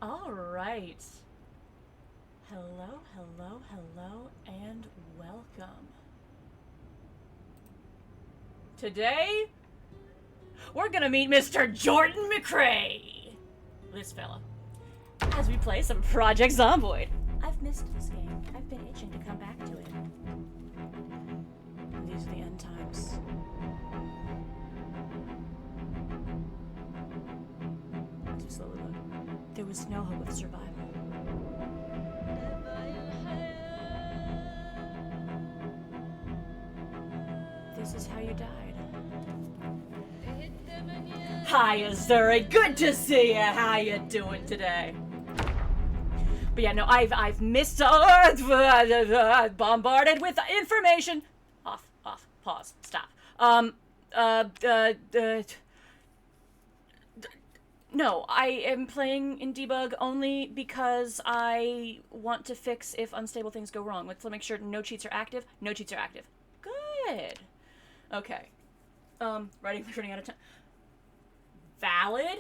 All right. Hello, hello, hello, and welcome. Today, we're gonna meet Mr. Jordan McRae. This fella. As we play some Project Zomboid. I've missed this game. I've been itching to come back to it. These are the end times. Too slowly load. There was no hope of survival. This is how you died. Hi, Azuri. Good to see you. How you doing today? But yeah, no, I've missed bombarded with information. Off, pause, stop. Uh, uh, uh, no, I am playing in debug only because I want to fix if unstable things go wrong. Let's make sure no cheats are active. No cheats are active. Good. Okay. Writing running out of time. Valid.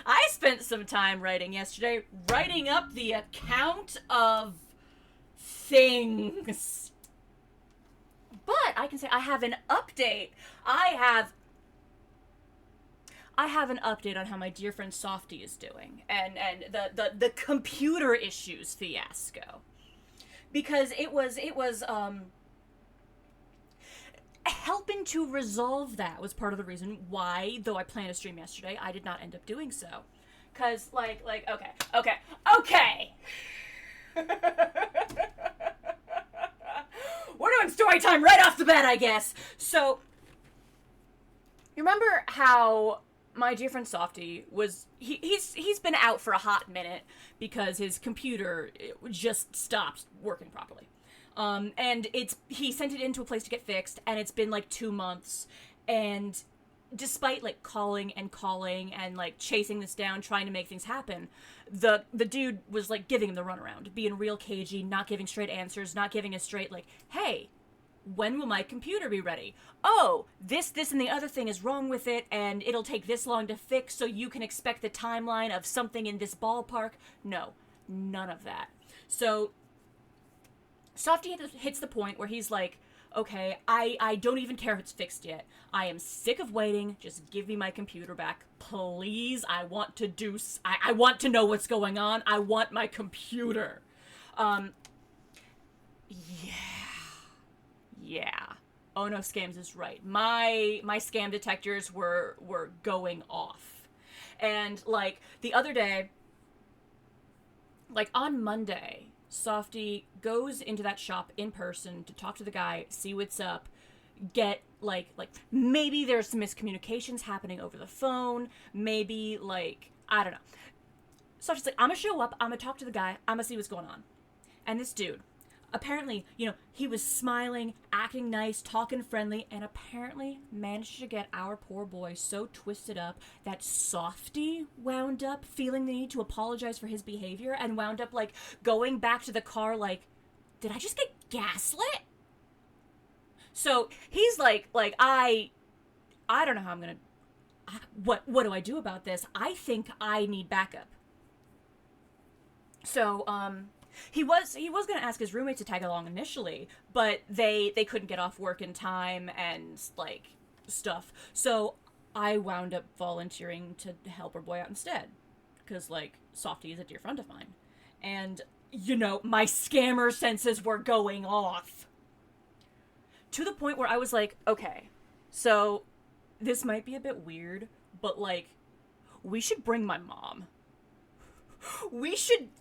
I spent some time writing yesterday, writing up the account of things. But I can say I have an update. I have an update on how my dear friend Softy is doing, and the computer issues fiasco, because it was helping to resolve that was part of the reason why, though I planned to stream yesterday, I did not end up doing so. Cause okay. We're doing story time right off the bat, I guess. So, you remember how my dear friend Softy was he's been out for a hot minute because his computer just stopped working properly. And he sent it into a place to get fixed, and it's been like 2 months, and despite like calling and like chasing this down, trying to make things happen, the dude was like giving him the runaround, being real cagey, not giving straight answers, not giving a straight like, hey, when will my computer be ready? Oh, this, and the other thing is wrong with it, and it'll take this long to fix, so you can expect the timeline of something in this ballpark. No, none of that. So Softy hits the point where he's like, okay, I don't even care if it's fixed yet. I am sick of waiting. Just give me my computer back. Please, I want to know what's going on. I want my computer. Yeah. Oh no, Scams is right. My scam detectors were going off. And like the other day, like on Monday, Softy goes into that shop in person to talk to the guy, see what's up, get like maybe there's some miscommunications happening over the phone, maybe like I don't know. Softy's like, I'm gonna show up, I'm gonna talk to the guy, I'm gonna see what's going on. And this dude, apparently, he was smiling, acting nice, talking friendly, and apparently managed to get our poor boy so twisted up that Softy wound up feeling the need to apologize for his behavior and wound up, like, going back to the car like, did I just get gaslit? So he's like, I don't know how I'm gonna, what do I do about this? I think I need backup. So, he was gonna ask his roommate to tag along initially, but they couldn't get off work in time and like stuff. So I wound up volunteering to help her boy out instead, because like Softy is a dear friend of mine, and my scammer senses were going off to the point where I was like, okay, so this might be a bit weird, but like we should bring my mom.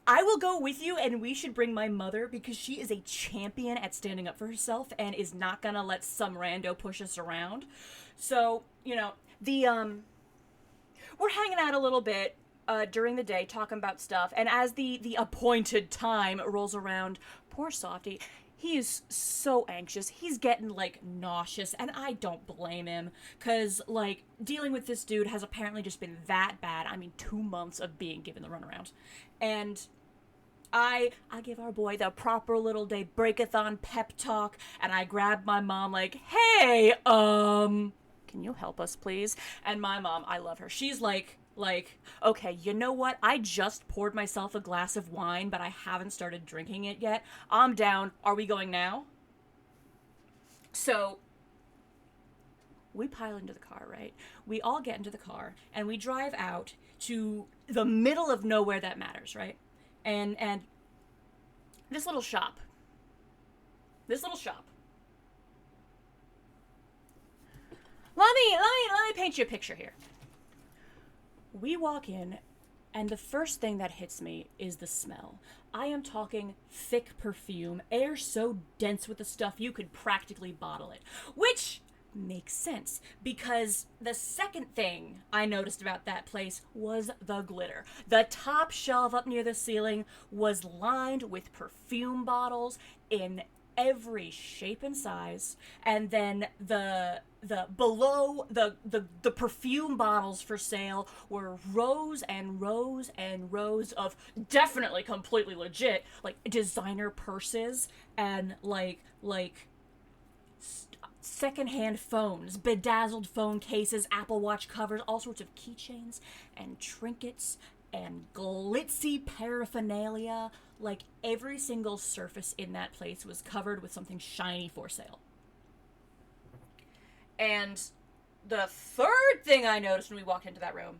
I will go with you, and we should bring my mother, because she is a champion at standing up for herself and is not gonna let some rando push us around. So, we're hanging out a little bit during the day, talking about stuff, and as the appointed time rolls around, poor Softy, he is so anxious. He's getting, like, nauseous, and I don't blame him, because, like, dealing with this dude has apparently just been that bad. I mean, 2 months of being given the runaround. And I give our boy the proper little day breakathon pep talk, and I grab my mom like, hey, can you help us, please? And my mom, I love her. She's like, okay, you know what? I just poured myself a glass of wine, but I haven't started drinking it yet. I'm down. Are we going now? So we pile into the car, right? We all get into the car and we drive out to the middle of nowhere that matters, right? And this little shop. Let me paint you a picture here. We walk in, and the first thing that hits me is the smell. I am talking thick perfume, air so dense with the stuff you could practically bottle it. Which makes sense, because the second thing I noticed about that place was the glitter. The top shelf up near the ceiling was lined with perfume bottles in every shape and size, and then the below the perfume bottles for sale were rows and rows and rows of definitely completely legit like designer purses and like secondhand phones, bedazzled phone cases, Apple Watch covers, all sorts of keychains and trinkets and glitzy paraphernalia. Like, every single surface in that place was covered with something shiny for sale. And the third thing I noticed when we walked into that room...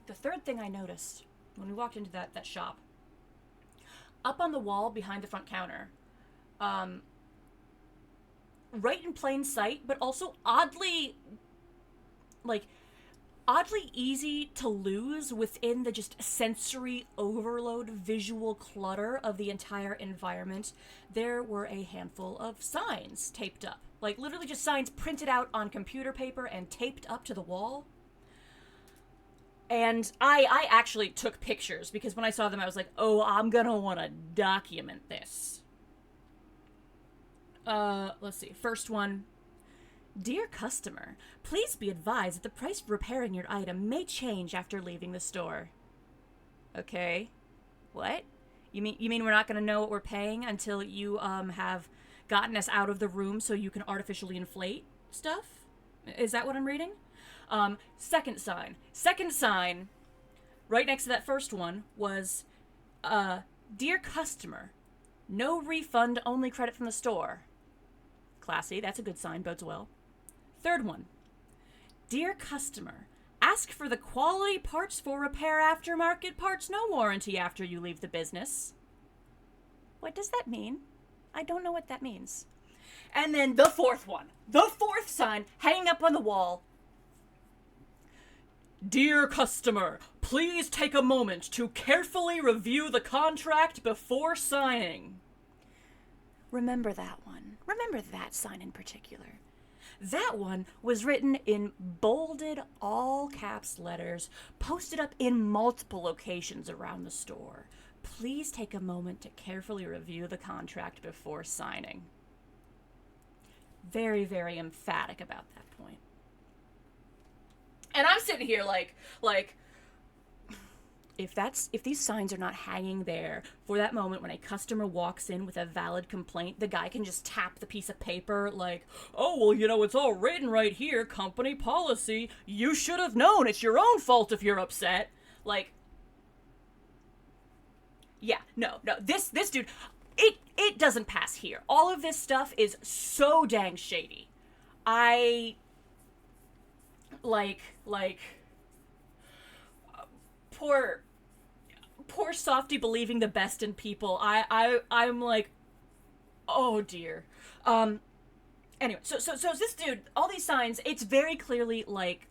the third thing I noticed when we walked into that shop, up on the wall behind the front counter, right in plain sight, but also oddly easy to lose within the just sensory overload visual clutter of the entire environment, there were a handful of signs taped up. Like, literally just signs printed out on computer paper and taped up to the wall. And I actually took pictures, because when I saw them I was like, oh, I'm gonna want to document this. Let's see. First one. Dear customer, please be advised that the price of repairing your item may change after leaving the store. Okay. What? You mean we're not going to know what we're paying until you have gotten us out of the room so you can artificially inflate stuff? Is that what I'm reading? Second sign, right next to that first one was, Dear customer, no refund, only credit from the store. Classy, that's a good sign, bodes well. Third one, Dear customer, ask for the quality parts for repair aftermarket parts, no warranty after you leave the business. What does that mean? I don't know what that means. And then the fourth sign, hanging up on the wall. Dear customer, please take a moment to carefully review the contract before signing. Remember that one. Remember that sign in particular. That one was written in bolded, all-caps letters, posted up in multiple locations around the store. Please take a moment to carefully review the contract before signing. Very, very emphatic about that point. And I'm sitting here like, if these signs are not hanging there for that moment when a customer walks in with a valid complaint, the guy can just tap the piece of paper like, oh, well, it's all written right here, company policy, you should have known, it's your own fault if you're upset. Like, yeah, no, this dude, it doesn't pass here. All of this stuff is so dang shady. Poor Softy believing the best in people. I'm like, oh dear. Anyway, so this dude, all these signs, it's very clearly like,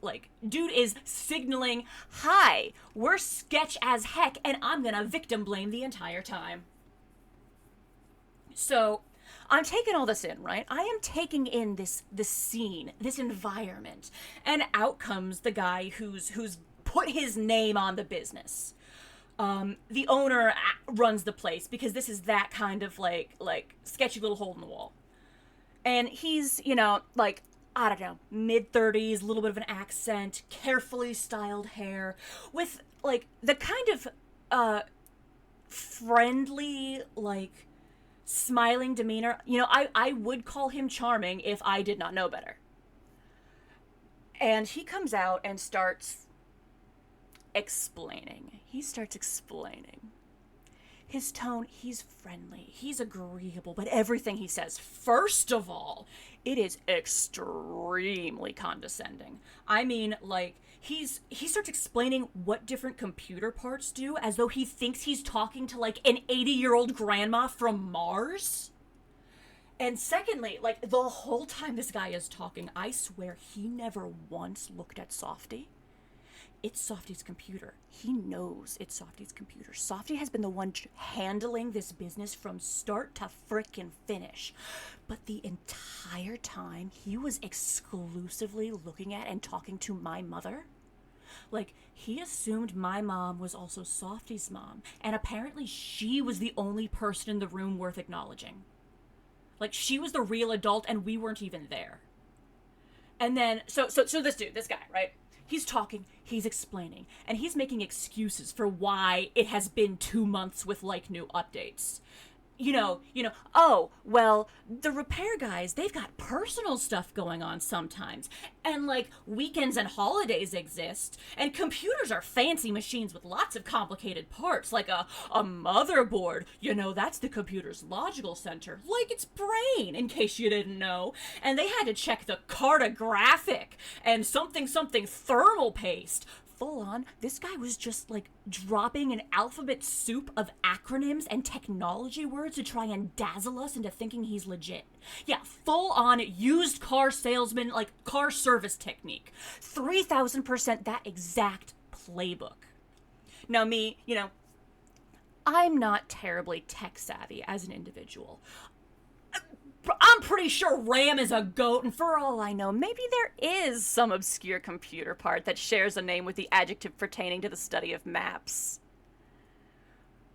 dude is signaling, hi, we're sketch as heck, and I'm gonna victim blame the entire time. So, I'm taking all this in, right? I am taking in this scene, this environment, and out comes the guy who's put his name on the business. The owner runs the place because this is that kind of like sketchy little hole in the wall. And he's, I don't know, mid-30s, a little bit of an accent, carefully styled hair, with like the kind of friendly, like smiling demeanor. You know, I would call him charming if I did not know better. And he comes out and starts explaining. He starts explaining. His tone, he's friendly, he's agreeable, but everything he says, first of all, it is extremely condescending. I mean, like, he starts explaining what different computer parts do as though he thinks he's talking to, like, an 80-year-old grandma from Mars. And secondly, like, the whole time this guy is talking, I swear he never once looked at Softy. It's Softy's computer. He knows it's Softy's computer. Softy has been the one handling this business from start to frickin' finish. But the entire time, he was exclusively looking at and talking to my mother. Like, he assumed my mom was also Softy's mom, and apparently she was the only person in the room worth acknowledging. Like, she was the real adult, and we weren't even there. And then, so this dude, this guy, right? He's talking, he's explaining, and he's making excuses for why it has been 2 months with, like, new updates. You know, oh, well, the repair guys, they've got personal stuff going on sometimes. And, like, weekends and holidays exist. And computers are fancy machines with lots of complicated parts, like a motherboard. You know, that's the computer's logical center, like its brain, in case you didn't know. And they had to check the cartographic and something thermal paste. Full on, this guy was just, like, dropping an alphabet soup of acronyms and technology words to try and dazzle us into thinking he's legit. Yeah, full on used car salesman, like, car service technique. 3,000% that exact playbook. Now me, you know, I'm not terribly tech savvy as an individual. I'm pretty sure RAM is a goat, and for all I know, maybe there is some obscure computer part that shares a name with the adjective pertaining to the study of maps.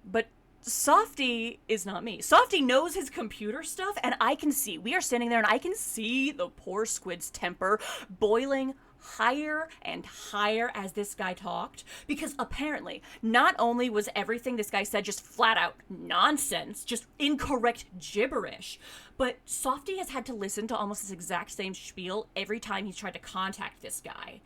But Softy is not me. Softy knows his computer stuff, and I can see. We are standing there, and I can see the poor squid's temper boiling higher and higher as this guy talked, because apparently not only was everything this guy said just flat out nonsense, just incorrect gibberish, but Softy has had to listen to almost this exact same spiel every time he's tried to contact this guy.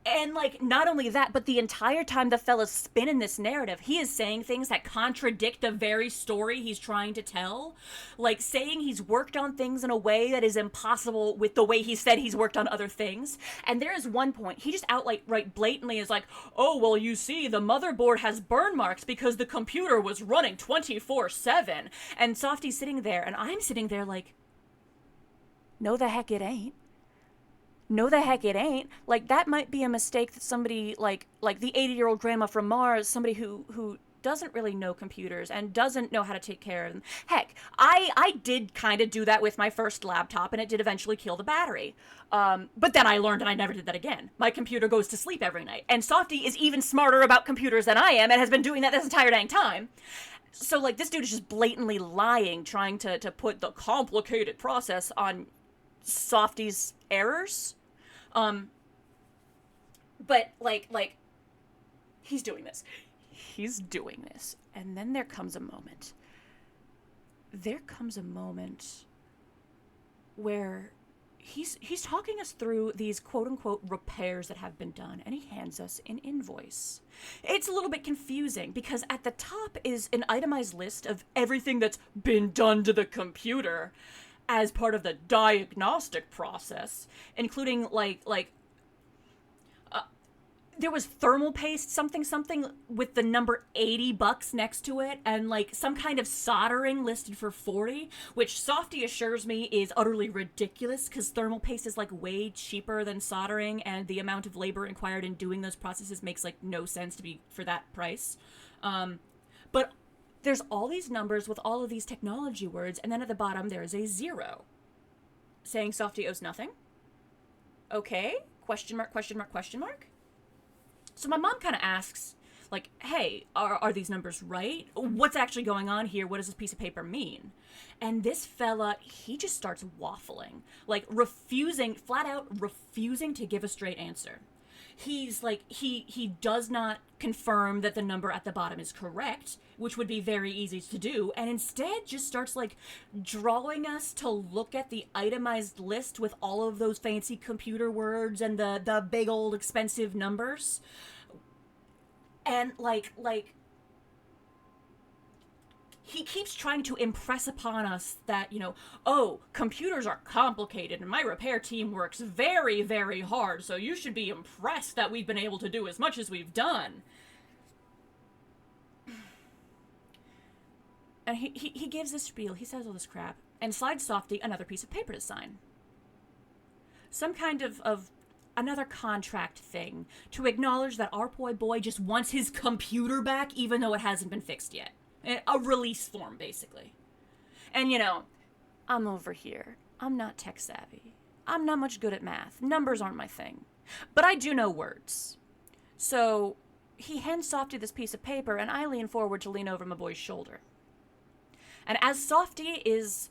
And, like, not only that, but the entire time the fella's spinning this narrative, he is saying things that contradict the very story he's trying to tell. Like, saying he's worked on things in a way that is impossible with the way he said he's worked on other things. And there is one point, he just outright blatantly is like, oh, well, you see, the motherboard has burn marks because the computer was running 24/7. And Softy's sitting there, and I'm sitting there like, no the heck it ain't. No the heck it ain't. Like, that might be a mistake that somebody, like the 80-year-old grandma from Mars, somebody who doesn't really know computers and doesn't know how to take care of them. Heck, I did kind of do that with my first laptop, and it did eventually kill the battery. But then I learned and I never did that again. My computer goes to sleep every night. And Softy is even smarter about computers than I am and has been doing that this entire dang time. So, like, this dude is just blatantly lying, trying to put the complicated process on Softy's errors. But, like, he's doing this. He's doing this. And then there comes a moment. There comes a moment where he's talking us through these quote-unquote repairs that have been done, and he hands us an invoice. It's a little bit confusing, because at the top is an itemized list of everything that's been done to the computer as part of the diagnostic process, including, there was thermal paste, something with the number $80 next to it, and, like, some kind of soldering listed for $40, which Softy assures me is utterly ridiculous, because thermal paste is, like, way cheaper than soldering, and the amount of labor required in doing those processes makes, like, no sense to be for that price. But there's all these numbers with all of these technology words, and then at the bottom there is a 0, saying Softy owes nothing. Okay, question mark, question mark, question mark. So my mom kind of asks, like, hey, are these numbers right? What's actually going on here? What does this piece of paper mean? And this fella, he just starts waffling, like flat out refusing to give a straight answer. he's like, he does not confirm that the number at the bottom is correct, which would be very easy to do, and instead just starts like drawing us to look at the itemized list with all of those fancy computer words and the big old expensive numbers. And like he keeps trying to impress upon us that, you know, oh, computers are complicated and my repair team works very, very hard, so you should be impressed that we've been able to do as much as we've done. And he gives this spiel, he says all this crap, and slides Softy another piece of paper to sign. Some kind of another contract thing to acknowledge that our boy just wants his computer back even though it hasn't been fixed yet. A release form, basically. And, you know, I'm over here. I'm not tech savvy. I'm not much good at math. Numbers aren't my thing. But I do know words. So he hands Softy this piece of paper, and I lean forward to lean over my boy's shoulder. And as Softy is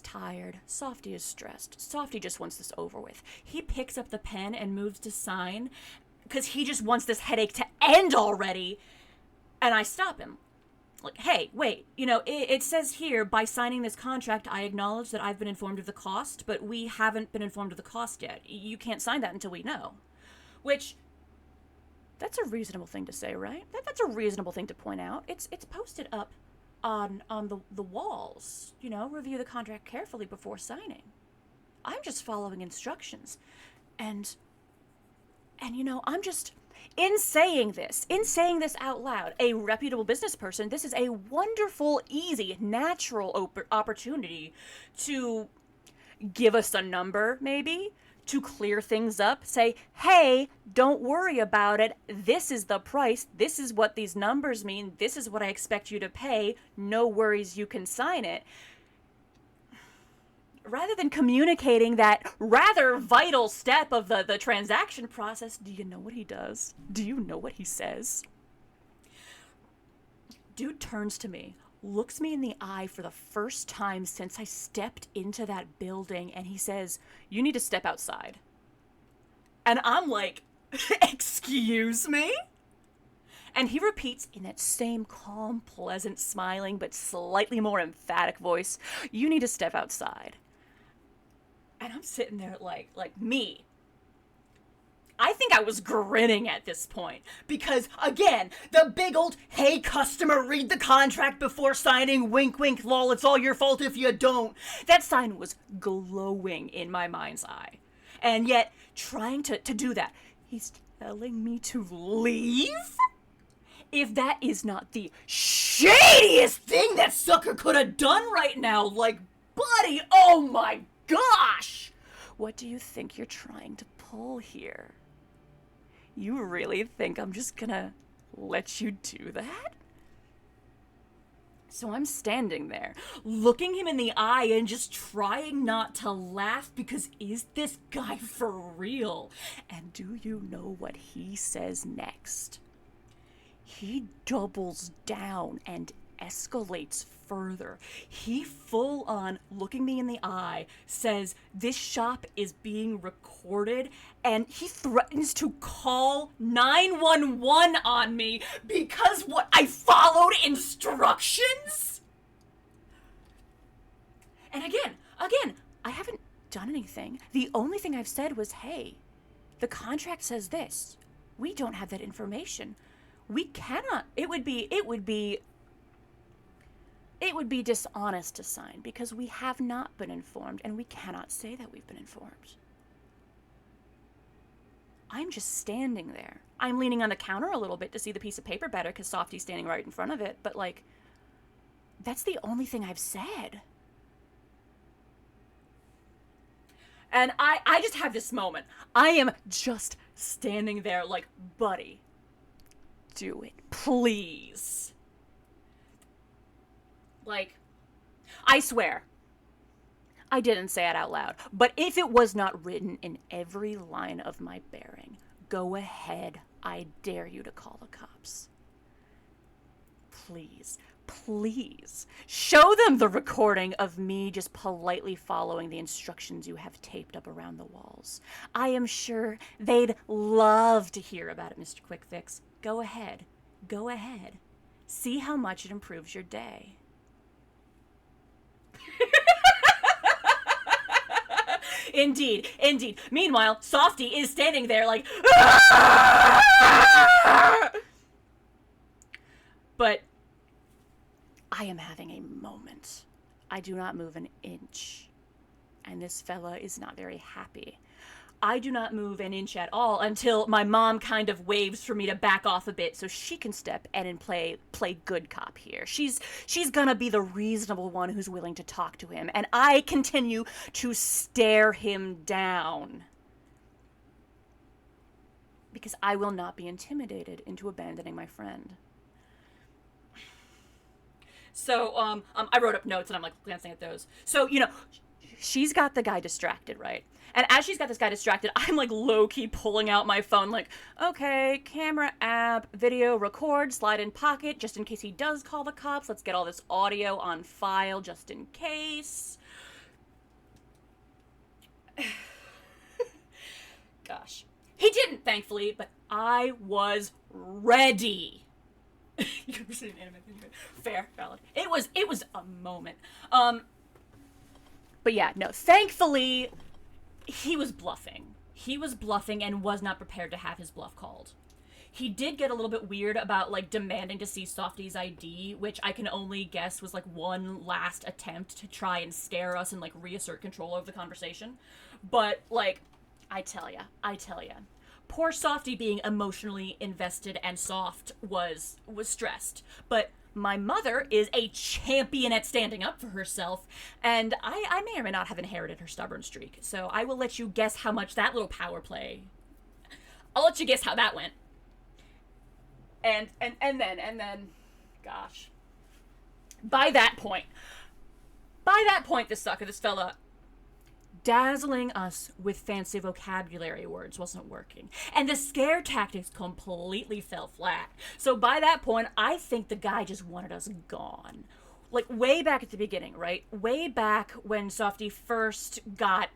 tired. Softy is stressed. Softy just wants this over with. He picks up the pen and moves to sign because he just wants this headache to end already. And I stop him. Like, hey, wait, you know, it says here, by signing this contract, I acknowledge that I've been informed of the cost, but we haven't been informed of the cost yet. You can't sign that until we know. Which, that's a reasonable thing to say, right? That's a reasonable thing to point out. It's posted up on the walls. You know, review the contract carefully before signing. I'm just following instructions. And you know, I'm just... In saying this out loud, a reputable business person, this is a wonderful, easy, natural opportunity to give us a number, maybe, to clear things up, say, hey, don't worry about it, this is the price, this is what these numbers mean, this is what I expect you to pay, no worries, you can sign it. Rather than communicating that rather vital step of the transaction process, do you know what he does? Do you know what he says? Dude turns to me, looks me in the eye for the first time since I stepped into that building, and he says, you need to step outside. And I'm like, excuse me? And he repeats in that same calm, pleasant, smiling, but slightly more emphatic voice, you need to step outside. And I'm sitting there like me. I think I was grinning at this point. Because, again, the big old, hey, customer, read the contract before signing, wink, wink, lol, it's all your fault if you don't. That sign was glowing in my mind's eye. And yet, trying to do that, he's telling me to leave? If that is not the shadiest thing that sucker could have done right now, like, buddy, oh my gosh! What do you think you're trying to pull here? You really think I'm just gonna let you do that? So I'm standing there, looking him in the eye and just trying not to laugh because is this guy for real? And do you know what he says next? He doubles down and escalates further. He full on, looking me in the eye, says this shop is being recorded, and he threatens to call 911 on me because what, I followed instructions? And again, I haven't done anything. The only thing I've said was, hey, the contract says this. We don't have that information. We cannot, it would be dishonest to sign because we have not been informed and we cannot say that we've been informed. I'm just standing there. I'm leaning on the counter a little bit to see the piece of paper better because Softy's standing right in front of it, but like, that's the only thing I've said. And I just have this moment. I am just standing there like, buddy, do it, please. Like, I swear, I didn't say it out loud, but if it was not written in every line of my bearing, go ahead, I dare you to call the cops. please show them the recording of me just politely following the instructions you have taped up around the walls. I am sure they'd love to hear about it, Mr. Quick Fix. Go ahead. See how much it improves your day. Indeed. Meanwhile, Softy is standing there like, "Ah!" But I am having a moment. I do not move an inch. And this fella is not very happy. I do not move an inch at all until my mom kind of waves for me to back off a bit so she can step in and play good cop here. She's gonna be the reasonable one who's willing to talk to him, and I continue to stare him down. Because I will not be intimidated into abandoning my friend. So, I wrote up notes and I'm like glancing at those. So, she's got the guy distracted, right? And as she's got this guy distracted, I'm like low-key pulling out my phone like, okay, camera app, video record, slide in pocket, just in case he does call the cops. Let's get all this audio on file just in case. Gosh. He didn't, thankfully, but I was ready. You ever seen an anime video? Fair, valid. It was a moment. But yeah, no, thankfully, he was bluffing. He was bluffing and was not prepared to have his bluff called. He did get a little bit weird about, like, demanding to see Softy's ID, which I can only guess was, like, one last attempt to try and scare us and, like, reassert control over the conversation. But, like, I tell ya. Poor Softy, being emotionally invested and soft, was stressed. But my mother is a champion at standing up for herself, and I may or may not have inherited her stubborn streak. So I will let you guess how much that little power play... I'll let you guess how that went. And then, gosh. By that point, this fella, dazzling us with fancy vocabulary words wasn't working. And the scare tactics completely fell flat. So by that point, I think the guy just wanted us gone. Like, way back at the beginning, right? Way back when Softy first got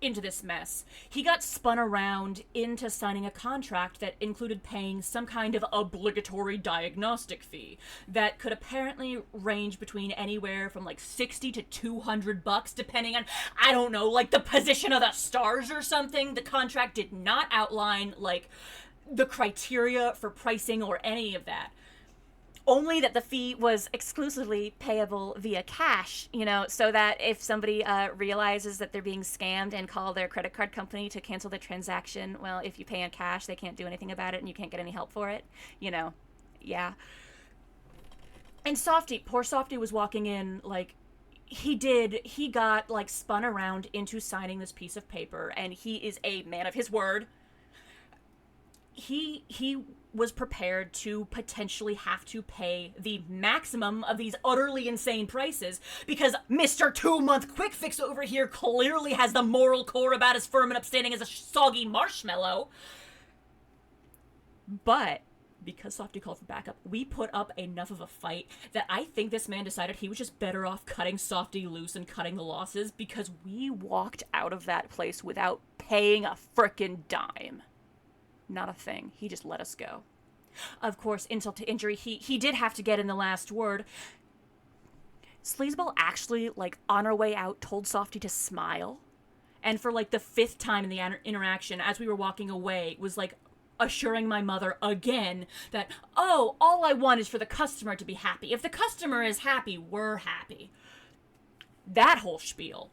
into this mess, he got spun around into signing a contract that included paying some kind of obligatory diagnostic fee that could apparently range between anywhere from like $60 to $200, depending on, I don't know, like the position of the stars or something. The contract did not outline like the criteria for pricing or any of that. Only that the fee was exclusively payable via cash, so that if somebody realizes that they're being scammed and call their credit card company to cancel the transaction, well, if you pay in cash, they can't do anything about it and you can't get any help for it, yeah. And poor Softy was walking in, like, he got, like, spun around into signing this piece of paper, and he is a man of his word. He was prepared to potentially have to pay the maximum of these utterly insane prices because Mr. 2-month Quick Fix over here clearly has the moral core about as firm and upstanding as a soggy marshmallow. But because Softy called for backup, we put up enough of a fight that I think this man decided he was just better off cutting Softy loose and cutting the losses, because we walked out of that place without paying a frickin' dime. Not a thing. He just let us go. Of course, insult to injury, he did have to get in the last word. Sleazeball actually, like, on our way out, told Softy to smile. And for, like, the 5th time in the interaction, as we were walking away, was, like, assuring my mother again that, oh, all I want is for the customer to be happy. If the customer is happy, we're happy. That whole spiel.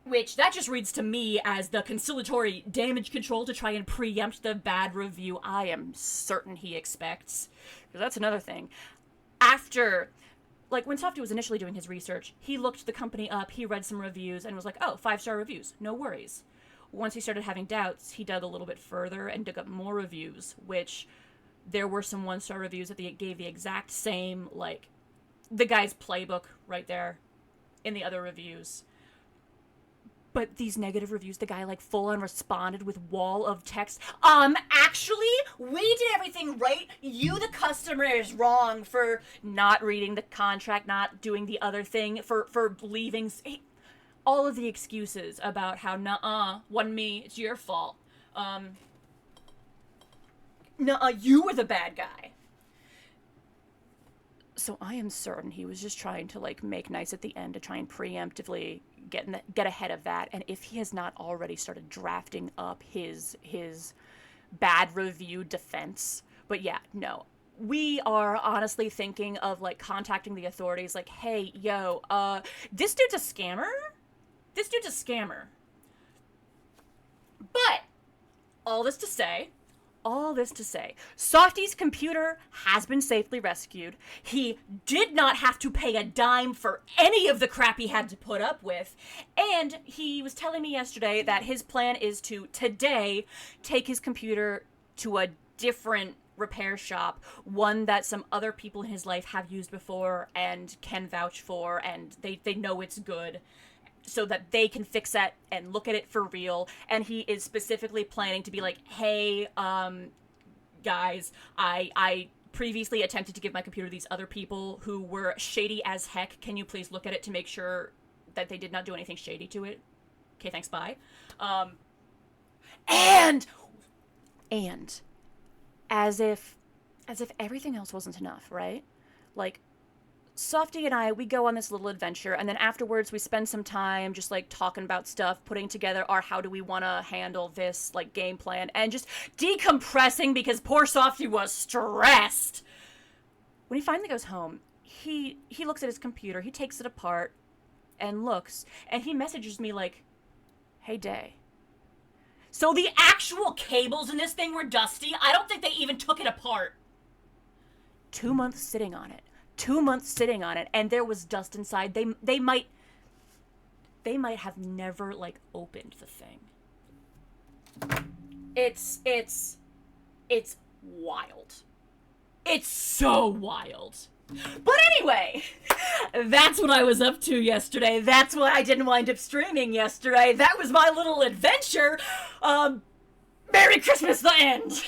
Which, that just reads to me as the conciliatory damage control to try and preempt the bad review I am certain he expects. Because that's another thing. After, like, when Softy was initially doing his research, he looked the company up, he read some reviews, and was like, oh, 5-star reviews, no worries. Once he started having doubts, he dug a little bit further and dug up more reviews, which there were some 1-star reviews that gave the exact same, like, the guy's playbook right there in the other reviews. but these negative reviews, the guy like full on responded with wall of text. Actually, we did everything right. You, the customer, is wrong for not reading the contract, not doing the other thing, for leaving. All of the excuses about how, nuh-uh, wasn't me, it's your fault. Nuh-uh, you were the bad guy. So I am certain he was just trying to like make nice at the end to try and preemptively get ahead of that. And if he has not already started drafting up his bad review defense, but yeah, no. We are honestly thinking of like contacting the authorities like, hey, yo, this dude's a scammer? This dude's a scammer. But all this to say, Softy's computer has been safely rescued. He did not have to pay a dime for any of the crap he had to put up with. And he was telling me yesterday that his plan is to, today, take his computer to a different repair shop, one that some other people in his life have used before and can vouch for, and they know it's good, so that they can fix it and look at it for real. And he is specifically planning to be like, hey, guys, I previously attempted to give my computer to these other people who were shady as heck. Can you please look at it to make sure that they did not do anything shady to it? Okay, thanks, bye. And as if everything else wasn't enough, right? Like, Softy and I, we go on this little adventure, and then afterwards we spend some time just, like, talking about stuff, putting together our how do we want to handle this, like, game plan, and just decompressing because poor Softy was stressed. When he finally goes home, he looks at his computer, he takes it apart, and looks, and he messages me like, hey, Day. So the actual cables in this thing were dusty? I don't think they even took it apart. 2 months sitting on it. 2 months sitting on it, and there was dust inside. They might have never, like, opened the thing. It's wild. It's so wild. But anyway, that's what I was up to yesterday. That's why I didn't wind up streaming yesterday. That was my little adventure. Merry Christmas, the end.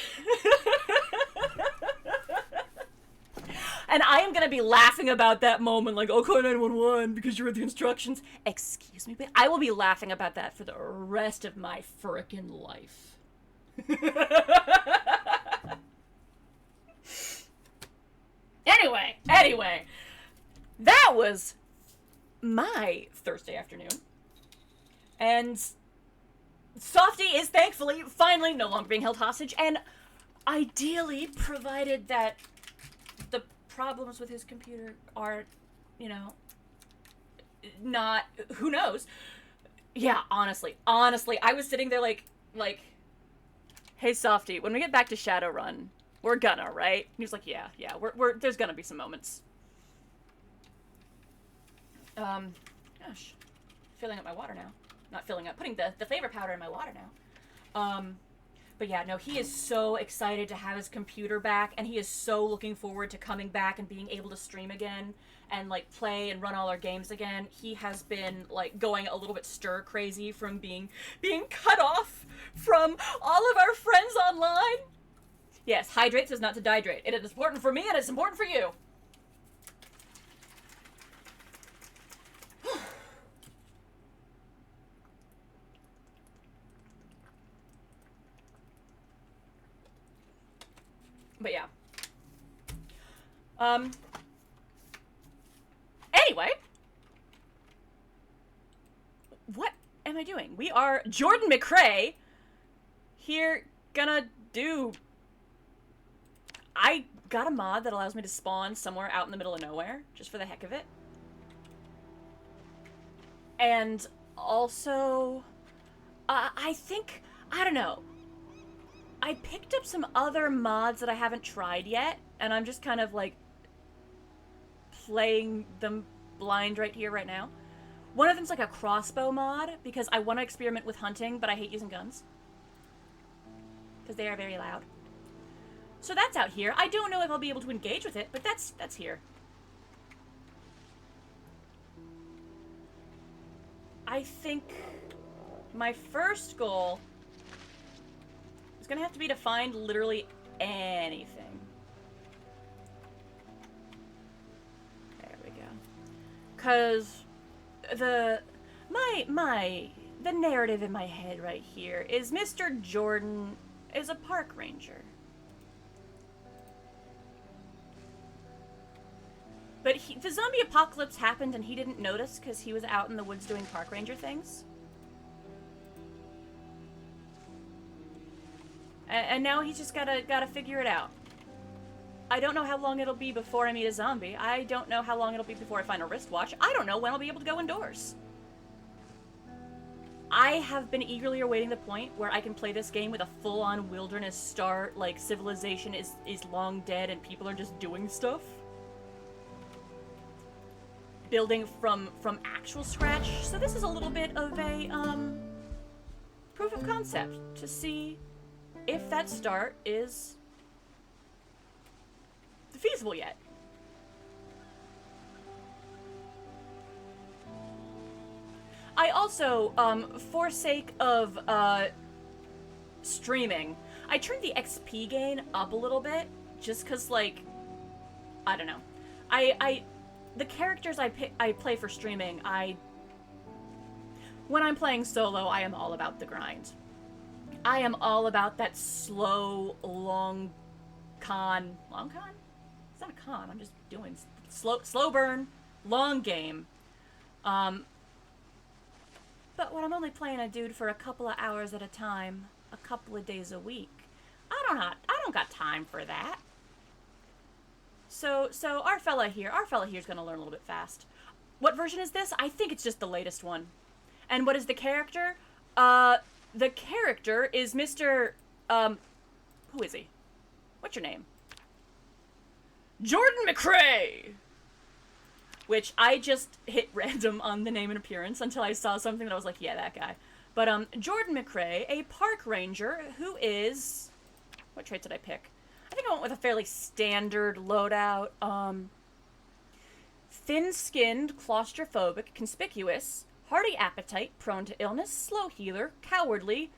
And I am going to be laughing about that moment, like, oh, call 911 because you read the instructions. Excuse me, but I will be laughing about that for the rest of my frickin' life. Anyway, that was my Thursday afternoon. And Softy is thankfully, finally, no longer being held hostage, and ideally, provided that the problems with his computer are, you know, not, who knows? Yeah, honestly, I was sitting there like, hey, Softy, when we get back to Shadowrun, we're gonna, right? And he was like, yeah, we're there's gonna be some moments. Gosh, filling up my water now. Not filling up, putting the flavor powder in my water now. But yeah, no, he is so excited to have his computer back, and he is so looking forward to coming back and being able to stream again and, like, play and run all our games again. He has been, like, going a little bit stir crazy from being cut off from all of our friends online. Yes, hydrate says not to dihydrate. It is important for me, and it's important for you. But yeah. Anyway. What am I doing? We are Jordan McRae here gonna do... I got a mod that allows me to spawn somewhere out in the middle of nowhere, just for the heck of it. And also, I think, I don't know, I picked up some other mods that I haven't tried yet, and I'm just kind of, like, playing them blind right here, right now. One of them's, like, a crossbow mod, because I want to experiment with hunting, but I hate using guns. Because they are very loud. So that's out here. I don't know if I'll be able to engage with it, but that's here. I think my first goal is gonna have to be to find literally anything. There we go. Cause the narrative in my head right here is Mr. Jordan is a park ranger. But the zombie apocalypse happened and he didn't notice because he was out in the woods doing park ranger things. And now he's just gotta figure it out. I don't know how long it'll be before I meet a zombie. I don't know how long it'll be before I find a wristwatch. I don't know when I'll be able to go indoors. I have been eagerly awaiting the point where I can play this game with a full-on wilderness start, like civilization is long dead and people are just doing stuff. Building from actual scratch. So this is a little bit of a proof of concept to see if that start is feasible yet. I also, for sake of streaming, I turned the XP gain up a little bit, just cause like, I don't know. The characters I play for streaming, when I'm playing solo, I am all about the grind. I am all about that slow, long con. Long con? It's not a con. I'm just doing slow burn, long game. But when I'm only playing a dude for a couple of hours at a time, a couple of days a week, I don't got time for that. So our fella here's gonna learn a little bit fast. What version is this? I think it's just the latest one. And what is the character? The character is Mr. Who is he? What's your name? Jordan McRae! Which I just hit random on the name and appearance until I saw something that I was like, yeah, that guy. But, Jordan McRae, a park ranger who is... What trait did I pick? I think I went with a fairly standard loadout. Thin-skinned, claustrophobic, conspicuous, hearty appetite, prone to illness, slow healer, cowardly,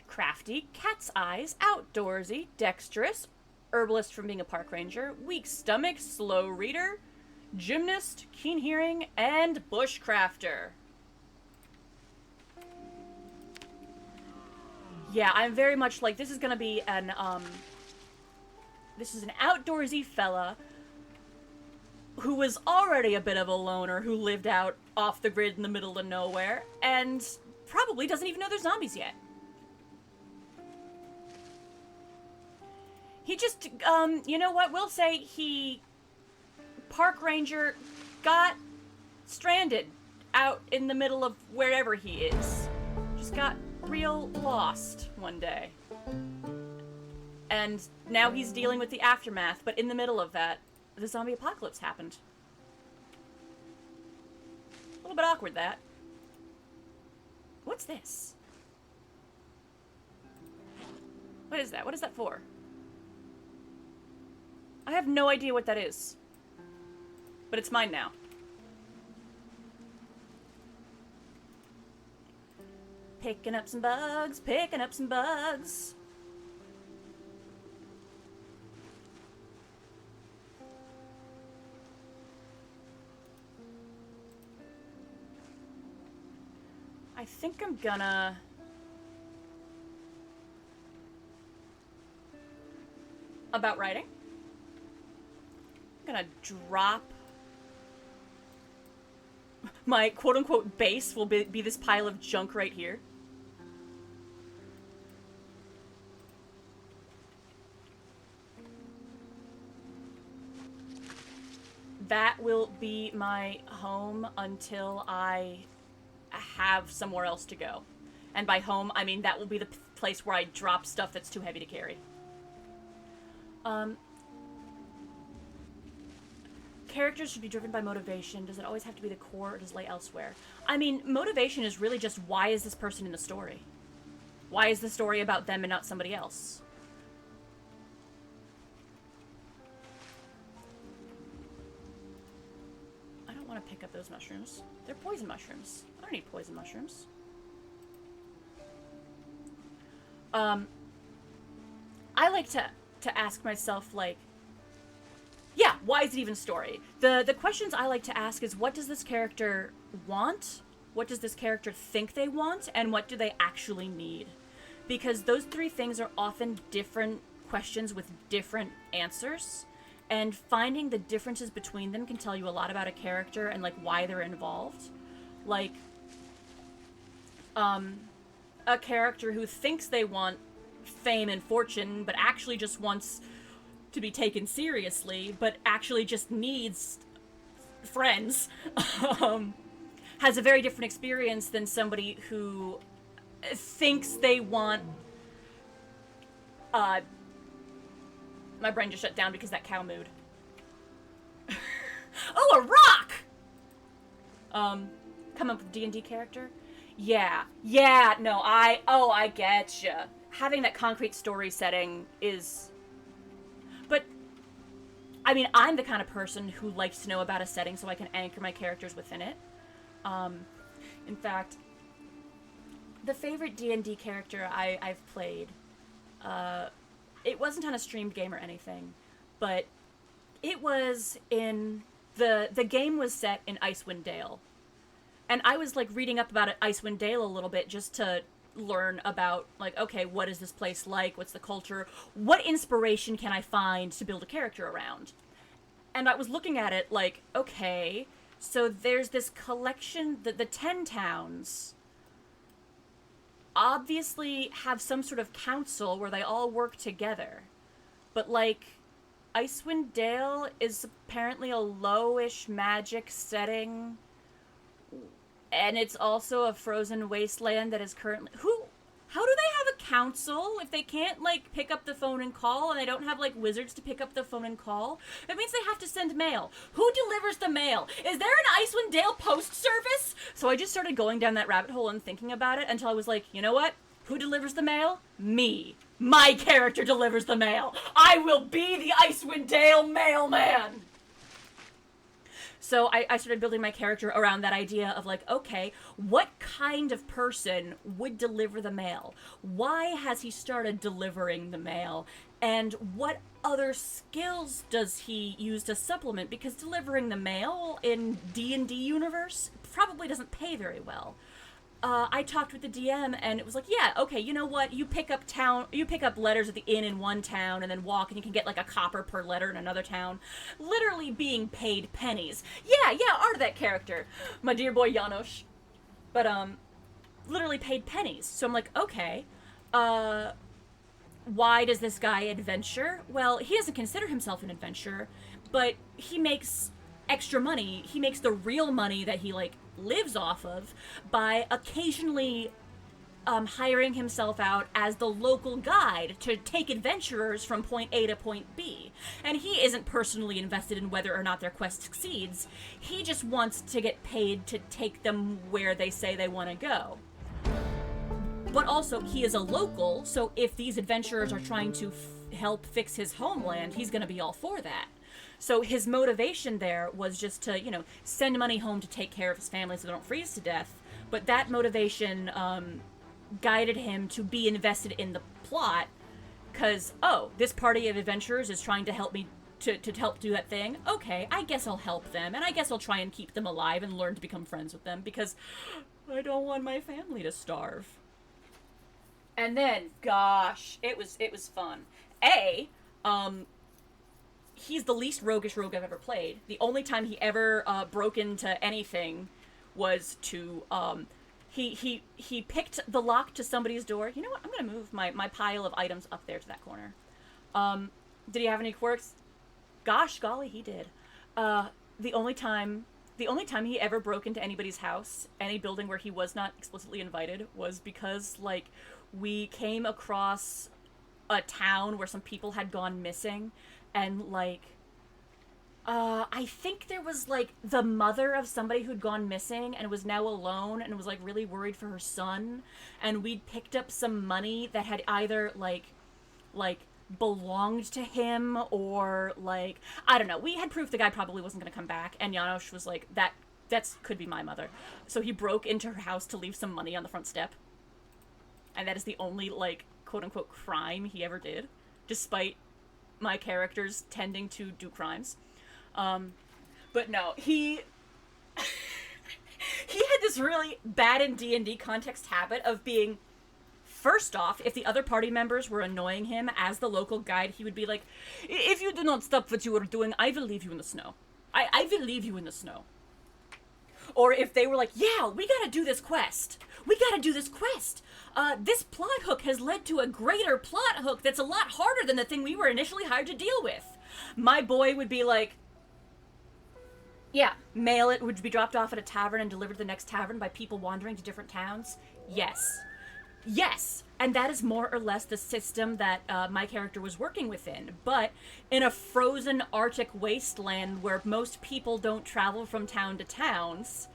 crafty, cat's eyes, outdoorsy, dexterous, herbalist from being a park ranger, weak stomach, slow reader, gymnast, keen hearing, and bushcrafter. Yeah, I'm very much like, this is gonna be an, this is an outdoorsy fella who was already a bit of a loner who lived out off the grid in the middle of nowhere, and probably doesn't even know there's zombies yet. He just, you know what, we'll say he... Park ranger got stranded out in the middle of wherever he is. Just got real lost one day. And now he's dealing with the aftermath, but in the middle of that, the zombie apocalypse happened. A little bit awkward, that. What's this? What is that? What is that for? I have no idea what that is. But it's mine now. Picking up some bugs, picking up some bugs. I think I'm gonna... About writing? I'm gonna drop... My quote-unquote base will be this pile of junk right here. That will be my home until I have somewhere else to go. And by home, I mean that will be the place where I drop stuff that's too heavy to carry. Characters should be driven by motivation. Does it always have to be the core, or does it lay elsewhere? I mean, motivation is really just, why is this person in the story? Why is the story about them and not somebody else? I don't want to pick up those mushrooms. They're poison mushrooms. I don't need poison mushrooms. Um, I like to ask myself, like, yeah, why is it even story? The questions I like to ask is, what does this character want? What does this character think they want? And what do they actually need? Because those three things are often different questions with different answers. And finding the differences between them can tell you a lot about a character and, like, why they're involved. Like, a character who thinks they want fame and fortune, but actually just wants to be taken seriously, but actually just needs friends, has a very different experience than somebody who thinks they want. My brain just shut down because that cow mooed. Oh, a rock! Come up with a D&D character? Yeah, no, I getcha. Having that concrete story setting is... But, I mean, I'm the kind of person who likes to know about a setting so I can anchor my characters within it. In fact, the favorite D&D character I've played, it wasn't on a streamed game or anything, but it was in... The game was set in Icewind Dale. And I was, like, reading up about Icewind Dale a little bit just to learn about, like, okay, what is this place like? What's the culture? What inspiration can I find to build a character around? And I was looking at it like, okay, so there's this collection, the 10 towns obviously have some sort of council where they all work together. But, like, Icewind Dale is apparently a lowish magic setting... And it's also a frozen wasteland that is currently... How do they have a council if they can't, like, pick up the phone and call, and they don't have, like, wizards to pick up the phone and call? That means they have to send mail. Who delivers the mail? Is there an Icewind Dale post service? So I just started going down that rabbit hole and thinking about it until I was like, you know what? Who delivers the mail? Me. My character delivers the mail. I will be the Icewind Dale mailman. So I started building my character around that idea of, like, okay, what kind of person would deliver the mail? Why has he started delivering the mail? And what other skills does he use to supplement? Because delivering the mail in D&D universe probably doesn't pay very well. I talked with the DM, and it was like, yeah, okay, you know what? You pick up letters at the inn in one town, and then walk, and you can get, like, a copper per letter in another town. Literally being paid pennies. Yeah, art of that character. My dear boy Janosch. But, literally paid pennies. So I'm like, okay, why does this guy adventure? Well, he doesn't consider himself an adventurer, but he makes extra money. He makes the real money that he, like, lives off of by occasionally hiring himself out as the local guide to take adventurers from point A to point B. And he isn't personally invested in whether or not their quest succeeds. He just wants to get paid to take them where they say they want to go. But also, he is a local, so if these adventurers are trying to help fix his homeland, he's going to be all for that. So his motivation there was just to, you know, send money home to take care of his family so they don't freeze to death. But that motivation guided him to be invested in the plot because, oh, this party of adventurers is trying to help me to help do that thing. Okay, I guess I'll help them, and I guess I'll try and keep them alive and learn to become friends with them because I don't want my family to starve. And then, gosh, it was fun. He's the least roguish rogue I've ever played. The only time he ever broke into anything was to he picked the lock to somebody's door. You know what? I'm gonna move my pile of items up there to that corner. Did he have any quirks? Gosh golly, he did. The only time he ever broke into anybody's house, any building where he was not explicitly invited, was because, like, we came across a town where some people had gone missing, and, like, I think there was, like, the mother of somebody who'd gone missing and was now alone and was, like, really worried for her son, and we'd picked up some money that had either, like, belonged to him or, like, I don't know. We had proof the guy probably wasn't going to come back, and Janosch was like, that's could be my mother. So he broke into her house to leave some money on the front step. And that is the only, like, quote-unquote crime he ever did, despite my characters tending to do crimes. But no, he had this really bad in D&D context habit of being, first off, if the other party members were annoying him as the local guide, he would be like, if you do not stop what you are doing, I will leave you in the snow. I will leave you in the snow. Or if they were like, yeah, we gotta do this quest. We gotta do this quest. This plot hook has led to a greater plot hook that's a lot harder than the thing we were initially hired to deal with. My boy would be like, yeah, mail it would be dropped off at a tavern and delivered to the next tavern by people wandering to different towns. Yes. Yes, and that is more or less the system that my character was working within. But in a frozen Arctic wasteland where most people don't travel from town to towns,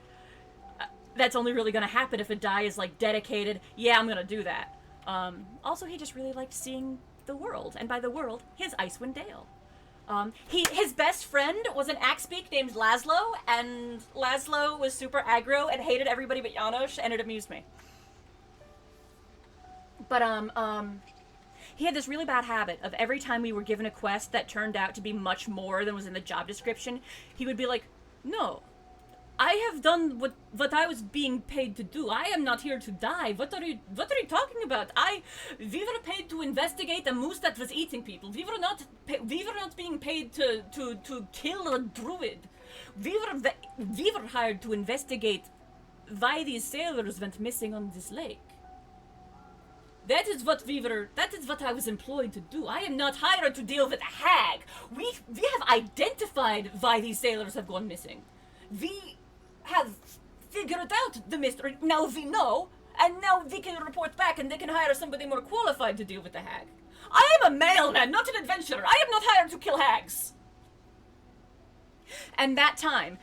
that's only really going to happen if a die is like dedicated, yeah, I'm going to do that. Also, he just really liked seeing the world, and by the world, his Icewind Dale. His best friend was an Axbeak named Laszlo, and Laszlo was super aggro and hated everybody but Janos, and it amused me. But, he had this really bad habit of every time we were given a quest that turned out to be much more than was in the job description, he would be like, no, I have done what I was being paid to do. I am not here to die. What are you talking about? We were paid to investigate a moose that was eating people. We were not being paid to kill a druid. We were hired to investigate why these sailors went missing on this lake. That is what I was employed to do. I am not hired to deal with a hag. We have identified why these sailors have gone missing. We have figured out the mystery. Now we know, and now we can report back and they can hire somebody more qualified to deal with the hag. I am a mailman, not an adventurer. I am not hired to kill hags. And that time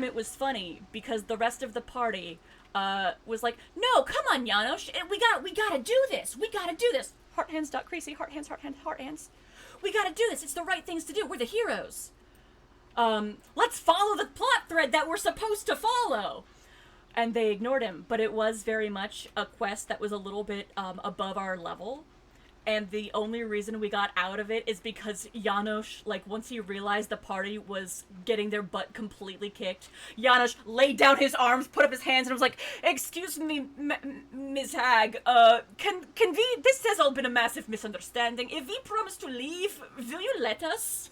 it was funny because the rest of the party was like, no, come on, Janos, we gotta do this. We gotta do this. Heart hands, dot creasy, heart hands, heart hands, heart hands. We gotta do this. It's the right things to do. We're the heroes. Let's follow the plot thread that we're supposed to follow. And they ignored him, but it was very much a quest that was a little bit above our level. And the only reason we got out of it is because Janos, like, once he realized the party was getting their butt completely kicked, Janos laid down his arms, put up his hands, and was like, excuse me, Ms. Hag, can we, this has all been a massive misunderstanding. If we promise to leave, will you let us?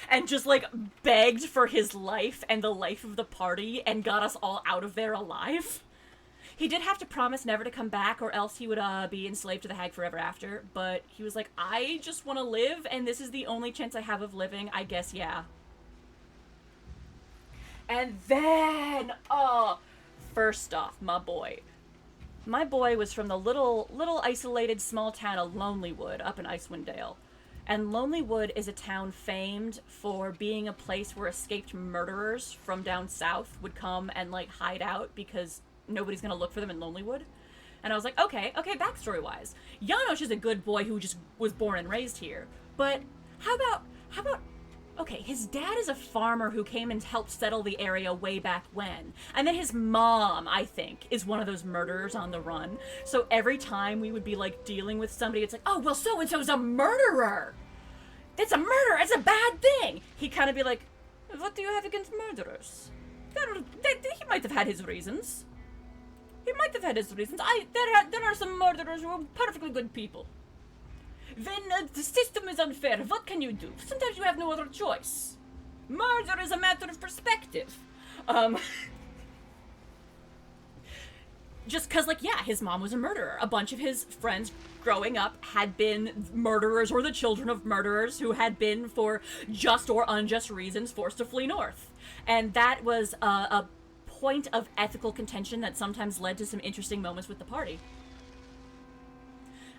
And just, like, begged for his life and the life of the party and got us all out of there alive. He did have to promise never to come back or else he would be enslaved to the hag forever after, but he was like, I just want to live and this is the only chance I have of living, I guess, yeah. And then, first off, my boy was from the little isolated small town of Lonelywood up in Icewind Dale. And Lonelywood is a town famed for being a place where escaped murderers from down south would come and, like, hide out because nobody's gonna look for them in Lonelywood. And I was like, okay, backstory-wise, Janos is a good boy who just was born and raised here. But how about, okay, his dad is a farmer who came and helped settle the area way back when. And then his mom, I think, is one of those murderers on the run. So every time we would be, like, dealing with somebody, it's like, oh, well, so-and-so's a murderer! It's a murder! It's a bad thing! He'd kind of be like, what do you have against murderers? He might have had his reasons. There are some murderers who are perfectly good people. Then the system is unfair. What can you do? Sometimes you have no other choice. Murder is a matter of perspective. Just because, like, yeah, his mom was a murderer. A bunch of his friends growing up had been murderers or the children of murderers who had been, for just or unjust reasons, forced to flee north. And that was a point of ethical contention that sometimes led to some interesting moments with the party.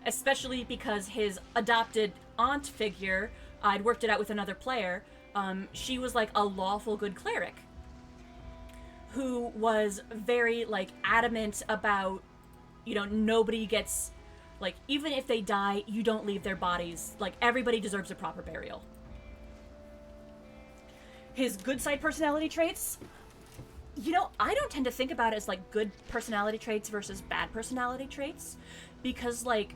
Especially because his adopted aunt figure, I'd worked it out with another player, she was like a lawful good cleric who was very, like, adamant about, you know, nobody gets, like, even if they die, you don't leave their bodies. Like, everybody deserves a proper burial. His good side personality traits: I don't tend to think about it as like good personality traits versus bad personality traits, because like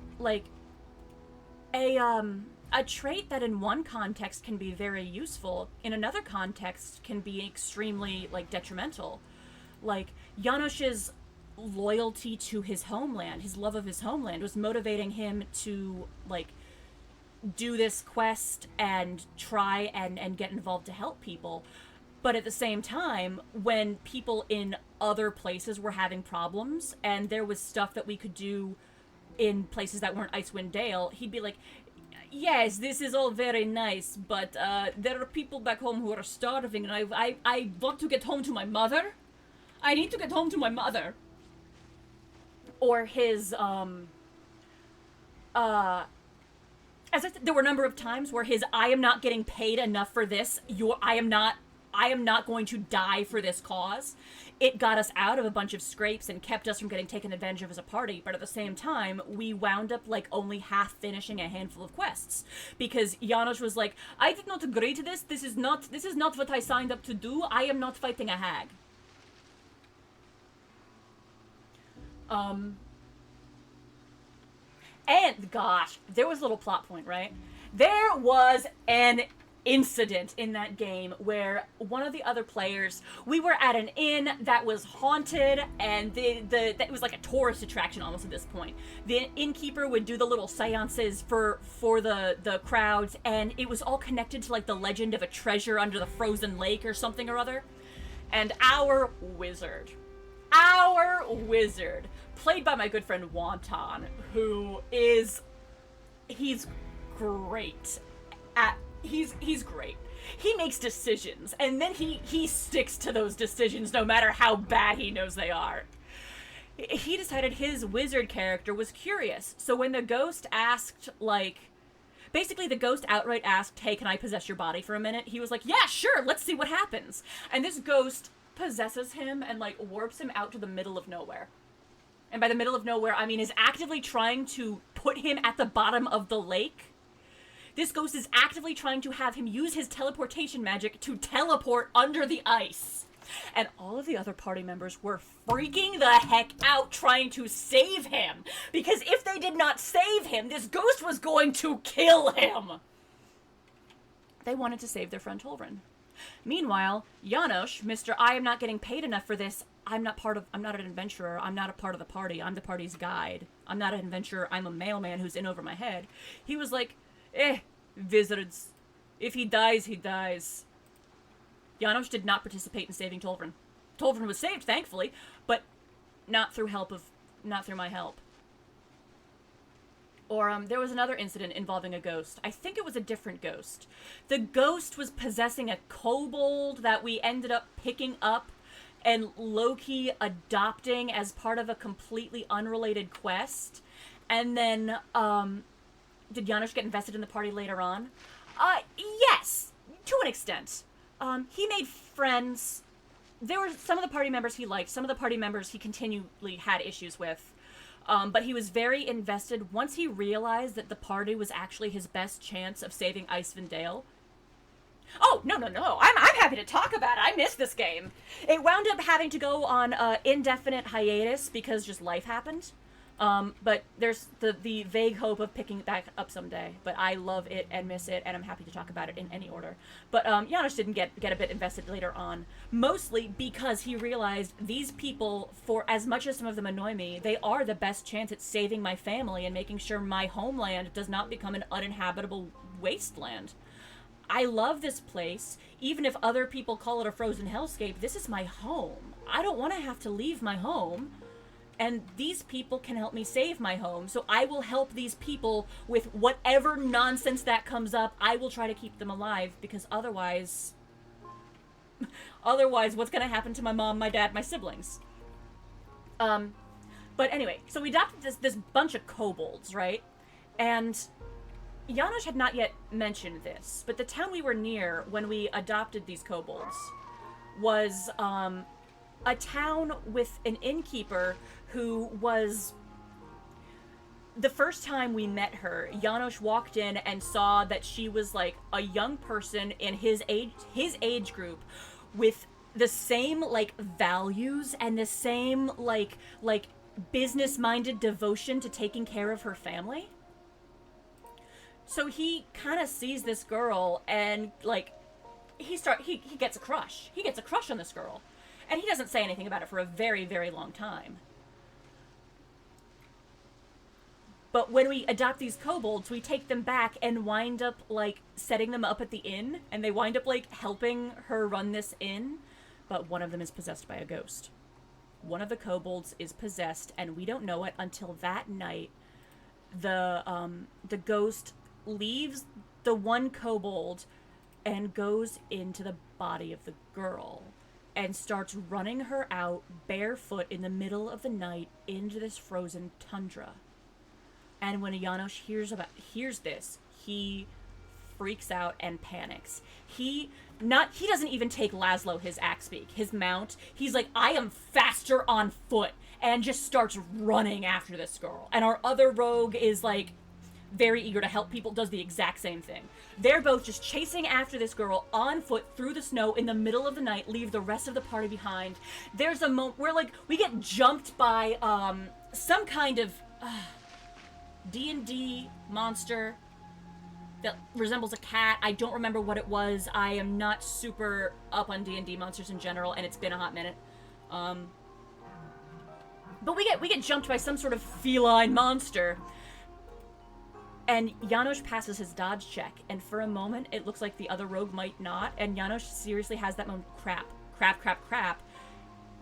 a trait that in one context can be very useful, in another context can be extremely like detrimental. Like Janosch's loyalty to his homeland, his love of his homeland was motivating him to like do this quest and try and get involved to help people. But at the same time, when people in other places were having problems and there was stuff that we could do in places that weren't Icewind Dale, he'd be like, yes, this is all very nice, but there are people back home who are starving, and I want to get home to my mother. I need to get home to my mother. Or his, there were a number of times where his, I am not getting paid enough for this, I am not going to die for this cause. It got us out of a bunch of scrapes and kept us from getting taken advantage of as a party, but at the same time, we wound up like only half finishing a handful of quests. Because Janosch was like, I did not agree to this, this is not what I signed up to do, I am not fighting a hag. And gosh, there was a little plot point, right? There was an incident in that game where one of the other players, we were at an inn that was haunted, and it was like a tourist attraction almost at this point. The innkeeper would do the little seances for the crowds, and it was all connected to like the legend of a treasure under the frozen lake or something or other. And our wizard, played by my good friend Wonton, he's great at, he's great. He makes decisions, and then he sticks to those decisions no matter how bad he knows they are. He decided his wizard character was curious, so when the ghost asked, like, basically the ghost outright asked, hey, can I possess your body for a minute? He was like, yeah, sure, let's see what happens. And this ghost possesses him and like warps him out to the middle of nowhere. And by the middle of nowhere, I mean is actively trying to put him at the bottom of the lake. This ghost is actively trying to have him use his teleportation magic to teleport under the ice. And all of the other party members were freaking the heck out trying to save him. Because if they did not save him, this ghost was going to kill him. They wanted to save their friend Tolvrin. Meanwhile, Janosch, Mr. I am not getting paid enough for this. I'm not an adventurer. I'm not a part of the party. I'm the party's guide. I'm not an adventurer. I'm a mailman who's in over my head. He was like, wizards. If he dies, he dies. Janosch did not participate in saving Tolvrin. Tolvrin was saved, thankfully, but not through my help. Or, there was another incident involving a ghost. I think it was a different ghost. The ghost was possessing a kobold that we ended up picking up and low-key adopting as part of a completely unrelated quest. And then, did Janosch get invested in the party later on? Yes, to an extent. He made friends. There were some of the party members he liked, some of the party members he continually had issues with. But he was very invested once he realized that the party was actually his best chance of saving Icewind Dale. Oh, no. I'm happy to talk about it. I missed this game. It wound up having to go on indefinite hiatus because just life happened. But there's the vague hope of picking it back up someday. But I love it and miss it, and I'm happy to talk about it in any order. But Janosch didn't get a bit invested later on, mostly because he realized these people, for as much as some of them annoy me, they are the best chance at saving my family and making sure my homeland does not become an uninhabitable wasteland. I love this place. Even if other people call it a frozen hellscape, this is my home. I don't want to have to leave my home. And these people can help me save my home, so I will help these people with whatever nonsense that comes up. I will try to keep them alive, because otherwise, what's gonna happen to my mom, my dad, my siblings? But anyway, so we adopted this bunch of kobolds, right? And Janosch had not yet mentioned this, but the town we were near when we adopted these kobolds was, a town with an innkeeper who was... The first time we met her, Janosch walked in and saw that she was like a young person in his age group with the same like values and the same like business-minded devotion to taking care of her family. So he kind of sees this girl and like he gets a crush. He gets a crush on this girl. And he doesn't say anything about it for a very, very long time. But when we adopt these kobolds, we take them back and wind up like setting them up at the inn, and they wind up like helping her run this inn, but one of them is possessed by a ghost. One of the kobolds is possessed, and we don't know it until that night. The ghost leaves the one kobold and goes into the body of the girl and starts running her out barefoot in the middle of the night into this frozen tundra. And when Janosch hears this, he freaks out and panics. He doesn't even take Laszlo, his Axbeak, his mount. He's like, I am faster on foot, and just starts running after this girl. And our other rogue is like very eager to help people, does the exact same thing. They're both just chasing after this girl on foot through the snow in the middle of the night, leave the rest of the party behind. There's a moment where like we get jumped by some kind of D&D monster that resembles a cat. I don't remember what it was. I am not super up on D&D monsters in general, and it's been a hot minute. But we get jumped by some sort of feline monster. And Janosch passes his dodge check, and for a moment it looks like the other rogue might not, and Janosch seriously has that moment, crap.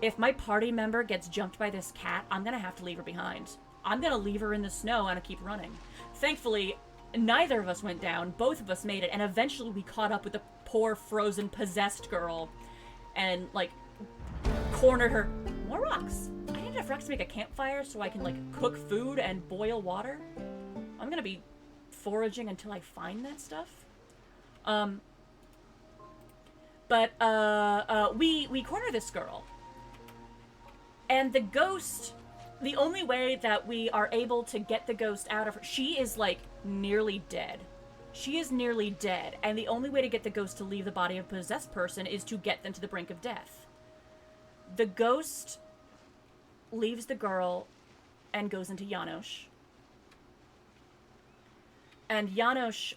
If my party member gets jumped by this cat, I'm gonna have to leave her behind. I'm gonna leave her in the snow and keep running. Thankfully, neither of us went down, both of us made it, and eventually we caught up with the poor, frozen, possessed girl, and, like, cornered her. More rocks. I need enough rocks to make a campfire so I can, like, cook food and boil water. I'm gonna be foraging until I find that stuff. We corner this girl. And the ghost, the only way that we are able to get the ghost out of her, she is, like, nearly dead. She is nearly dead, and the only way to get the ghost to leave the body of a possessed person is to get them to the brink of death. The ghost leaves the girl and goes into Janosch. And Janosch,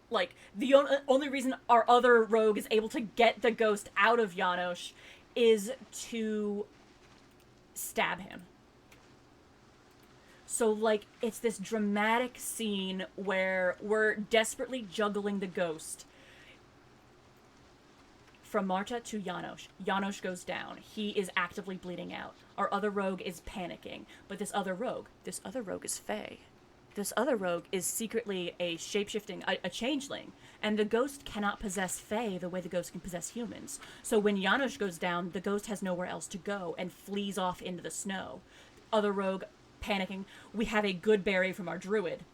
like, the only reason our other rogue is able to get the ghost out of Janosch is to stab him. So, like, it's this dramatic scene where we're desperately juggling the ghost. From Marta to Janosch. Janosch goes down. He is actively bleeding out. Our other rogue is panicking. But this other rogue is Faye. This other rogue is secretly a shape-shifting, a changeling. And the ghost cannot possess Faye the way the ghost can possess humans. So when Janosch goes down, the ghost has nowhere else to go and flees off into the snow. Other rogue, panicking. We have a good berry from our druid.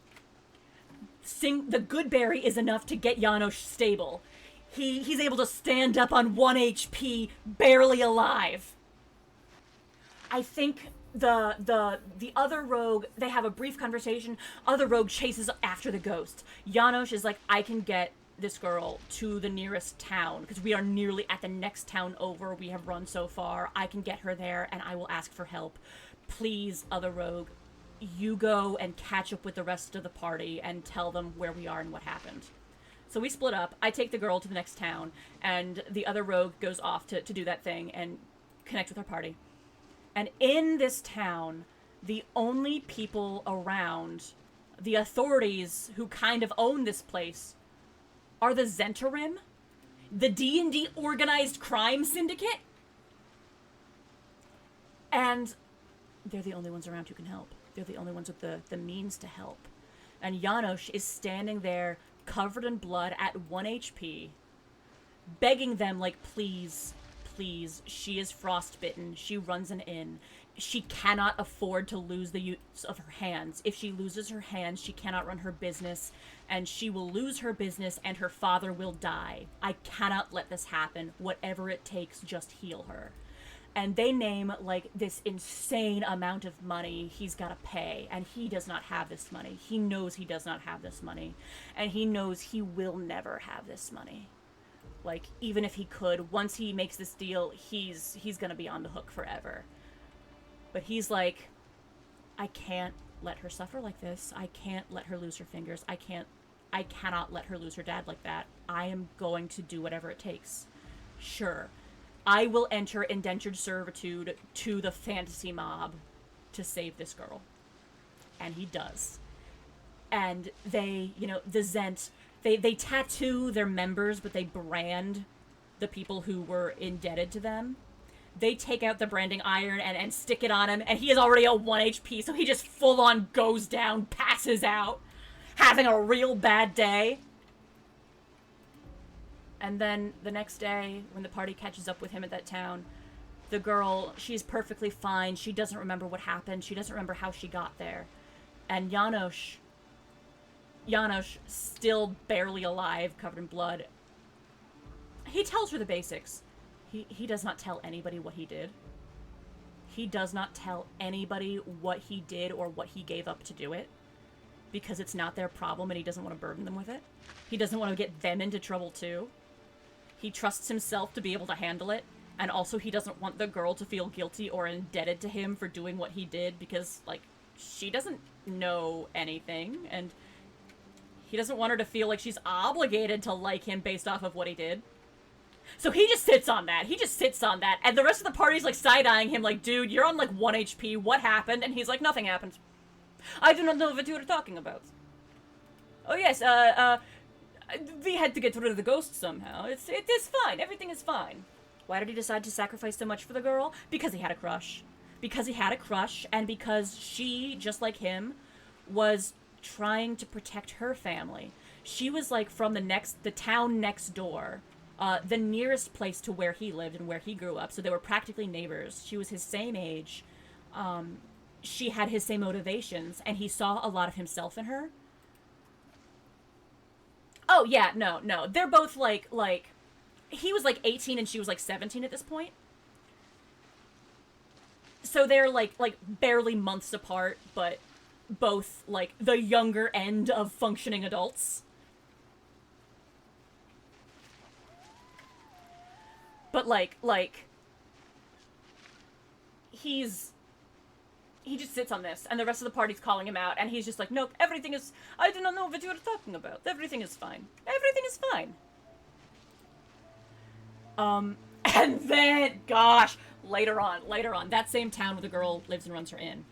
The good berry is enough to get Janosch stable. He's able to stand up on 1 HP, barely alive. I think the other rogue, they have a brief conversation. Other rogue chases after the ghost. Janosch is like, I can get this girl to the nearest town, because we are nearly at the next town over. We have run so far. I can get her there, and I will ask for help. Please, other rogue, you go and catch up with the rest of the party and tell them where we are and what happened. So we split up. I take the girl to the next town, and the other rogue goes off to do that thing and connect with our party. And in this town, the only people around, the authorities who kind of own this place, are the Zhentarim, the D&D organized crime syndicate. And they're the only ones around who can help. They're the only ones with the means to help. And Janosch is standing there, covered in blood at 1 HP, begging them, like, please, please, she is frostbitten, she runs an inn, she cannot afford to lose the use of her hands. If she loses her hands, she cannot run her business, and she will lose her business, and her father will die. I cannot let this happen. Whatever it takes, just heal her. And they name, like, this insane amount of money he's got to pay, and he does not have this money. He knows he does not have this money, and he knows he will never have this money. Like, even if he could, once he makes this deal, he's gonna be on the hook forever. But he's like, I can't let her suffer like this. I can't let her lose her fingers. I cannot let her lose her dad like that. I am going to do whatever it takes. Sure, I will enter indentured servitude to the fantasy mob to save this girl. And he does. And they, the Zent, they tattoo their members, but they brand the people who were indebted to them. They take out the branding iron and stick it on him, and he is already a 1 HP, so he just full on goes down, passes out, having a real bad day. And then the next day, when the party catches up with him at that town, the girl, she's perfectly fine. She doesn't remember what happened. She doesn't remember how she got there. And Janosch, still barely alive, covered in blood, he tells her the basics. He does not tell anybody what he did. He does not tell anybody what he did or what he gave up to do it, because it's not their problem and he doesn't want to burden them with it. He doesn't want to get them into trouble too. He trusts himself to be able to handle it, and also he doesn't want the girl to feel guilty or indebted to him for doing what he did, because, like, she doesn't know anything, and he doesn't want her to feel like she's obligated to like him based off of what he did. So he just sits on that. And the rest of the party's, like, side-eyeing him like, dude, you're on, like, 1 HP. What happened? And he's like, nothing happened. I do not know what you are talking about. Oh, yes, we had to get rid of the ghost somehow. It is fine. Everything is fine. Why did he decide to sacrifice so much for the girl? Because he had a crush. And because she, just like him, was trying to protect her family. She was, like, from the town next door. The nearest place to where he lived and where he grew up, so they were practically neighbors. She was his same age. She had his same motivations, and he saw a lot of himself in her. Oh, yeah, no. They're both, like, he was, like, 18 and she was, like, 17 at this point. So they're, like, barely months apart, but both, like, the younger end of functioning adults. But, like, he just sits on this, and the rest of the party's calling him out, and he's just like, nope, everything is, I do not know what you are talking about. Everything is fine. Everything is fine. And then, gosh, later on, that same town where the girl lives and runs her inn,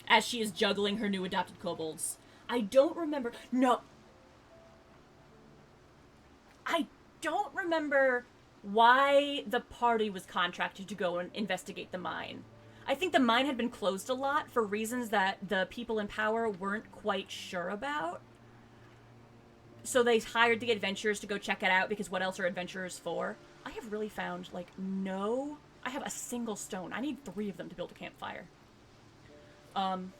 as she is juggling her new adopted kobolds, I don't remember why the party was contracted to go and investigate the mine. I think the mine had been closed a lot for reasons that the people in power weren't quite sure about. So they hired the adventurers to go check it out, because what else are adventurers for? I have really found, like, I have a single stone. I need 3 of them to build a campfire. Can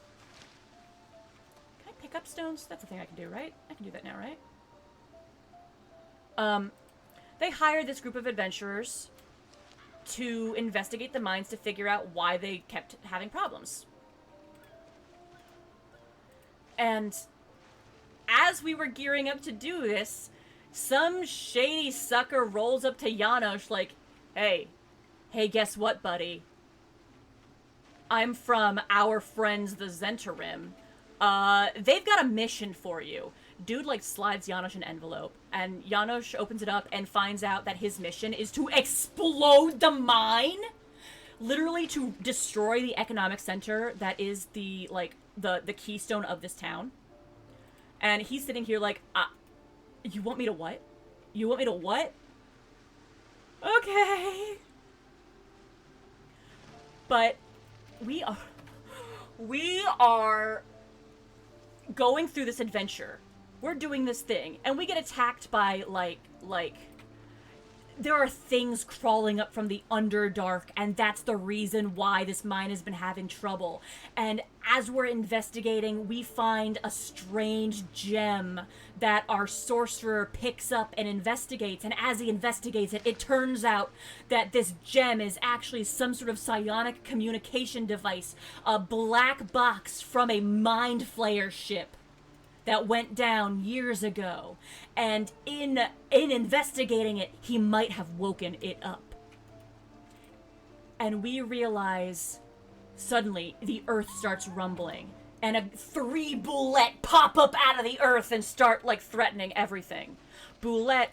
I pick up stones? That's a thing I can do, right? I can do that now, right? They hired this group of adventurers to investigate the mines to figure out why they kept having problems. And as we were gearing up to do this, some shady sucker rolls up to Janosch like, hey, guess what, buddy? I'm from our friends, the Zhentarim. They've got a mission for you. Dude, like, slides Janosch an envelope, and Janosch opens it up and finds out that his mission is to explode the mine? Literally to destroy the economic center that is the keystone of this town. And he's sitting here like, you want me to what? You want me to what? Okay. But we are going through this adventure. We're doing this thing, and we get attacked by, like, there are things crawling up from the Underdark, and that's the reason why this mine has been having trouble. And as we're investigating, we find a strange gem that our sorcerer picks up and investigates, and as he investigates it, it turns out that this gem is actually some sort of psionic communication device, a black box from a Mind Flayer ship. that went down years ago, and in investigating it, he might have woken it up. And we realize suddenly the earth starts rumbling, and 3 Boulette pop up out of the earth and start like threatening everything. Boulette,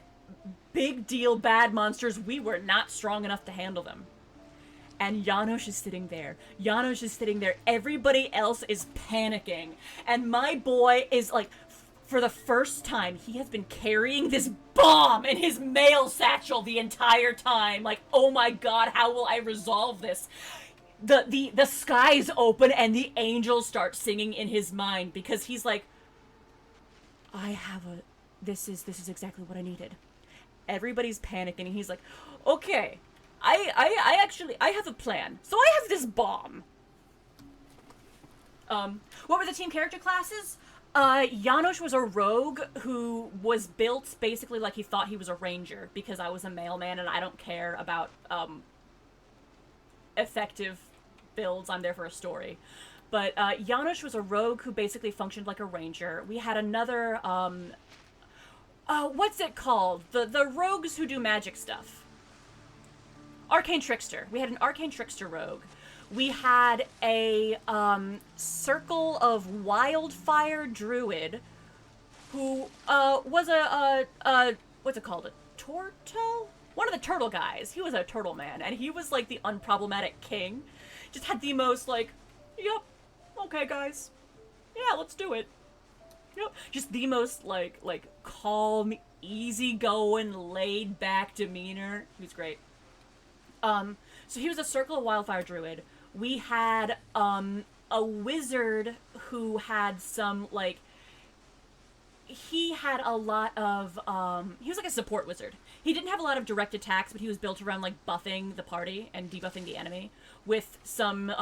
big deal bad monsters. We were not strong enough to handle them. And Janosch is sitting there. Janosch is sitting there. Everybody else is panicking. And my boy is like, for the first time, he has been carrying this bomb in his mail satchel the entire time. Like, oh my god, how will I resolve this? The skies open and the angels start singing in his mind because he's like, this is exactly what I needed. Everybody's panicking and he's like, okay, I actually have a plan. So I have this bomb. What were the team character classes? Janosch was a rogue who was built basically like he thought he was a ranger because I was a mailman and I don't care about, effective builds. I'm there for a story. But, Janosch was a rogue who basically functioned like a ranger. We had another, what's it called? The rogues who do magic stuff. Arcane Trickster. We had an Arcane Trickster rogue. We had a Circle of Wildfire Druid who was a what's it called? A turtle? One of the turtle guys. He was a turtle man, and he was like the unproblematic king. Just had the most like, yep, okay guys, yeah, let's do it. Yep, just the most like calm, easygoing, laid back demeanor. He was great. So he was a Circle of Wildfire Druid. We had, a wizard who had some, like, he had a lot of, he was like a support wizard. He didn't have a lot of direct attacks, but he was built around, like, buffing the party and debuffing the enemy with some,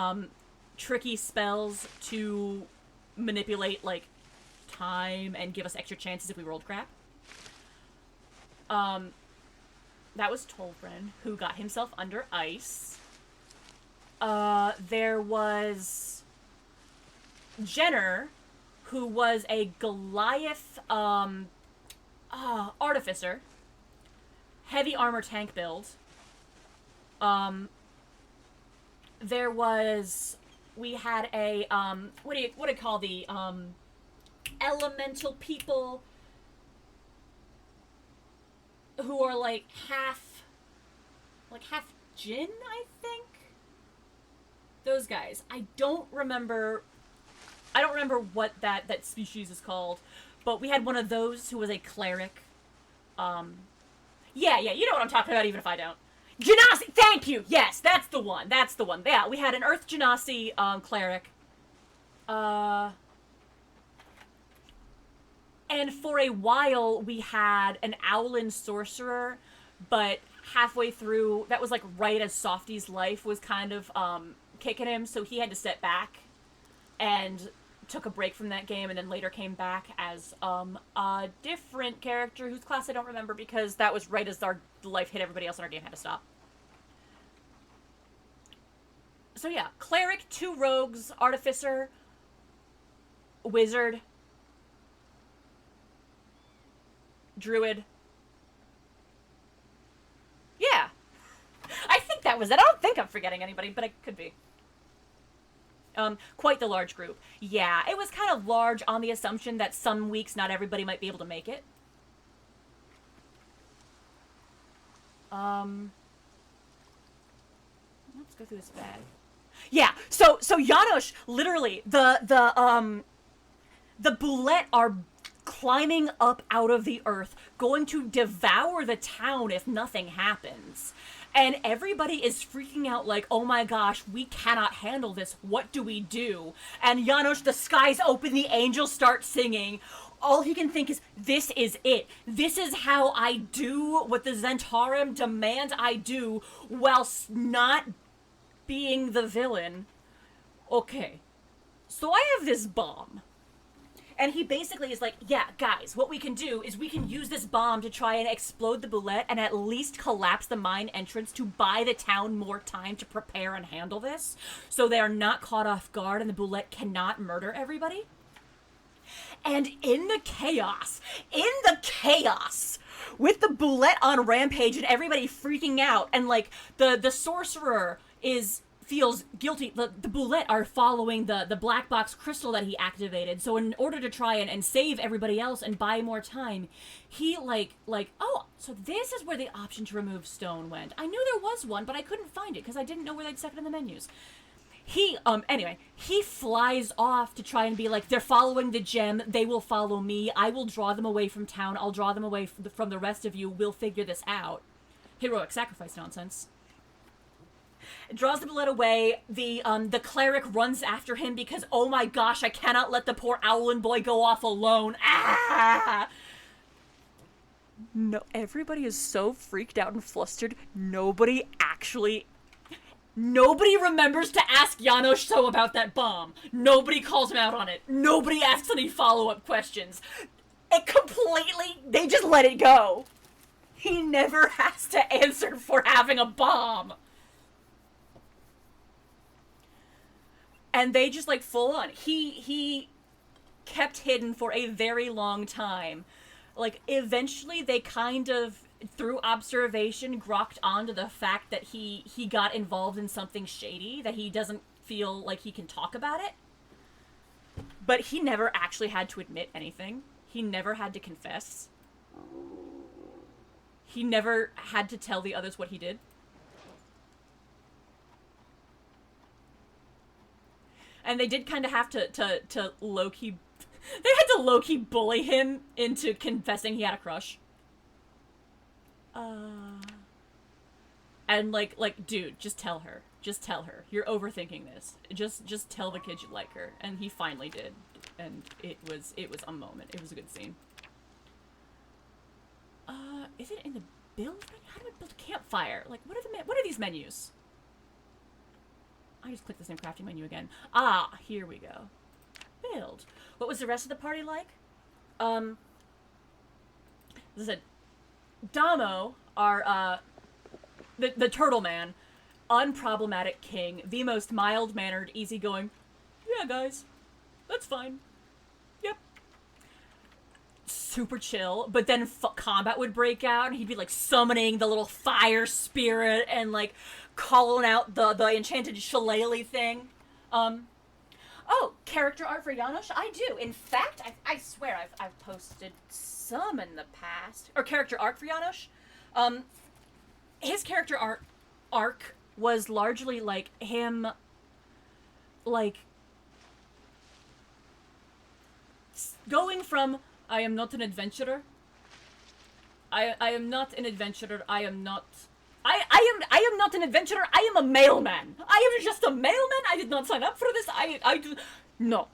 tricky spells to manipulate, like, time and give us extra chances if we rolled crap. That was Tolfrin, who got himself under ice. There was Jenner, who was a Goliath, artificer. Heavy armor tank build. We had a, what do you call the, elemental people who are like half djinn, I think? Those guys. I don't remember what that species is called, but we had one of those who was a cleric. Yeah, you know what I'm talking about, even if I don't. Genasi! Thank you! Yes, that's the one. Yeah, we had an Earth Genasi, cleric. And for a while, we had an Owlin sorcerer, but halfway through, that was like right as Softy's life was kind of kicking him, so he had to step back and took a break from that game, and then later came back as a different character whose class I don't remember because that was right as our life hit everybody else and our game had to stop. So yeah, cleric, 2 rogues, artificer, wizard, druid. Yeah. I think that was it. I don't think I'm forgetting anybody, but I could be. Quite the large group. Yeah, it was kind of large on the assumption that some weeks not everybody might be able to make it. Let's go through this bag. Yeah, so Janosch, literally, the Boulette are climbing up out of the earth, going to devour the town if nothing happens. And everybody is freaking out like, oh my gosh, we cannot handle this. What do we do? And Janosch, the skies open, the angels start singing. All he can think is, this is it. This is how I do what the Zhentarim demand I do whilst not being the villain. Okay, so I have this bomb. And he basically is like, yeah, guys, what we can do is we can use this bomb to try and explode the Boulette and at least collapse the mine entrance to buy the town more time to prepare and handle this, so they are not caught off guard and the Boulette cannot murder everybody. And in the chaos, with the Boulette on rampage and everybody freaking out, and like the sorcerer feels guilty. The Boulette are following the black box crystal that he activated. So in order to try and save everybody else and buy more time, he oh, so this is where the option to remove stone went. I knew there was one, but I couldn't find it because I didn't know where they'd set it in the menus. Anyway, he flies off to try and be like, they're following the gem, they will follow me, I will draw them away from town, I'll draw them away from the rest of you, we'll figure this out. Heroic sacrifice nonsense. Draws the bullet away, the cleric runs after him because, oh my gosh, I cannot let the poor Owlin boy go off alone. Ah! No, everybody is so freaked out and flustered, nobody remembers to ask Janosch so about that bomb. Nobody calls him out on it. Nobody asks any follow-up questions. They just let it go. He never has to answer for having a bomb. And they just, like, full on. He kept hidden for a very long time. Like, eventually they kind of, through observation, grokked onto the fact that he got involved in something shady, that he doesn't feel like he can talk about it. But he never actually had to admit anything. He never had to confess. He never had to tell the others what he did. And they did kind of have to low-key... They had to low-key bully him into confessing he had a crush. And like, dude, just tell her. Just tell her. You're overthinking this. Just tell the kid you like her. And he finally did. And it was a moment. It was a good scene. Is it in the build menu? How do I build a campfire? Like, what are these menus? I just clicked the same crafting menu again. Ah, here we go. Build. What was the rest of the party like? As I said, Damo, our, the turtle man, unproblematic king, the most mild-mannered, easygoing, yeah, guys, that's fine. Yep. Super chill, but then combat would break out, and he'd be, like, summoning the little fire spirit, and, like, calling out the enchanted shillelagh thing. Oh, character art for Janosch? I do. In fact, I swear I've posted some in the past. Or character arc for Janosch. His character arc was largely, like, him, like, going from, I am not an adventurer. I am not an adventurer. I am not an adventurer. I am a mailman. I am just a mailman. I did not sign up for this. No,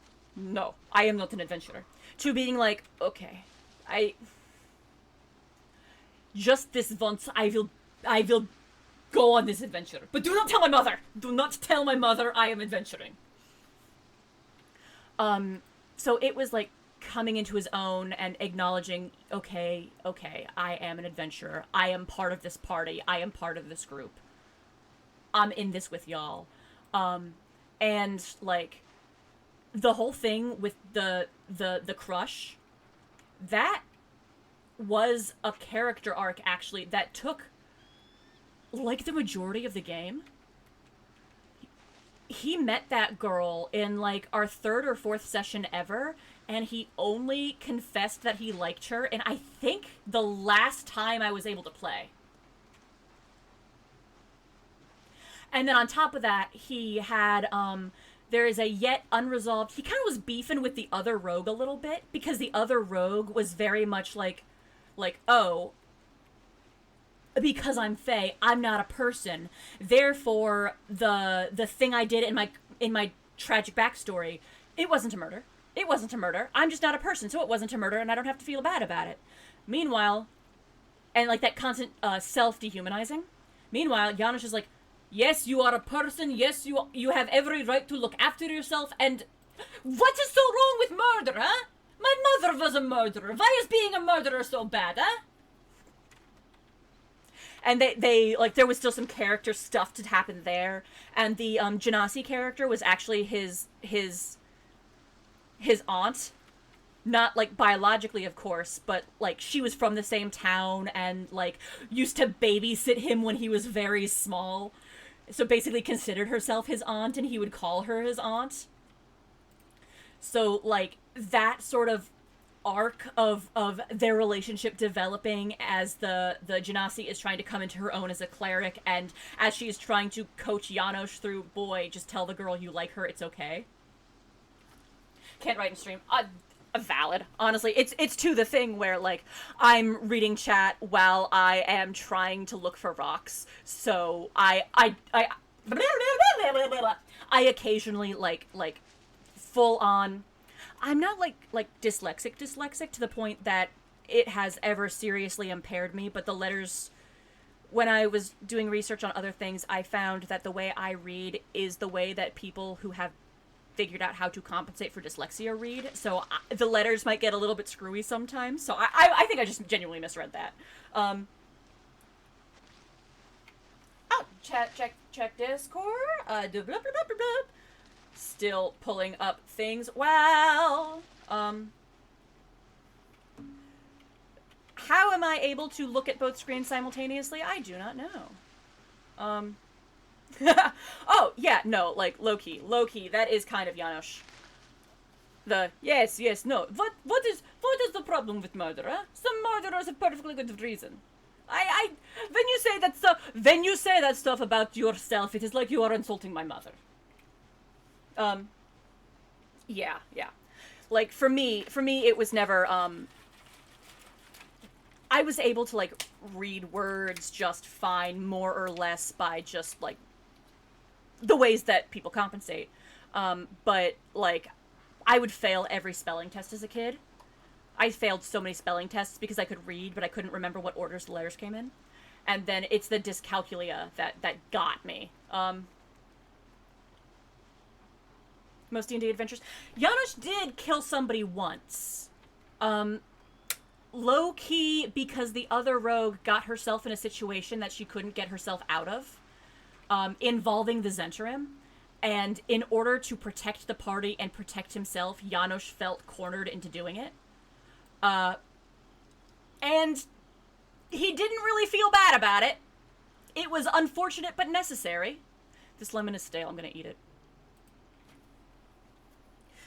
I am not an adventurer. To being like, okay, just this once, I will go on this adventure. But do not tell my mother. Do not tell my mother I am adventuring. So it was like coming into his own and acknowledging, okay, I am an adventurer. I am part of this party. I am part of this group. I'm in this with y'all. And, like, the whole thing with the crush, that was a character arc, actually, that took, like, the majority of the game. He met that girl in, like, our 3rd or 4th session ever, and he only confessed that he liked her, and I think the last time I was able to play. And then on top of that, he had, there is a yet unresolved... He kind of was beefing with the other rogue a little bit, because the other rogue was very much like, oh, because I'm Fae, I'm not a person. Therefore, the thing I did in my tragic backstory, it wasn't a murder. It wasn't a murder. I'm just not a person, so it wasn't a murder, and I don't have to feel bad about it. Meanwhile, and like that constant self-dehumanizing. Meanwhile, Janosch is like, yes, you are a person. Yes, you have every right to look after yourself. And what is so wrong with murder, huh? My mother was a murderer. Why is being a murderer so bad, huh? And they like, there was still some character stuff to happen there. And the Genasi character was actually his aunt. Not, like, biologically, of course, but, like, she was from the same town and, like, used to babysit him when he was very small. So basically considered herself his aunt, and he would call her his aunt. So, like, that sort of arc of their relationship developing as the Genasi is trying to come into her own as a cleric, and as she is trying to coach Janosch through, boy, just tell the girl you like her, it's okay. Can't write and stream. Valid. Honestly, it's to the thing where, like, I'm reading chat while I am trying to look for rocks. So I occasionally like full on. I'm not like dyslexic to the point that it has ever seriously impaired me, but the letters, when I was doing research on other things, I found that the way I read is the way that people who have figured out how to compensate for dyslexia read. So the letters might get a little bit screwy sometimes. So I think I just genuinely misread that. Oh, check Discord. Still pulling up things. Wow. How am I able to look at both screens simultaneously? I do not know. Oh, yeah, no, like, low-key, that is kind of Janosch. Yes, no, what is the problem with murder, huh? Some murderers have perfectly good reason. When you say that stuff about yourself, it is like you are insulting my mother. Yeah. Like, for me, it was never, I was able to, like, read words just fine, more or less, by just, like, the ways that people compensate. But, like, I would fail every spelling test as a kid. I failed so many spelling tests because I could read, but I couldn't remember what orders the letters came in. And then it's the dyscalculia that got me. Most D&D adventures. Janosch did kill somebody once. Low-key, because the other rogue got herself in a situation that she couldn't get herself out of. Involving the Zhentarim, and in order to protect the party and protect himself, Janosch felt cornered into doing it. And he didn't really feel bad about it. It was unfortunate but necessary. This lemon is stale, I'm gonna eat it.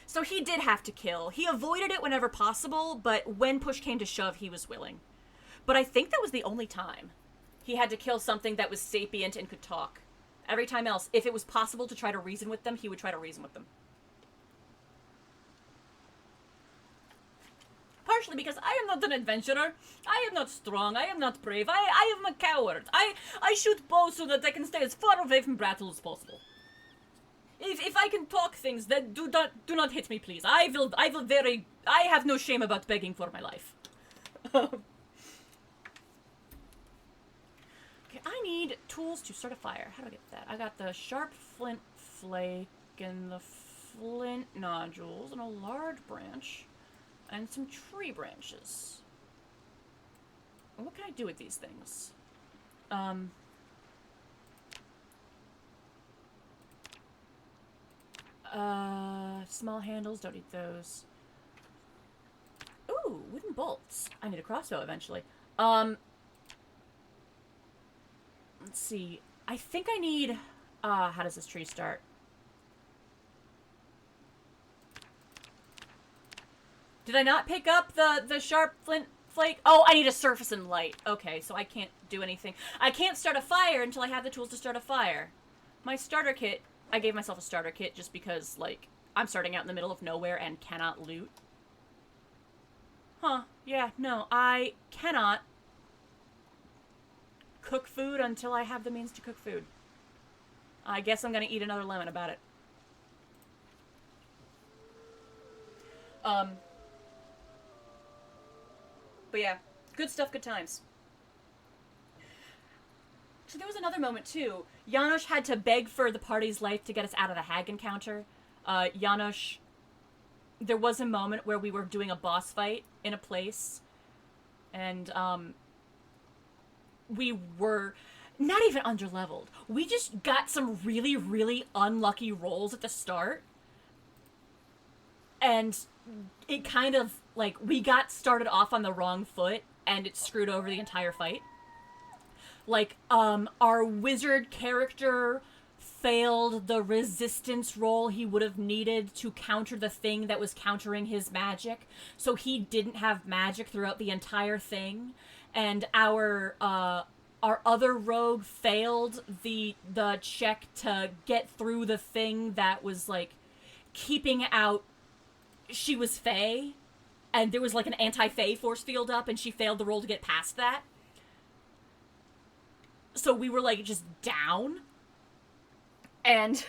So he did have to kill. He avoided it whenever possible, but when push came to shove, he was willing. But I think that was the only time he had to kill something that was sapient and could talk. Every time else, if it was possible to try to reason with them, he would try to reason with them. Partially because I am not an adventurer. I am not strong. I am not brave. I am a coward. I shoot bows so that I can stay as far away from battle as possible. If I can talk things, then do not hit me, please. I have no shame about begging for my life. Okay, I need tools to start a fire. How do I get that? I got the sharp flint flake and the flint nodules and a large branch and some tree branches. What can I do with these things? Small handles, don't need those. Ooh, wooden bolts. I need a crossbow eventually. Let's see. I think I need, how does this tree start? Did I not pick up the sharp flint flake? Oh, I need a surface and light. Okay, so I can't do anything. I can't start a fire until I have the tools to start a fire. My starter kit, I gave myself a starter kit just because, like, I'm starting out in the middle of nowhere and cannot loot. Huh, yeah, no, I cannot cook food until I have the means to cook food. I guess I'm gonna eat another lemon about it. But yeah, good stuff, good times. So there was another moment, too. Janosch had to beg for the party's life to get us out of the hag encounter. Janosch... There was a moment where we were doing a boss fight in a place, and, we were not even underleveled. We just got some really, really unlucky rolls at the start, and it kind of like, we got started off on the wrong foot, and it screwed over the entire fight. Like, our wizard character failed the resistance roll he would have needed to counter the thing that was countering his magic. So he didn't have magic throughout the entire thing. And our other rogue failed the check to get through the thing that was, like, keeping out... She was Fae, and there was, like, an anti-Fae force field up, and she failed the roll to get past that. So we were, like, just down. And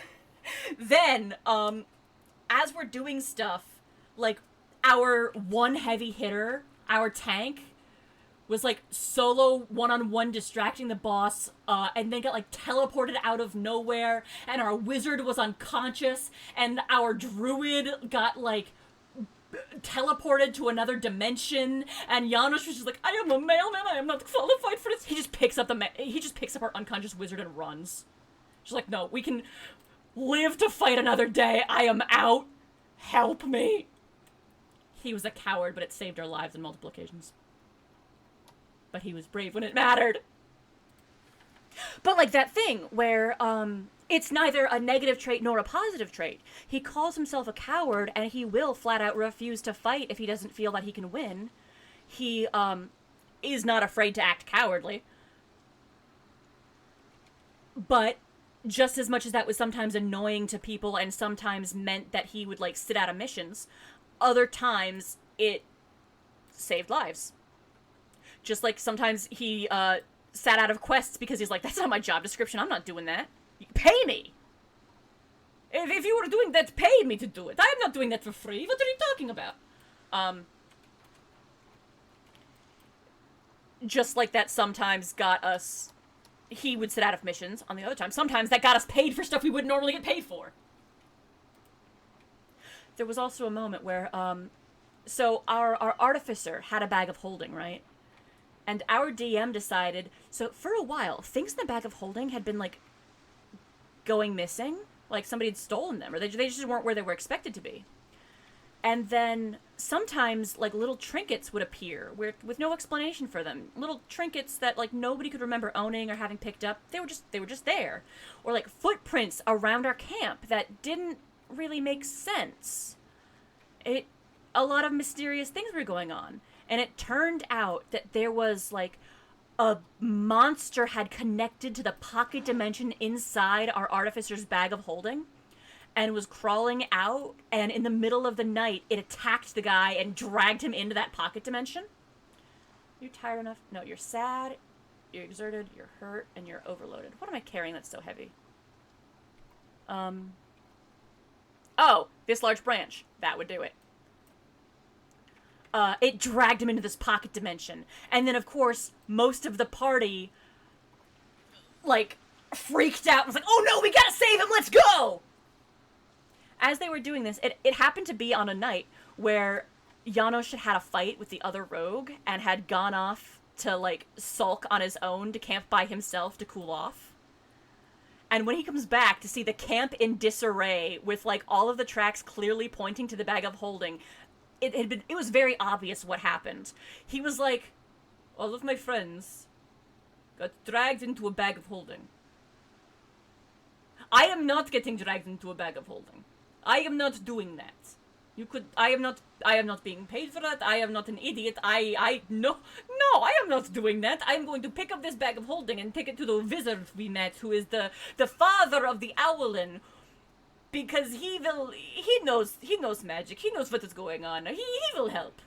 then, as we're doing stuff, like, our one heavy hitter, our tank, was, like, solo one-on-one distracting the boss, and then got, like, teleported out of nowhere, and our wizard was unconscious, and our druid got, like, teleported to another dimension, and Janos was just like, I am a mailman, I am not qualified for this. He just picks up our unconscious wizard and runs. She's like, no, we can live to fight another day. I am out. Help me. He was a coward, but it saved our lives on multiple occasions. But he was brave when it mattered. But like that thing where, it's neither a negative trait nor a positive trait. He calls himself a coward, and he will flat out refuse to fight if he doesn't feel that he can win. He, is not afraid to act cowardly. But just as much as that was sometimes annoying to people and sometimes meant that he would, like, sit out of missions, other times it saved lives. Just like sometimes he, sat out of quests because he's like, that's not my job description, I'm not doing that. Pay me! If you were doing that, pay me to do it. I'm not doing that for free. What are you talking about? Just like that sometimes got us... He would sit out of missions on the other time. Sometimes that got us paid for stuff we wouldn't normally get paid for. There was also a moment where, so our artificer had a bag of holding, right? And our DM decided, so for a while, things in the bag of holding had been, like, going missing. Like, somebody had stolen them, or they just weren't where they were expected to be. And then sometimes, like, little trinkets would appear with no explanation for them. Little trinkets that, like, nobody could remember owning or having picked up. They were just there. Or, like, footprints around our camp that didn't really make sense. A lot of mysterious things were going on. And it turned out that there was, like, a monster had connected to the pocket dimension inside our artificer's bag of holding and was crawling out, and in the middle of the night, it attacked the guy and dragged him into that pocket dimension. You're tired enough? No, you're sad, you're exerted, you're hurt, and you're overloaded. What am I carrying that's so heavy? Oh, this large branch. That would do it. It dragged him into this pocket dimension. And then, of course, most of the party, like, freaked out and was like, oh no, we gotta save him, let's go! As they were doing this, it happened to be on a night where Janos had had a fight with the other rogue and had gone off to, like, sulk on his own to camp by himself to cool off. And when he comes back to see the camp in disarray with, like, all of the tracks clearly pointing to the bag of holding, it was very obvious what happened. He was like, all of my friends got dragged into a bag of holding. I am not getting dragged into a bag of holding. I am not doing that. I am not being paid for that. I am not an idiot. No, I am not doing that. I am going to pick up this bag of holding and take it to the wizard we met, who is the father of the Owlin, because he knows magic. He knows what is going on. He will help.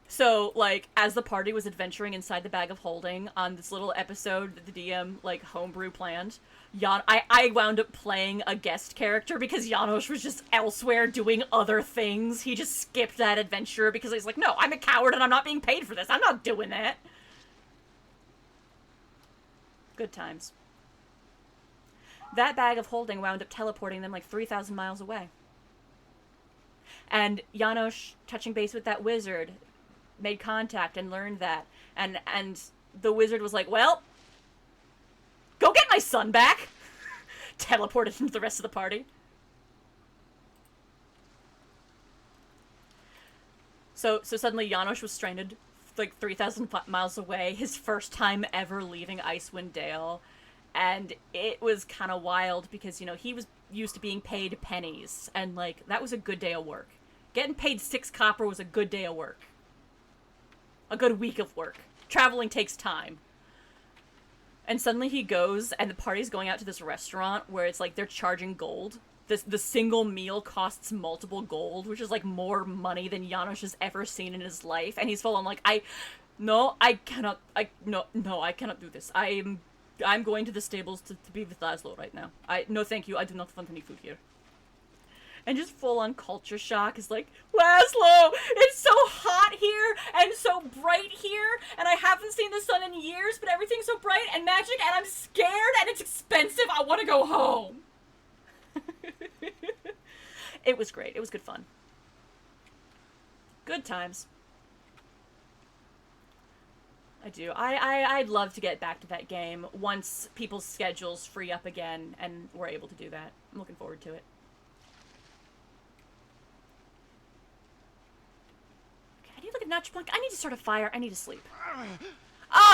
So, like, as the party was adventuring inside the bag of holding on this little episode that the DM, like, homebrew planned, I wound up playing a guest character because Janos was just elsewhere doing other things. He just skipped that adventure because he's like, no, I'm a coward and I'm not being paid for this. I'm not doing that. Good times. That bag of holding wound up teleporting them like 3,000 miles away. And Janos, touching base with that wizard, made contact and learned that. And the wizard was like, well, go get my son back! Teleported into the rest of the party. So suddenly Janosch was stranded like 3,000 miles away, his first time ever leaving Icewind Dale. And it was kind of wild because, you know, he was used to being paid pennies, and, like, that was a good day of work. Getting paid 6 copper was a good day of work. A good week of work. Traveling takes time. And suddenly he goes, and the party's going out to this restaurant where it's like they're charging gold. The single meal costs multiple gold, which is like more money than Janosch has ever seen in his life. And he's full on like, I cannot do this. I'm going to the stables to be with Laszlo right now. No thank you, I do not want any food here. And just full on culture shock is like, Laszlo, it's so hot here and so bright here, and I haven't seen the sun in years, but everything's so bright and magic, and I'm scared, and it's expensive. I want to go home. It was great. It was good fun. Good times. I do. I'd love to get back to that game once people's schedules free up again and we're able to do that. I'm looking forward to it. Okay, I need to look at Nacho Blanc. I need to start a fire. I need to sleep.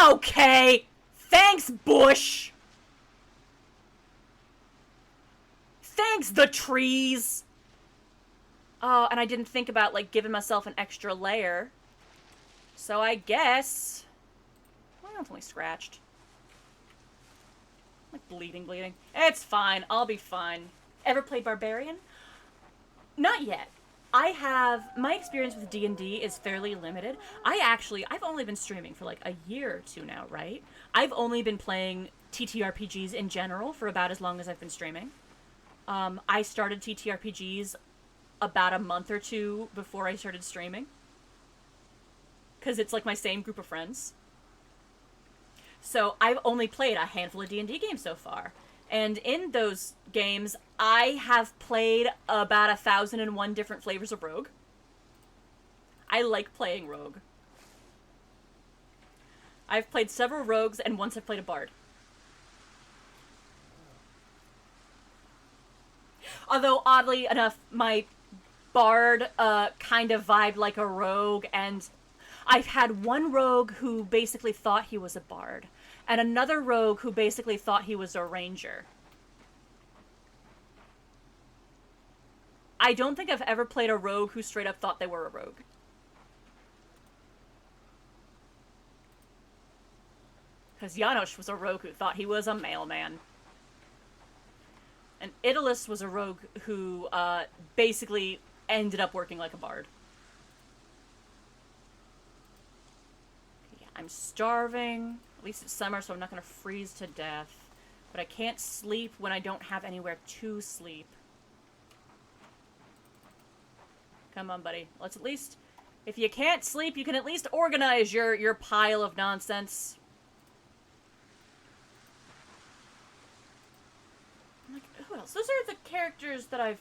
Okay! Thanks, Bush! Thanks, the trees! Oh, and I didn't think about, like, giving myself an extra layer. So I guess... Well, I'm only scratched. Like, bleeding. It's fine. I'll be fine. Ever played Barbarian? Not yet. My experience with D&D is fairly limited. I've only been streaming for, like, a year or two now, right? I've only been playing TTRPGs in general for about as long as I've been streaming. I started TTRPGs about a month or two before I started streaming. Because it's like my same group of friends. So I've only played a handful of D&D games so far. And in those games, I have played about 1,001 different flavors of Rogue. I like playing Rogue. I've played several Rogues, and once I've played a Bard. Although, oddly enough, my Bard kind of vibed like a Rogue, and I've had one Rogue who basically thought he was a Bard, and another Rogue who basically thought he was a Ranger. I don't think I've ever played a Rogue who straight up thought they were a Rogue. Because Janosch was a Rogue who thought he was a mailman. And Idolus was a Rogue who basically ended up working like a Bard. Yeah, I'm starving. At least it's summer, so I'm not going to freeze to death. But I can't sleep when I don't have anywhere to sleep. Come on, buddy. Let's at least... If you can't sleep, you can at least organize your pile of nonsense. Like, who else? Those are the characters that I've...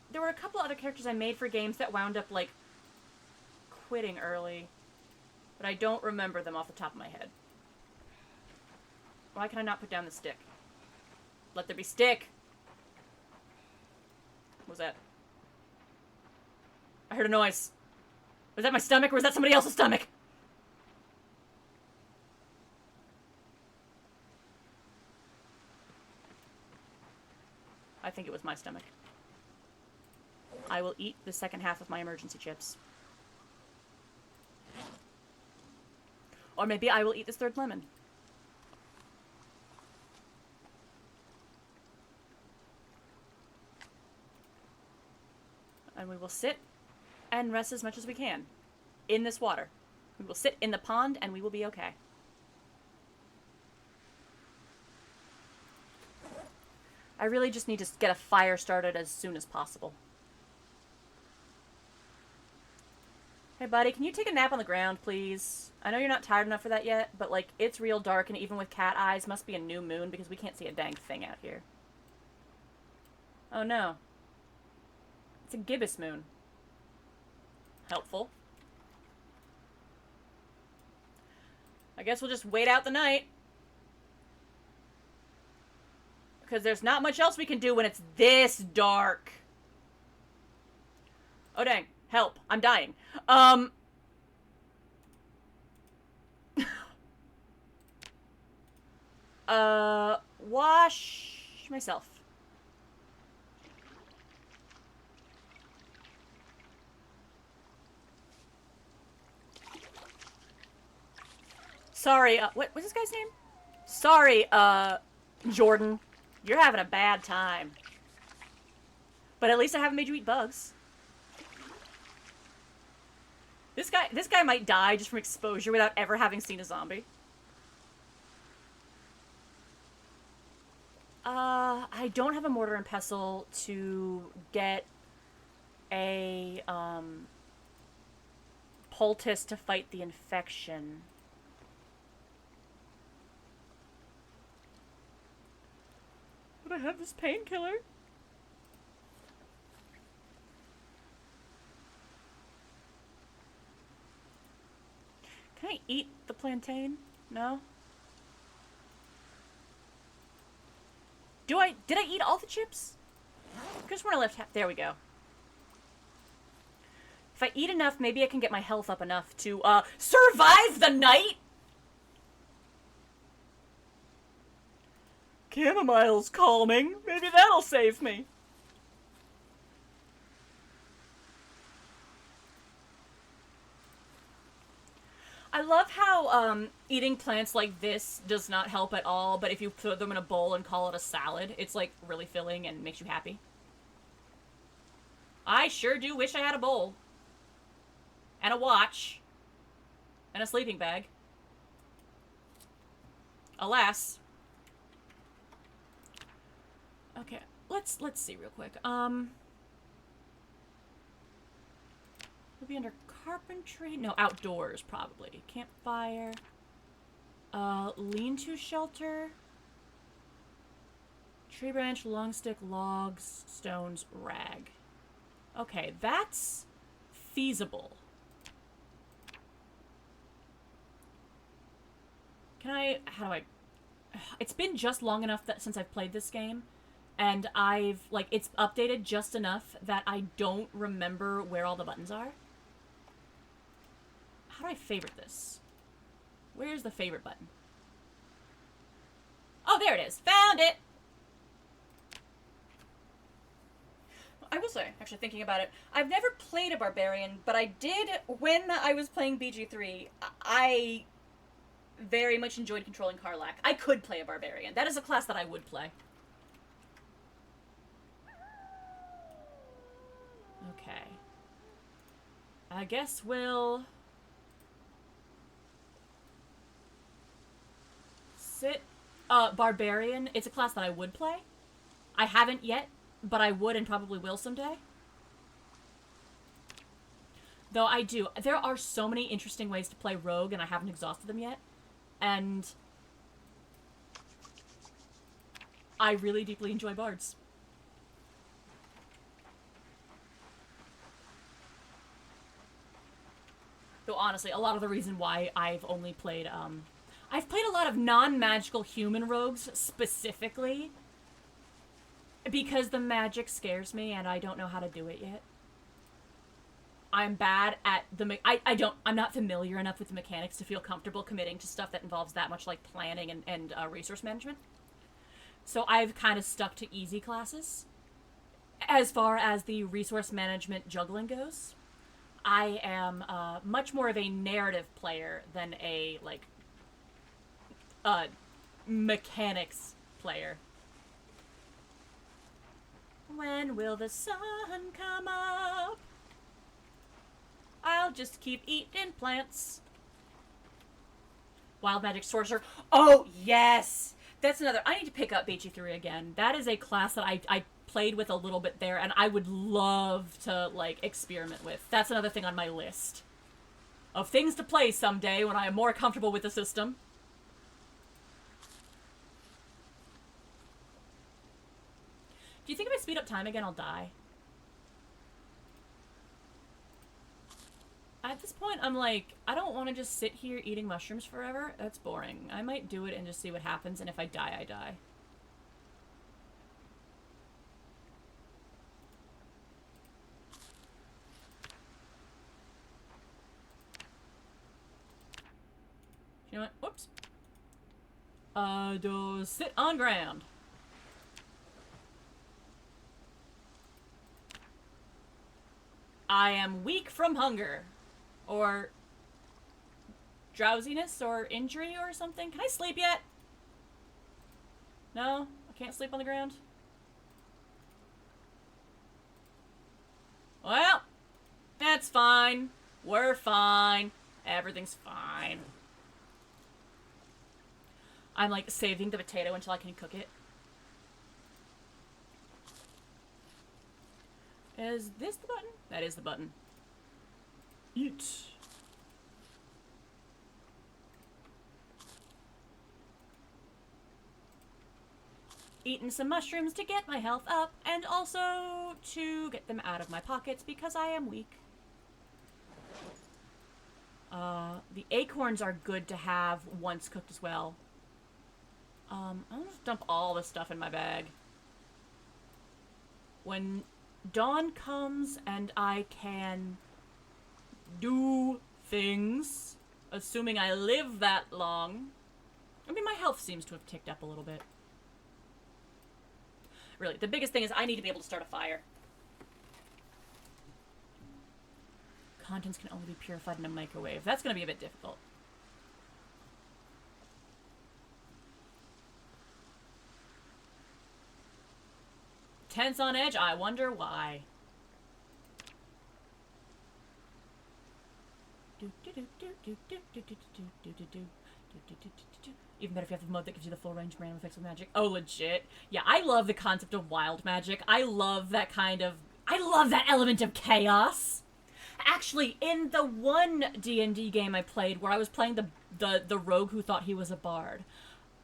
There were a couple other characters I made for games that wound up, like, quitting early. But I don't remember them off the top of my head. Why can I not put down the stick? Let there be stick! What was that? I heard a noise. Was that my stomach, or was that somebody else's stomach? I think it was my stomach. I will eat the second half of my emergency chips. Or maybe I will eat this third lemon. And we will sit and rest as much as we can in this water. We will sit in the pond and we will be okay. I really just need to get a fire started as soon as possible. Hey buddy, can you take a nap on the ground, please? I know you're not tired enough for that yet, but like, it's real dark, and even with cat eyes, must be a new moon because we can't see a dang thing out here. Oh no. It's a gibbous moon. Helpful. I guess we'll just wait out the night. Because there's not much else we can do when it's this dark. Oh dang. Help. I'm dying. Wash myself. Sorry, what's this guy's name? Sorry, Jordan. You're having a bad time. But at least I haven't made you eat bugs. This guy might die just from exposure without ever having seen a zombie. I don't have a mortar and pestle to get a, poultice to fight the infection. But I have this painkiller. Can I eat the plantain? No? Did I eat all the chips? Because when I left, there we go. If I eat enough, maybe I can get my health up enough to, survive the night? Chamomile's calming. Maybe that'll save me. I love how, eating plants like this does not help at all, but if you put them in a bowl and call it a salad, it's, like, really filling and makes you happy. I sure do wish I had a bowl. And a watch. And a sleeping bag. Alas. Okay, let's see real quick. We'll be under carpentry? No, outdoors, probably. Campfire. Lean-to shelter. Tree branch, long stick, logs, stones, rag. Okay, that's feasible. It's been just long enough that since I've played this game, and it's updated just enough that I don't remember where all the buttons are. How do I favorite this? Where's the favorite button? Oh, there it is. Found it! I will say, actually thinking about it, I've never played a barbarian, but I did, when I was playing BG3, I very much enjoyed controlling Karlach. I could play a barbarian. That is a class that I would play. Okay. I guess we'll sit. Barbarian. It's a class that I would play. I haven't yet, but I would and probably will someday. Though I do. There are so many interesting ways to play rogue, and I haven't exhausted them yet. And I really deeply enjoy bards. Though honestly, a lot of the reason why I've only played, I've played a lot of non-magical human rogues, specifically, because the magic scares me and I don't know how to do it yet. I'm bad at I'm not familiar enough with the mechanics to feel comfortable committing to stuff that involves that much, like, planning and resource management. So I've kind of stuck to easy classes. As far as the resource management juggling goes, I am much more of a narrative player than a, like, mechanics player. When will the sun come up? I'll just keep eating plants. Wild Magic Sorcerer. Oh, yes! That's another. I need to pick up BG3 again. That is a class that I played with a little bit there, and I would love to, like, experiment with. That's another thing on my list of things to play someday when I am more comfortable with the system. Do you think if I speed up time again, I'll die? At this point, I'm like, I don't want to just sit here eating mushrooms forever. That's boring. I might do it and just see what happens, and if I die, I die. You know what? Whoops. Do sit on ground. I am weak from hunger. Or drowsiness or injury or something. Can I sleep yet? No? I can't sleep on the ground? Well, that's fine. We're fine. Everything's fine. I'm like saving the potato until I can cook it. Is this the button? That is the button. Eat. Eaten some mushrooms to get my health up, and also to get them out of my pockets because I am weak. The acorns are good to have once cooked as well. I'll just dump all this stuff in my bag. When dawn comes and I can do things, assuming I live that long. I mean, my health seems to have ticked up a little bit. Really, the biggest thing is I need to be able to start a fire. Contents can only be purified in a microwave. That's going to be a bit difficult. Tense on edge? I wonder why. Even better if you have the mode that gives you the full range of random effects with magic. Oh, legit. Yeah, I love the concept of wild magic. I love that element of chaos. Actually, in the one D&D game I played where I was playing the rogue who thought he was a bard,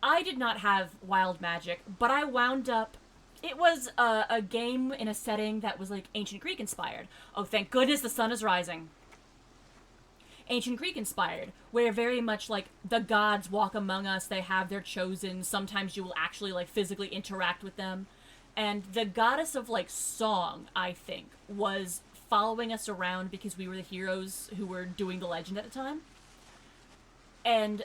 I did not have wild magic, but I wound up... It was a game in a setting that was, like, ancient Greek inspired. Oh, thank goodness the sun is rising. Ancient Greek inspired, where very much, like, the gods walk among us, they have their chosen, sometimes you will actually, like, physically interact with them. And the goddess of, like, song, I think, was following us around because we were the heroes who were doing the legend at the time. And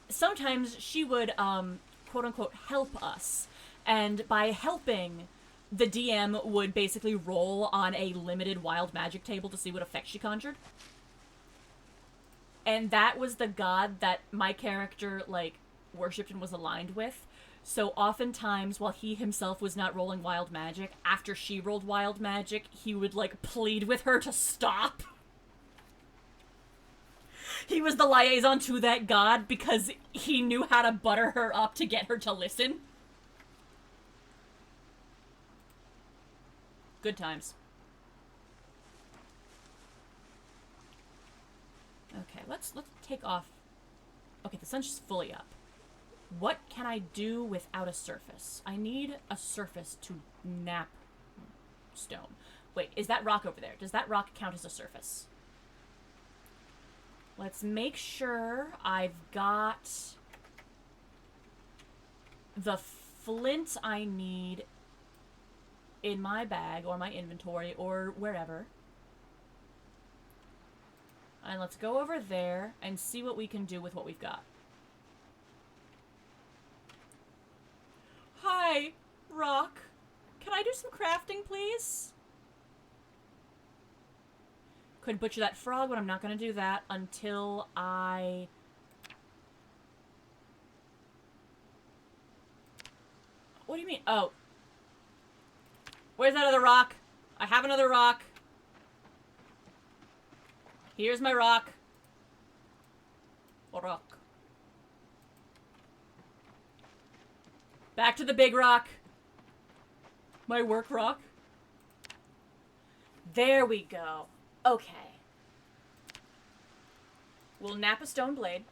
sometimes she would, quote-unquote, help us. And by helping, the DM would basically roll on a limited wild magic table to see what effect she conjured. And that was the god that my character, like, worshipped and was aligned with. So oftentimes, while he himself was not rolling wild magic, after she rolled wild magic, he would, like, plead with her to stop. He was the liaison to that god because he knew how to butter her up to get her to listen. Good times. Okay, let's take off. Okay, the sun's just fully up. What can I do without a surface? I need a surface to nap stone. Wait, is that rock over there? Does that rock count as a surface? Let's make sure I've got the flint I need in my bag or my inventory or wherever. And let's go over there and see what we can do with what we've got. Hi, rock. Can I do some crafting, please? Could butcher that frog, but I'm not going to do that until I... What do you mean? Oh. Where's that other rock? I have another rock. Here's my rock. Rock. Back to the big rock. My work rock. There we go. Okay. We'll nap a stone blade.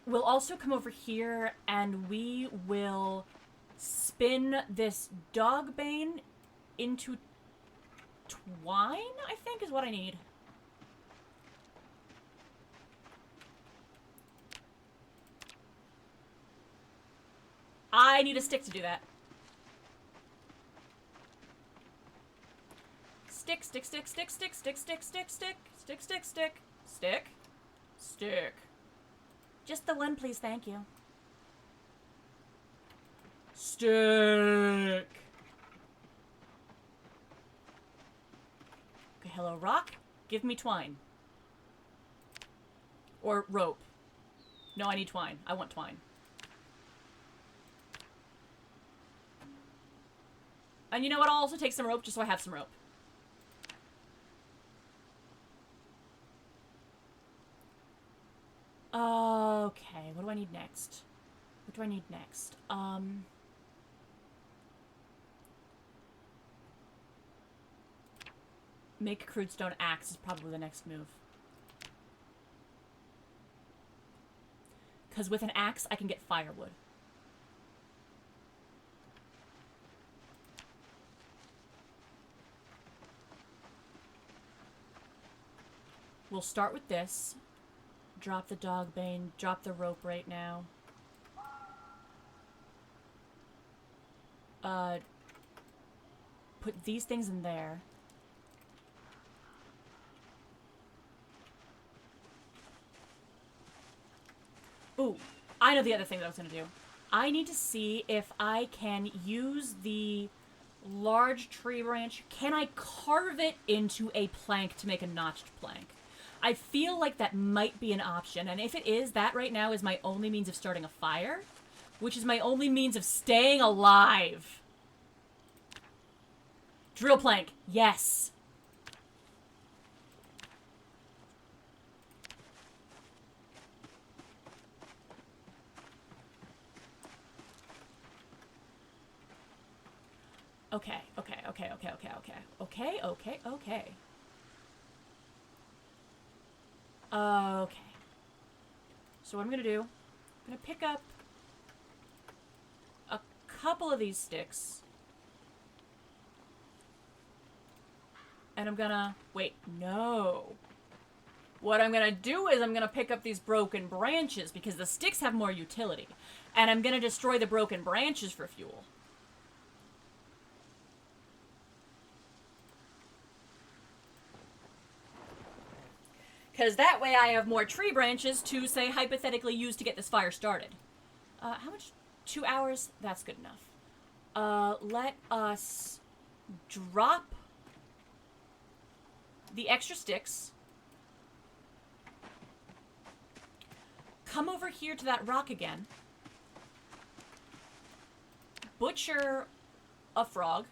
We'll also come over here and we will spin this dogbane into twine, I think is what I need. I need a stick to do that. stick, stick, stick, stick, stick, stick, stick, stick, stick, stick, stick, stick, stick, stick. Just the one, please, thank you. Stick. Okay, hello, rock. Give me twine. Or rope. No, I need twine. I want twine. And you know what? I'll also take some rope just so I have some rope. Okay, what do I need next? What do I need next? Make a crude stone axe is probably the next move. Because with an axe, I can get firewood. We'll start with this. Drop the dog bane. Drop the rope right now. Put these things in there. Ooh, I know the other thing that I was gonna do. I need to see if I can use the large tree branch. Can I carve it into a plank to make a notched plank? I feel like that might be an option, and if it is, that right now is my only means of starting a fire, which is my only means of staying alive. Drill plank, yes. Okay. Okay. So what I'm gonna do, I'm gonna pick up a couple of these sticks. And I'm gonna... Wait, no. What I'm gonna do is I'm gonna pick up these broken branches because the sticks have more utility. And I'm gonna destroy the broken branches for fuel. Because that way I have more tree branches to, say, hypothetically use to get this fire started. How much? 2 hours? That's good enough. Let us drop the extra sticks. Come over here to that rock again. Butcher a frog.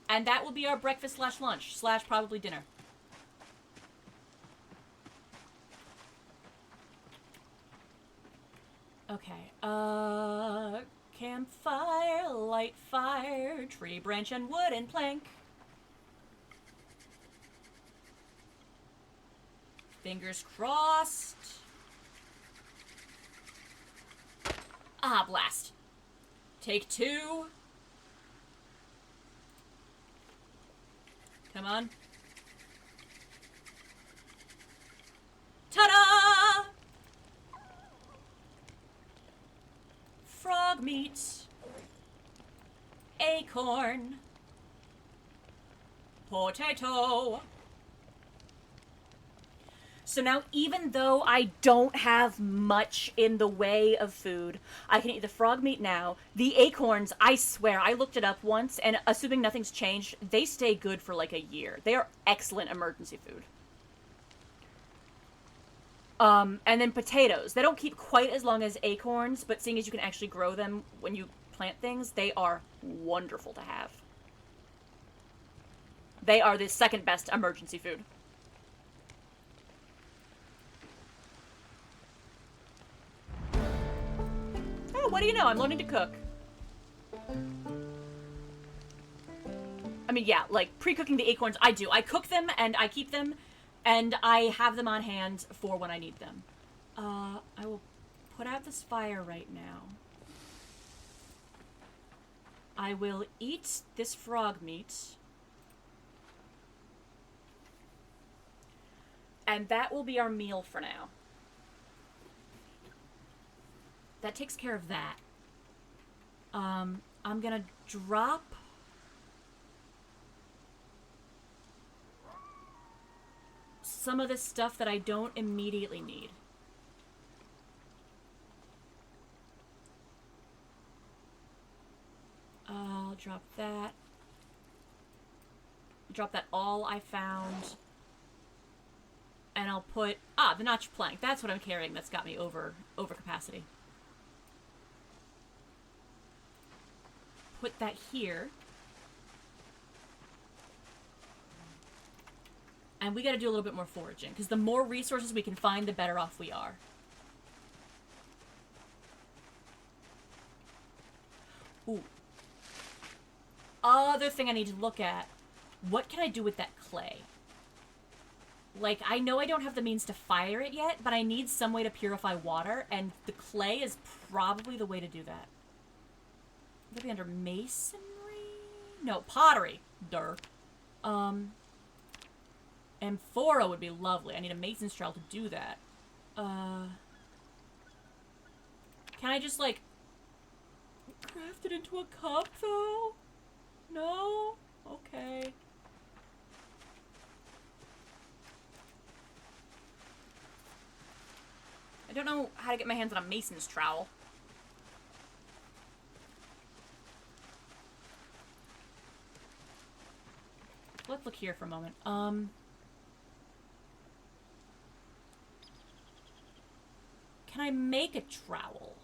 And that will be our breakfast slash lunch slash probably dinner. Okay, campfire, light fire, tree branch and wooden plank. Fingers crossed. Ah, blast. Take 2. Come on. Ta-da! Frog meat. Acorn. Potato. So now, even though I don't have much in the way of food, I can eat the frog meat now. The acorns, I swear, I looked it up once, and assuming nothing's changed, they stay good for like a year. They are excellent emergency food. And then potatoes. They don't keep quite as long as acorns, but seeing as you can actually grow them when you plant things, they are wonderful to have. They are the second best emergency food. Oh, what do you know? I'm learning to cook. I mean, yeah, like, pre-cooking the acorns, I do. I cook them, and I keep them, and I have them on hand for when I need them. I will put out this fire right now. I will eat this frog meat. And that will be our meal for now. That takes care of that. I'm gonna drop... some of this stuff that I don't immediately need. I'll drop that. Drop that all I found. And I'll put... the notch plank. That's what I'm carrying that's got me over capacity. Put that here. And we gotta do a little bit more foraging, because the more resources we can find, the better off we are. Ooh. Other thing I need to look at. What can I do with that clay? Like, I know I don't have the means to fire it yet, but I need some way to purify water, and the clay is probably the way to do that. Would it be under masonry? No, pottery. Durr. Amphora would be lovely. I need a mason's trowel to do that. Can I just, like, craft it into a cup, though? No? Okay. I don't know how to get my hands on a mason's trowel. Let's look here for a moment. Can I make a trowel?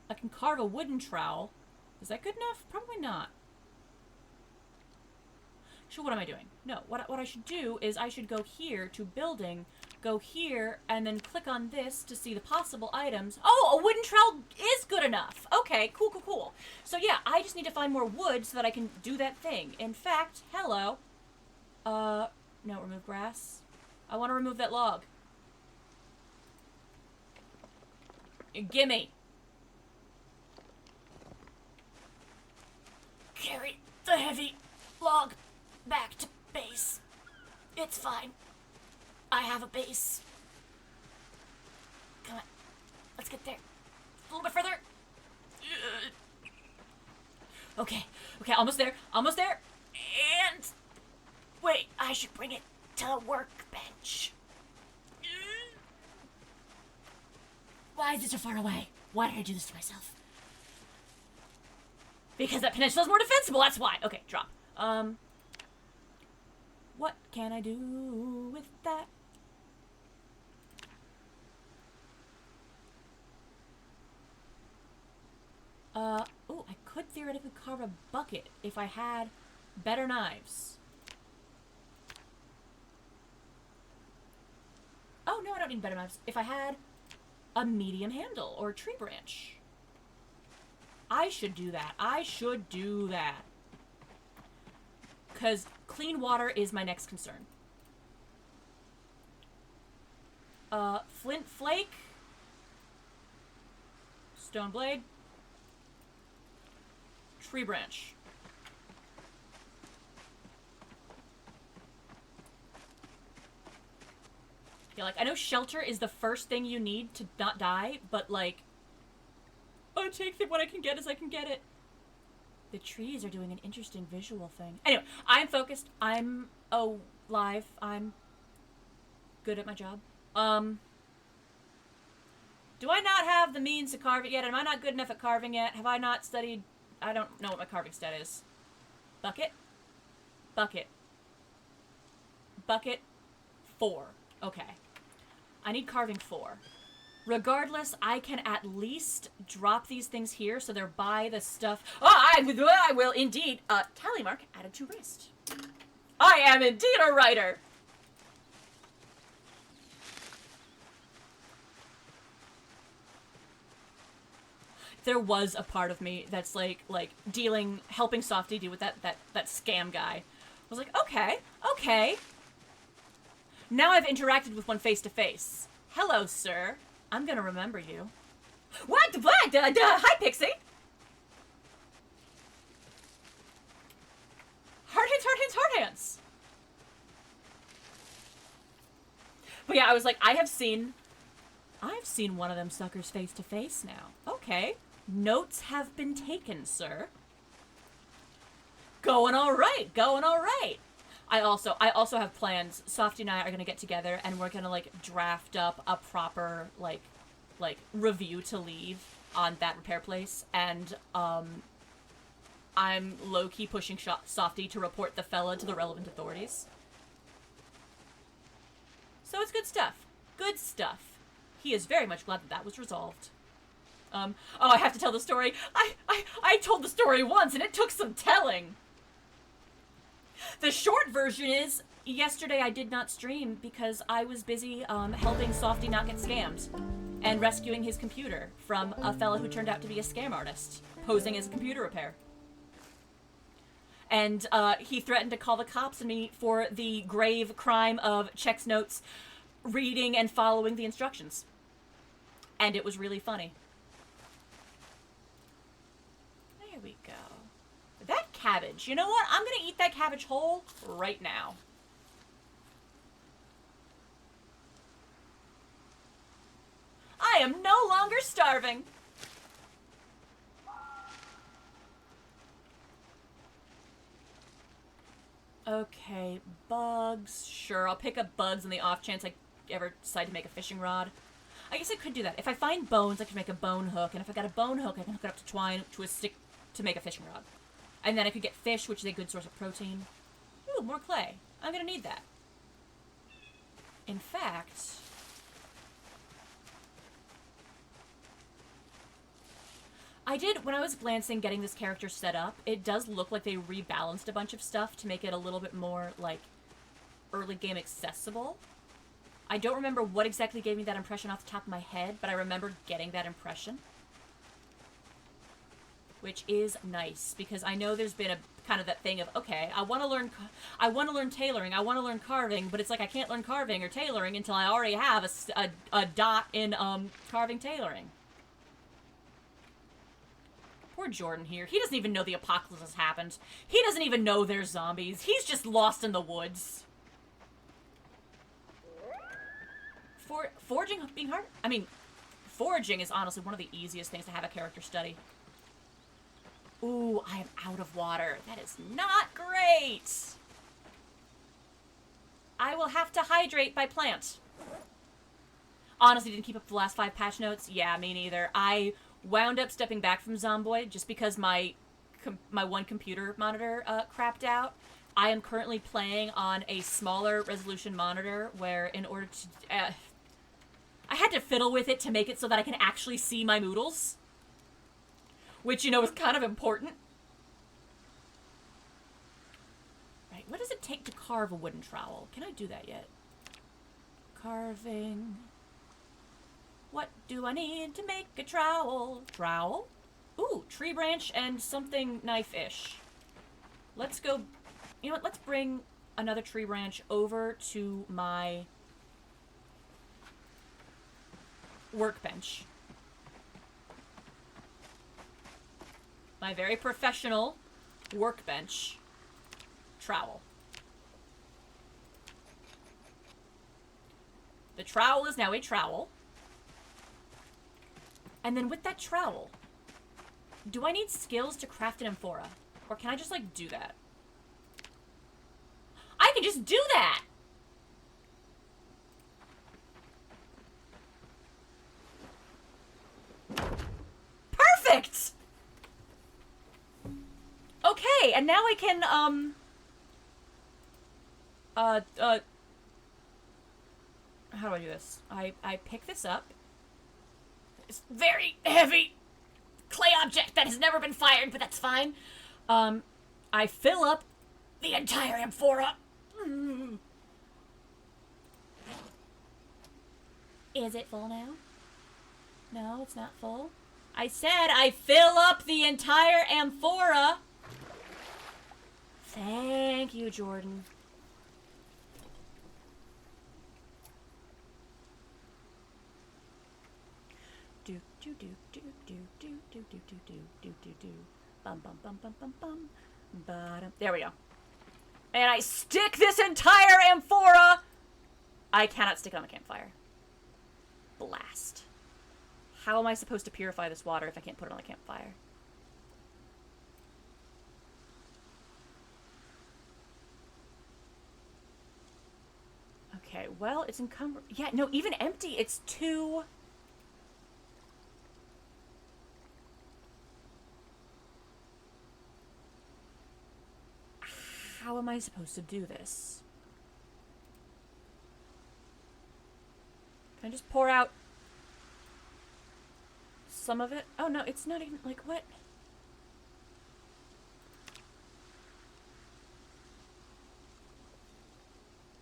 I can carve a wooden trowel. Is that good enough? Probably not. So what am I doing? No, what I should do is I should go here to building, go here, and then click on this to see the possible items. Oh, a wooden trowel is good enough. Okay, cool, cool, cool. So yeah, I just need to find more wood so that I can do that thing. In fact, hello. No, remove grass. I want to remove that log. Gimme. Carry the heavy log back to base. It's fine. I have a base. Come on. Let's get there. A little bit further. Okay. Okay, almost there. Almost there. And... wait, I should bring it to the workbench. Why is it so far away? Why did I do this to myself? Because that peninsula is more defensible, that's why. Okay, drop. What can I do with that? Oh, I could theoretically carve a bucket if I had better knives. Oh, no, I don't need better knives. If I had a medium handle or a tree branch. I should do that. I should do that. Because clean water is my next concern. Flint flake. Stone blade. Tree branch. Yeah, like, I know shelter is the first thing you need to not die, but, like, I take what I can get as I can get it. The trees are doing an interesting visual thing. Anyway, I'm focused. I'm alive. I'm good at my job. Do I not have the means to carve it yet? Am I not good enough at carving yet? Have I not studied? I don't know what my carving stat is. Bucket? Bucket. Bucket 4. Okay. I need carving 4. Regardless, I can at least drop these things here so they're by the stuff. Oh, I will indeed. Tally mark added to wrist. I am indeed a writer. There was a part of me that's like helping Softy deal with that scam guy. I was like, okay. Now I've interacted with one face to face. Hello, sir. I'm gonna remember you. What? Hi, Pixie! Hard hands! But yeah, I was like, I've seen one of them suckers face to face now. Okay. Notes have been taken, sir. Going all right, going all right. I also have plans. Softy and I are gonna get together and we're gonna like draft up a proper like review to leave on that repair place, and I'm low-key pushing Softy to report the fella to the relevant authorities. So it's good stuff. Good stuff. He is very much glad that that was resolved. Oh, I have to tell the story. I told the story once and it took some telling. The short version is, yesterday I did not stream because I was busy helping Softy not get scammed and rescuing his computer from a fella who turned out to be a scam artist posing as a computer repair. And he threatened to call the cops on me for the grave crime of checks notes, reading and following the instructions. And it was really funny. There we go. That cabbage, you know what? I'm gonna eat that cabbage whole right now. I am no longer starving. Okay, bugs. Sure, I'll pick up bugs on the off chance I ever decide to make a fishing rod. I guess I could do that. If I find bones, I can make a bone hook, and if I got a bone hook, I can hook it up to twine to a stick to make a fishing rod. And then I could get fish, which is a good source of protein. Ooh, more clay. I'm gonna need that. In fact... I did, when I was glancing getting this character set up, it does look like they rebalanced a bunch of stuff to make it a little bit more, like, early game accessible. I don't remember what exactly gave me that impression off the top of my head, but I remember getting that impression. Which is nice, because I know there's been a kind of that thing of, okay, I want to learn tailoring, I want to learn carving, but it's like I can't learn carving or tailoring until I already have a dot in carving tailoring. Poor Jordan here. He doesn't even know the apocalypse has happened. He doesn't even know there's zombies. He's just lost in the woods. Foraging being hard? I mean, foraging is honestly one of the easiest things to have a character study. Ooh, I am out of water. That is not great. I will have to hydrate by plant. Honestly, didn't keep up the last 5 patch notes. Yeah, me neither. I wound up stepping back from Zomboid just because my one computer monitor crapped out. I am currently playing on a smaller resolution monitor where in order to... I had to fiddle with it to make it so that I can actually see my moodles. Which, you know, is kind of important. Right, what does it take to carve a wooden trowel? Can I do that yet? Carving... What do I need to make a trowel? Trowel? Ooh, tree branch and something knife-ish. Let's go... You know what? Let's bring another tree branch over to my workbench. My very professional workbench trowel. The trowel is now a trowel. And then with that trowel, do I need skills to craft an amphora? Or can I just, like, do that? I can just do that! Perfect! Okay, and now I can, how do I do this? I pick this up. It's very heavy clay object that has never been fired, but that's fine. I fill up the entire amphora. Is it full now? No, it's not full. I said I fill up the entire amphora. Thank you, Jordan. Do do do do do do do do do do do do do bum bum bum bum bum bum bottom. There we go. And I stick this entire amphora. I cannot stick it on the campfire. Blast. How am I supposed to purify this water if I can't put it on the campfire? well, it's encumbered. Yeah, no, even empty, it's too... How am I supposed to do this? Can I just pour out some of it? Oh, no, it's not even, like, what?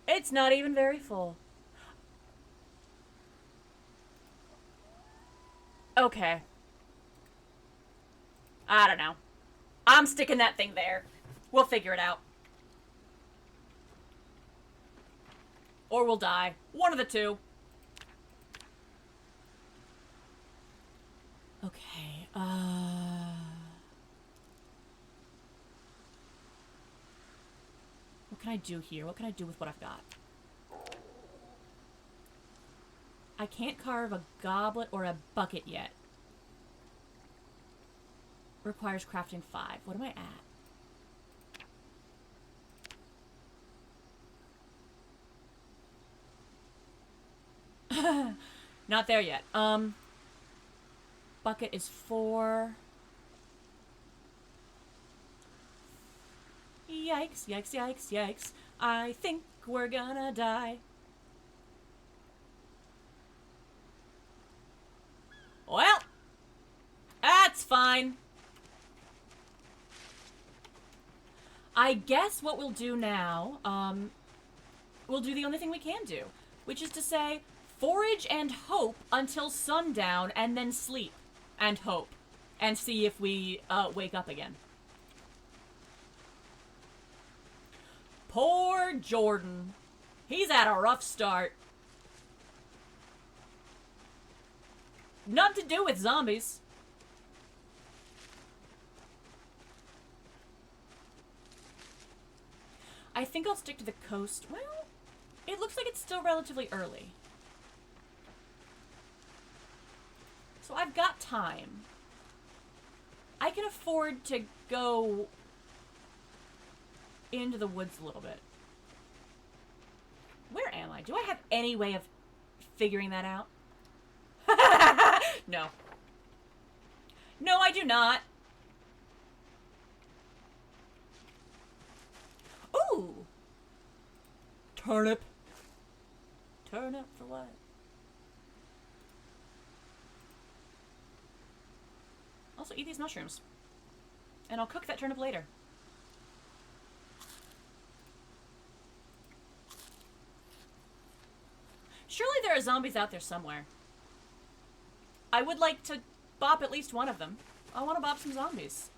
It's not even very full. Okay. I don't know. I'm sticking that thing there. We'll figure it out. Or we'll die. One of the two. Okay, what can I do here? What can I do with what I've got? I can't carve a goblet or a bucket yet. Requires crafting 5. What am I at? Not there yet. Bucket is 4. Yikes, yikes, yikes, yikes. I think we're gonna die. Well, that's fine. I guess what we'll do now, we'll do the only thing we can do, which is to say, forage and hope until sundown, and then sleep and hope, and see if we wake up again. Poor Jordan. He's had a rough start. Nothing to do with zombies. I think I'll stick to the coast. Well, it looks like it's still relatively early. So I've got time. I can afford to go into the woods a little bit. Where am I? Do I have any way of figuring that out? No. No, I do not. Ooh! Turnip. Turnip for what? Also eat these mushrooms. And I'll cook that turnip later. Surely there are zombies out there somewhere. I would like to bop at least one of them. I want to bop some zombies.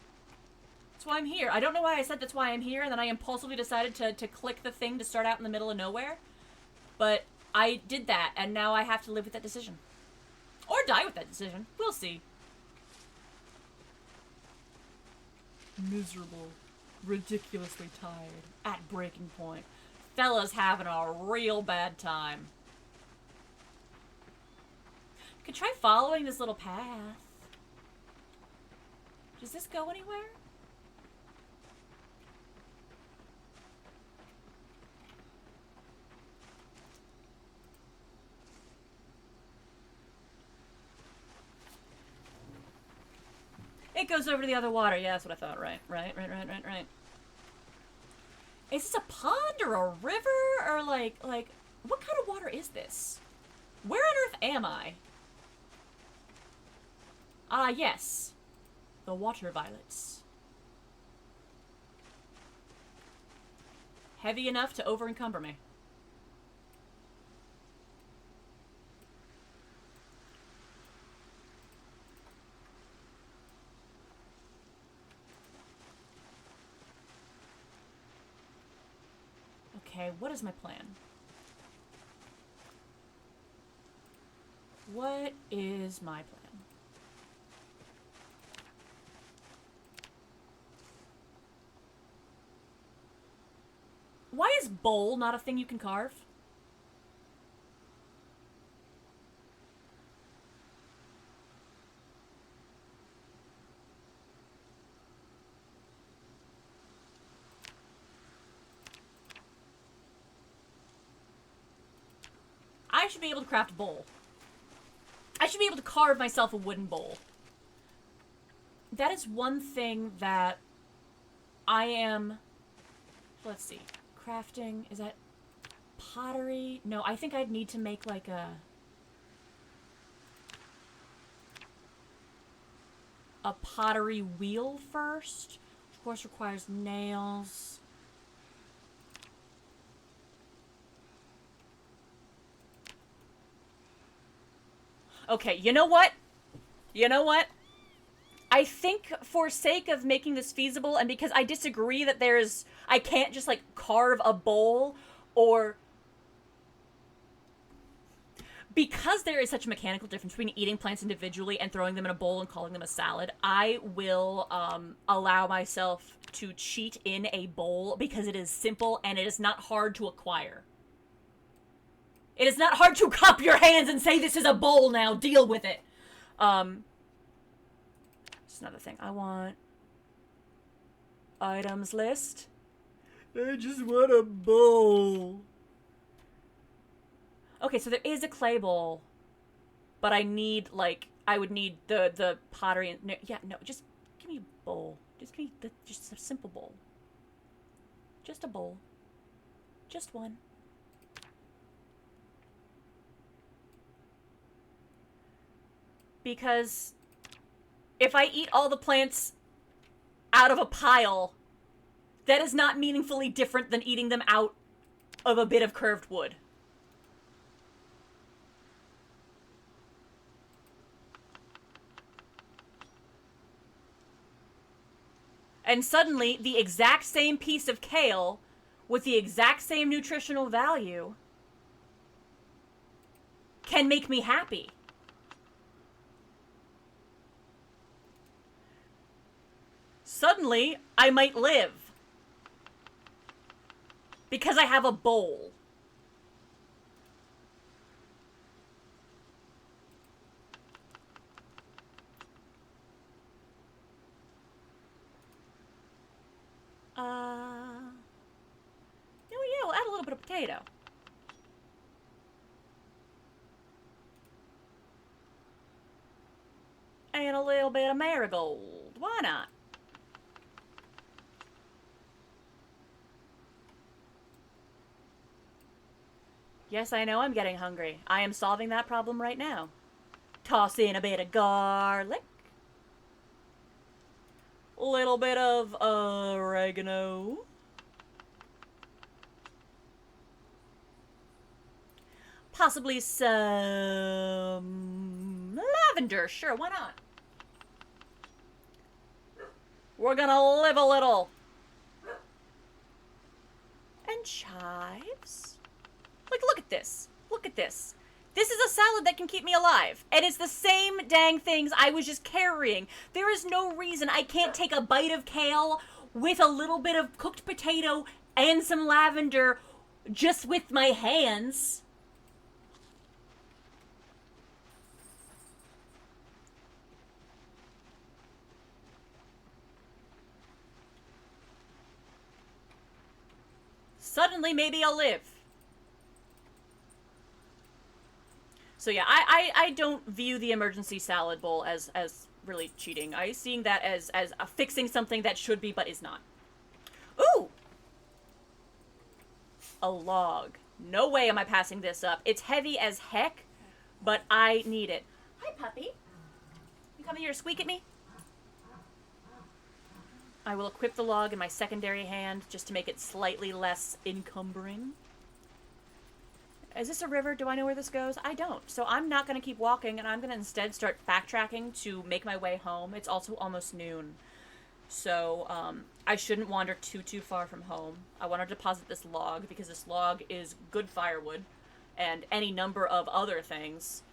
That's why I'm here. I don't know why I said that's why I'm here, and then I impulsively decided to click the thing to start out in the middle of nowhere. But I did that, and now I have to live with that decision. Or die with that decision. We'll see. Miserable. Ridiculously tired. At breaking point. Fella's having a real bad time. Could try following this little path. Does this go anywhere? It goes over to the other water. Yeah, that's what I thought. Right. Is this a pond or a river or like what kind of water is this? Where on earth am I? Ah, yes. The water violets. Heavy enough to over-encumber me. Okay, what is my plan? What is my plan? Why is bowl not a thing you can carve? should be able to craft a bowl. I should be able to carve myself a wooden bowl. That is one thing that I am... Let's see. Crafting, is that pottery? No, I think I'd need to make like a pottery wheel first. Of course, requires nails. Okay, you know what? You know what? I think for sake of making this feasible, and because I disagree that I can't just, like, carve a bowl, or... Because there is such a mechanical difference between eating plants individually and throwing them in a bowl and calling them a salad, I will allow myself to cheat in a bowl because it is simple and it is not hard to acquire. It is not hard to cup your hands and say, this is a bowl now, deal with it. Just another thing. I want... items list. I just want a bowl. Okay, so there is a clay bowl. But I need, like... I would need the pottery and... No, yeah, no, just give me a bowl. Just give me just a simple bowl. Just a bowl. Just one. Because if I eat all the plants out of a pile, that is not meaningfully different than eating them out of a bit of curved wood. And suddenly, the exact same piece of kale with the exact same nutritional value can make me happy. Suddenly, I might live. Because I have a bowl. Yeah, we'll add a little bit of potato. And a little bit of marigold. Why not? Yes, I know I'm getting hungry. I am solving that problem right now. Toss in a bit of garlic. A little bit of oregano. Possibly some lavender. Sure, why not? We're gonna live a little. And chives. Like, look at this. Look at this. This is a salad that can keep me alive. And it's the same dang things I was just carrying. There is no reason I can't take a bite of kale with a little bit of cooked potato and some lavender just with my hands. Suddenly, maybe I'll live. So yeah, I don't view the emergency salad bowl as really cheating. I'm seeing that as fixing something that should be but is not. Ooh! A log. No way am I passing this up. It's heavy as heck, but I need it. Hi, puppy. You coming here to squeak at me? I will equip the log in my secondary hand just to make it slightly less encumbering. Is this a river? Do I know where this goes? I don't. So I'm not going to keep walking, and I'm going to instead start backtracking to make my way home. It's also almost noon. So I shouldn't wander too far from home. I want to deposit this log, because this log is good firewood, and any number of other things.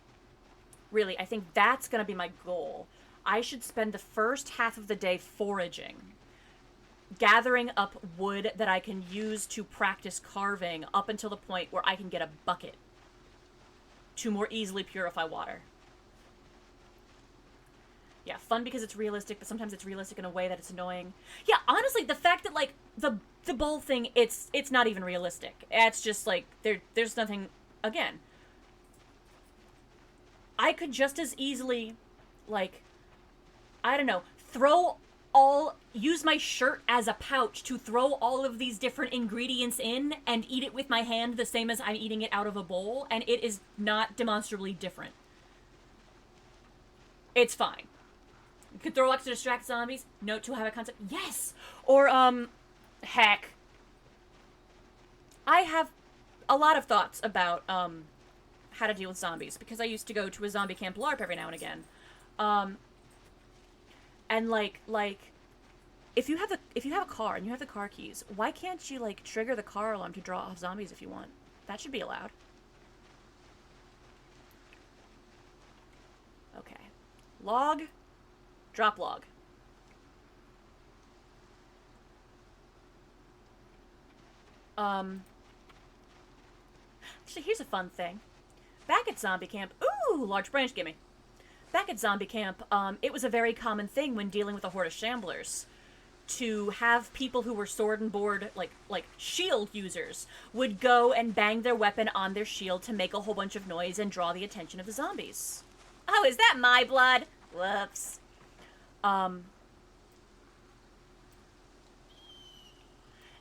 Really, I think that's going to be my goal. I should spend the first half of the day foraging, gathering up wood that I can use to practice carving up until the point where I can get a bucket to more easily purify water. Yeah, fun because it's realistic, but sometimes it's realistic in a way that it's annoying. Yeah, honestly, the fact that, like, the bowl thing, it's not even realistic. It's just, like, there's nothing, again, I could just as easily, like, I don't know, use my shirt as a pouch to throw all of these different ingredients in and eat it with my hand the same as I'm eating it out of a bowl, and it is not demonstrably different. It's fine. You could throw X to distract zombies. Note to have a concept. Yes! Or, heck. I have a lot of thoughts about, how to deal with zombies, because I used to go to a zombie camp LARP every now and again. And like, if you have a car and you have the car keys, why can't you, like, trigger the car alarm to draw off zombies if you want? That should be allowed. Okay. Log. Drop log. Actually, here's a fun thing. Back at zombie camp, ooh, large branch, gimme. Back at zombie camp, it was a very common thing when dealing with a horde of shamblers to have people who were sword and board, like shield users, would go and bang their weapon on their shield to make a whole bunch of noise and draw the attention of the zombies. Oh, is that my blood? Whoops.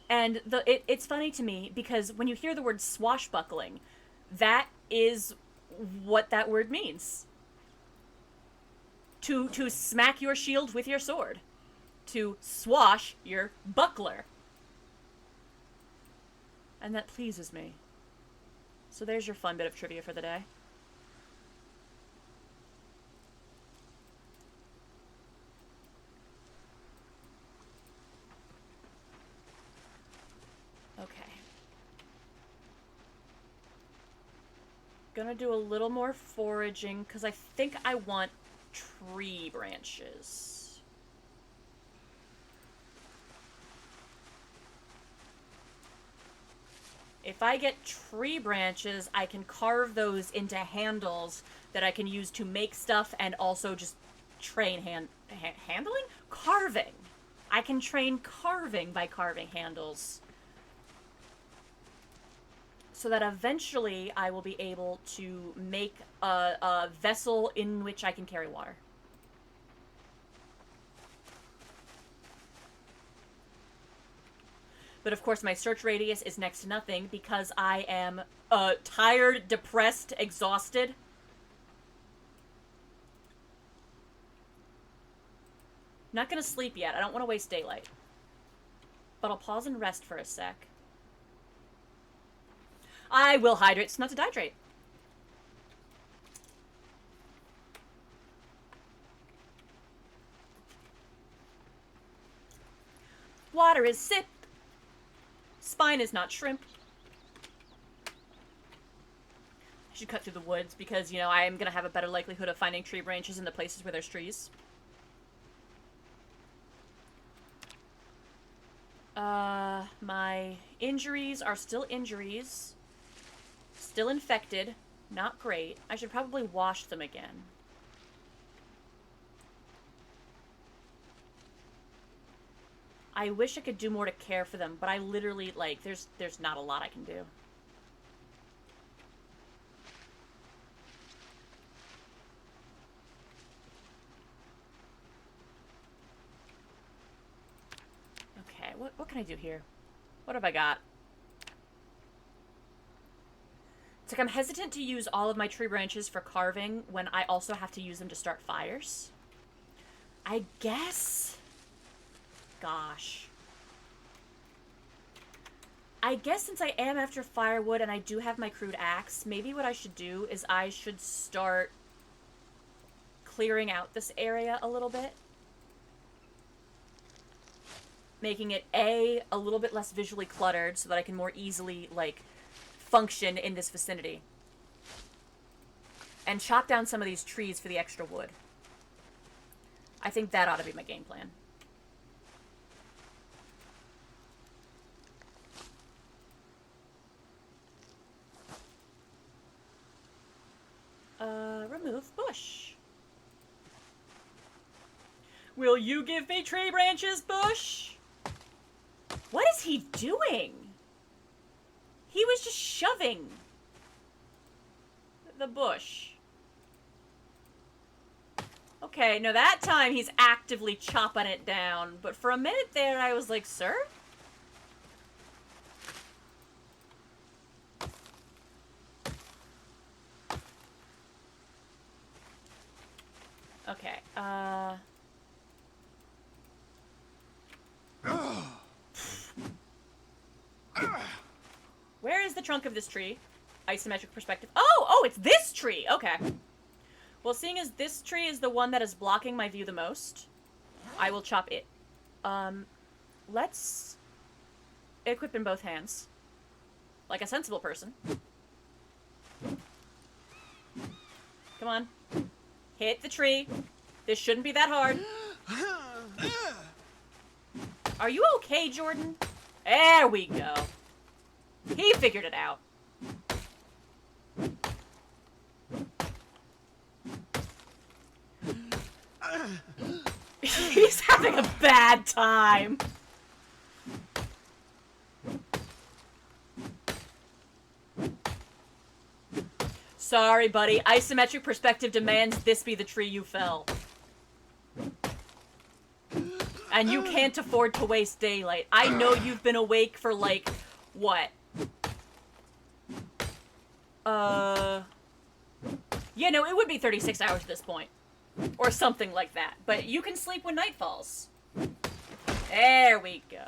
And it's funny to me because when you hear the word swashbuckling, that is what that word means. To smack your shield with your sword. To swash your buckler. And that pleases me. So there's your fun bit of trivia for the day. Okay. Gonna do a little more foraging, because I think I want tree branches. If I get tree branches, I can carve those into handles that I can use to make stuff and also just train handling? Carving. I can train carving by carving handles. So that eventually I will be able to make a vessel in which I can carry water. But of course my search radius is next to nothing because I am tired, depressed, exhausted. Not gonna sleep yet. I don't want to waste daylight. But I'll pause and rest for a sec. I will hydrate, so not to dehydrate. Water is sip. Spine is not shrimp. I should cut through the woods because, you know, I am going to have a better likelihood of finding tree branches in the places where there's trees. My injuries are still injuries. Still infected. Not great. I should probably wash them again. I wish I could do more to care for them, but I literally, like, there's not a lot I can do. Okay, what can I do here? What have I got? It's like I'm hesitant to use all of my tree branches for carving when I also have to use them to start fires. I guess... Gosh. I guess since I am after firewood and I do have my crude axe, maybe what I should do is I should start clearing out this area a little bit. Making it, a little bit less visually cluttered so that I can more easily, like, function in this vicinity. And chop down some of these trees for the extra wood. I think that ought to be my game plan. Remove bush. Will you give me tree branches, bush? What is he doing? He was just shoving the bush. Okay, no, that time he's actively chopping it down. But for a minute there, I was like, sir? Okay, where is the trunk of this tree? Isometric perspective. Oh, it's this tree! Okay. Well, seeing as this tree is the one that is blocking my view the most, I will chop it. Let's equip in both hands. Like a sensible person. Come on. Hit the tree. This shouldn't be that hard. Are you okay, Jordan? There we go. He figured it out. He's having a bad time. Sorry, buddy. Isometric perspective demands this be the tree you fell. And you can't afford to waste daylight. I know you've been awake for, like, what? Yeah, no, it would be 36 hours at this point. Or something like that. But you can sleep when night falls. There we go.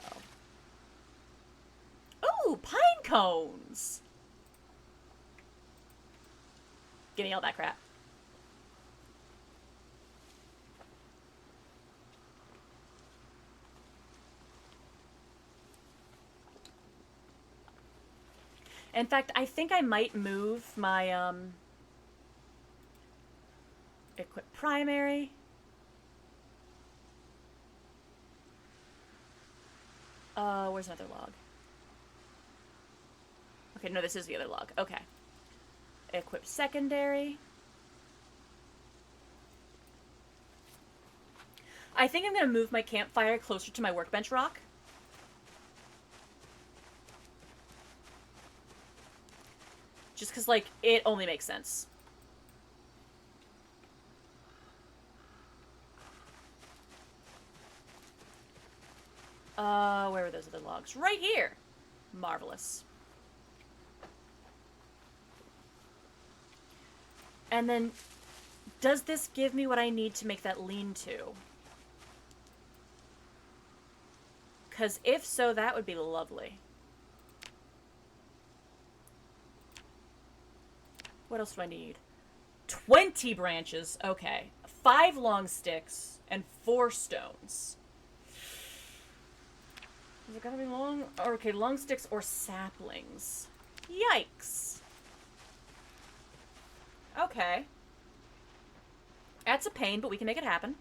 Ooh, pine cones! Give me all that crap. In fact, I think I might move my, equip primary. Where's another log? Okay, no, this is the other log. Okay. Equip secondary. I think I'm gonna move my campfire closer to my workbench rock. Just because, like, it only makes sense. Where are those other logs? Right here! Marvelous. And then, does this give me what I need to make that lean-to? Because if so, that would be lovely. What else do I need? 20 branches. Okay. 5 long sticks and 4 stones. Is it gotta be long? Okay, long sticks or saplings. Yikes. Okay. That's a pain, but we can make it happen.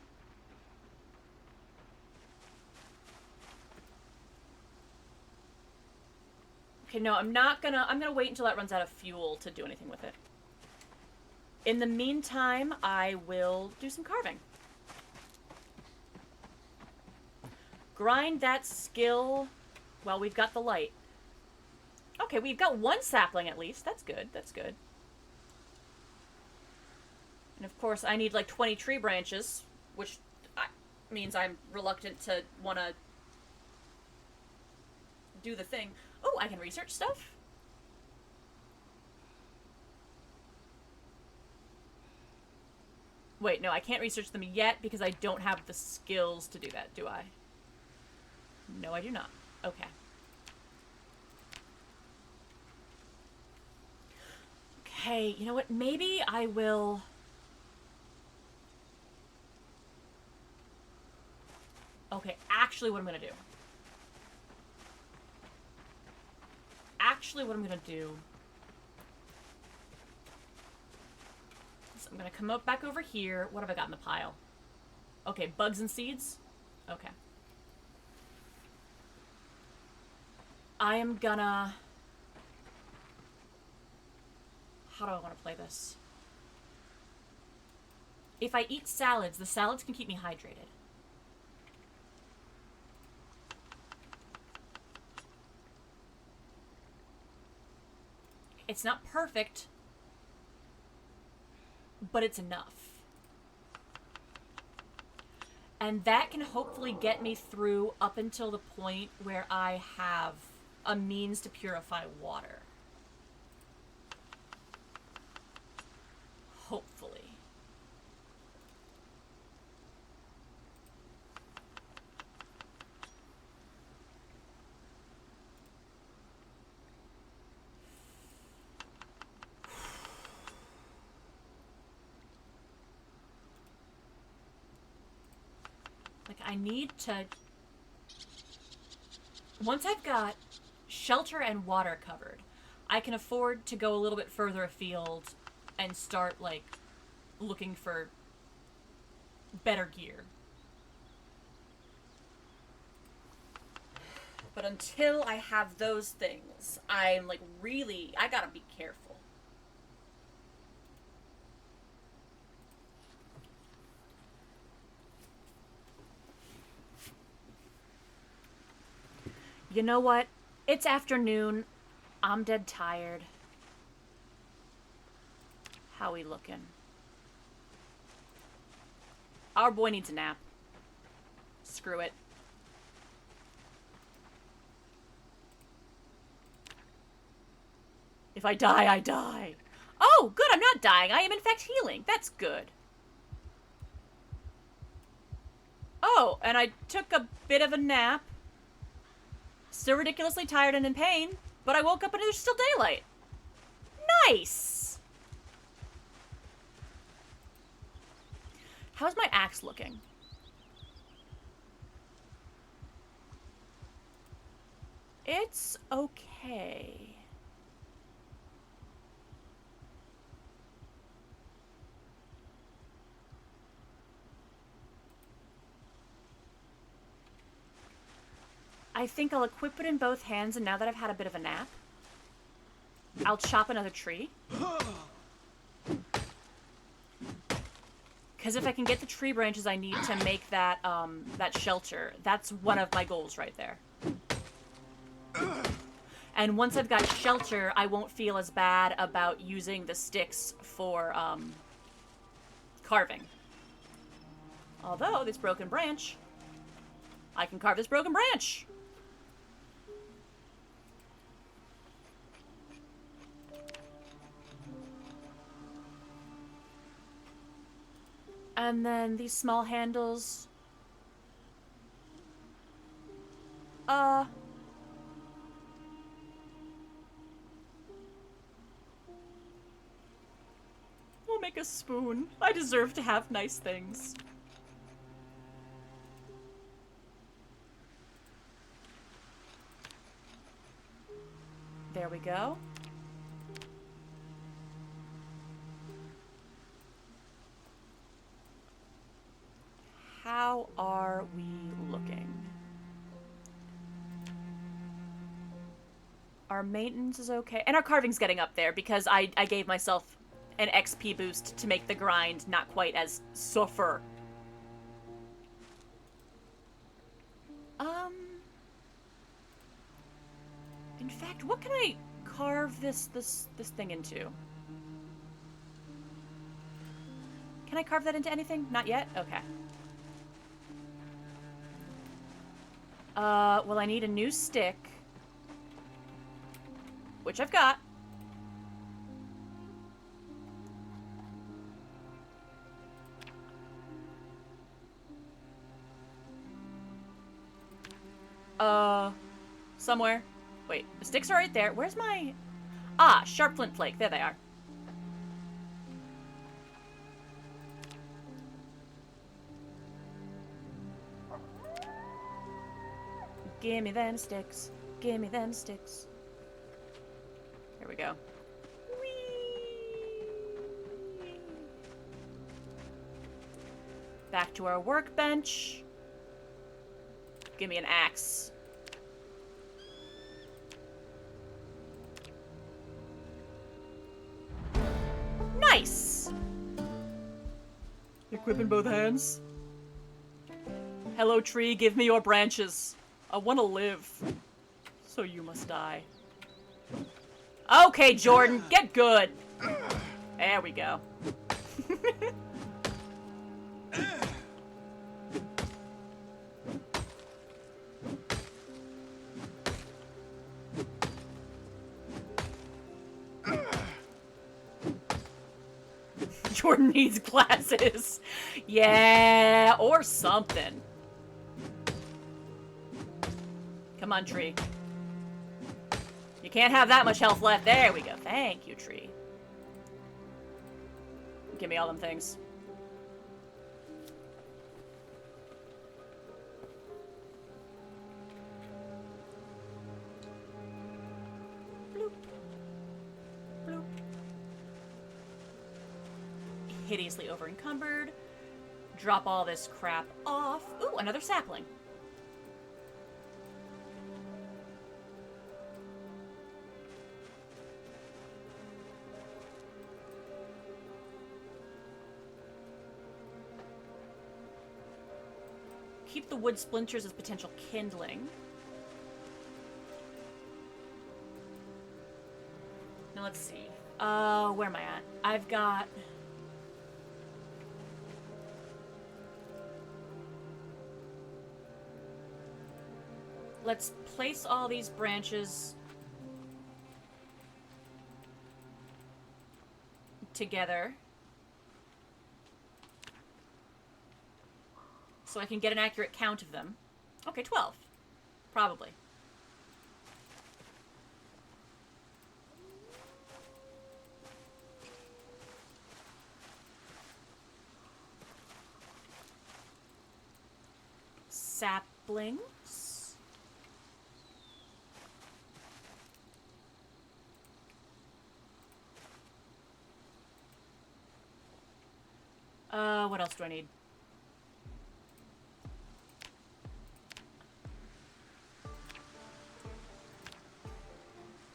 Okay, no, I'm gonna wait until that runs out of fuel to do anything with it. In the meantime, I will do some carving. Grind that skill while we've got the light. Okay, we've got 1 sapling at least. That's good, that's good. And of course, I need like 20 tree branches, which means I'm reluctant to want to do the thing. Oh, I can research stuff? Wait, no, I can't research them yet because I don't have the skills to do that, do I? No, I do not. Okay. Okay, you know what? Maybe I will... Okay, actually what I'm gonna do. Actually what I'm gonna do... So I'm gonna come up back over here. What have I got in the pile? Okay, bugs and seeds? Okay. I am gonna... How do I want to play this? If I eat salads, the salads can keep me hydrated. It's not perfect, but it's enough. And that can hopefully get me through up until the point where I have a means to purify water. Hopefully. Like, I need to... Once I've got shelter and water covered, I can afford to go a little bit further afield and start, like, looking for better gear. But until I have those things, I'm, like, really... I gotta be careful. You know what? It's afternoon. I'm dead tired. How we looking? Our boy needs a nap. Screw it. If I die, I die. Oh, good, I'm not dying. I am in fact healing. That's good. Oh, and I took a bit of a nap. Still ridiculously tired and in pain, but I woke up and there's still daylight. Nice! How's my axe looking? It's okay. I think I'll equip it in both hands, and now that I've had a bit of a nap, I'll chop another tree. Because if I can get the tree branches I need to make that, that shelter, that's one of my goals right there. And once I've got shelter, I won't feel as bad about using the sticks for, carving. Although, this broken branch, I can carve this broken branch! And then these small handles. We'll make a spoon. I deserve to have nice things. There we go. How are we looking? Our maintenance is okay. And our carving's getting up there because I gave myself an XP boost to make the grind not quite as suffer. In fact, what can I carve this thing into? Can I carve that into anything? Not yet? Okay. Well, I need a new stick. Which I've got. Somewhere. Wait, the sticks are right there. Where's my... Ah, sharp flint flake. There they are. Gimme them sticks. Gimme them sticks. Here we go. Whee! Back to our workbench. Give me an axe. Nice! Equip in both hands. Hello, tree, give me your branches. I want to live. So you must die. Okay, Jordan, get good. There we go. Jordan needs glasses. Yeah, or something. Come on, tree. You can't have that much health left. There we go. Thank you, tree. Give me all them things. Bloop. Bloop. Hideously over-encumbered. Drop all this crap off. Ooh, another sapling. Keep the wood splinters as potential kindling. Now let's see. Where am I at? I've got... Let's place all these branches together so I can get an accurate count of them. Okay, 12. Probably. Saplings. What else do I need?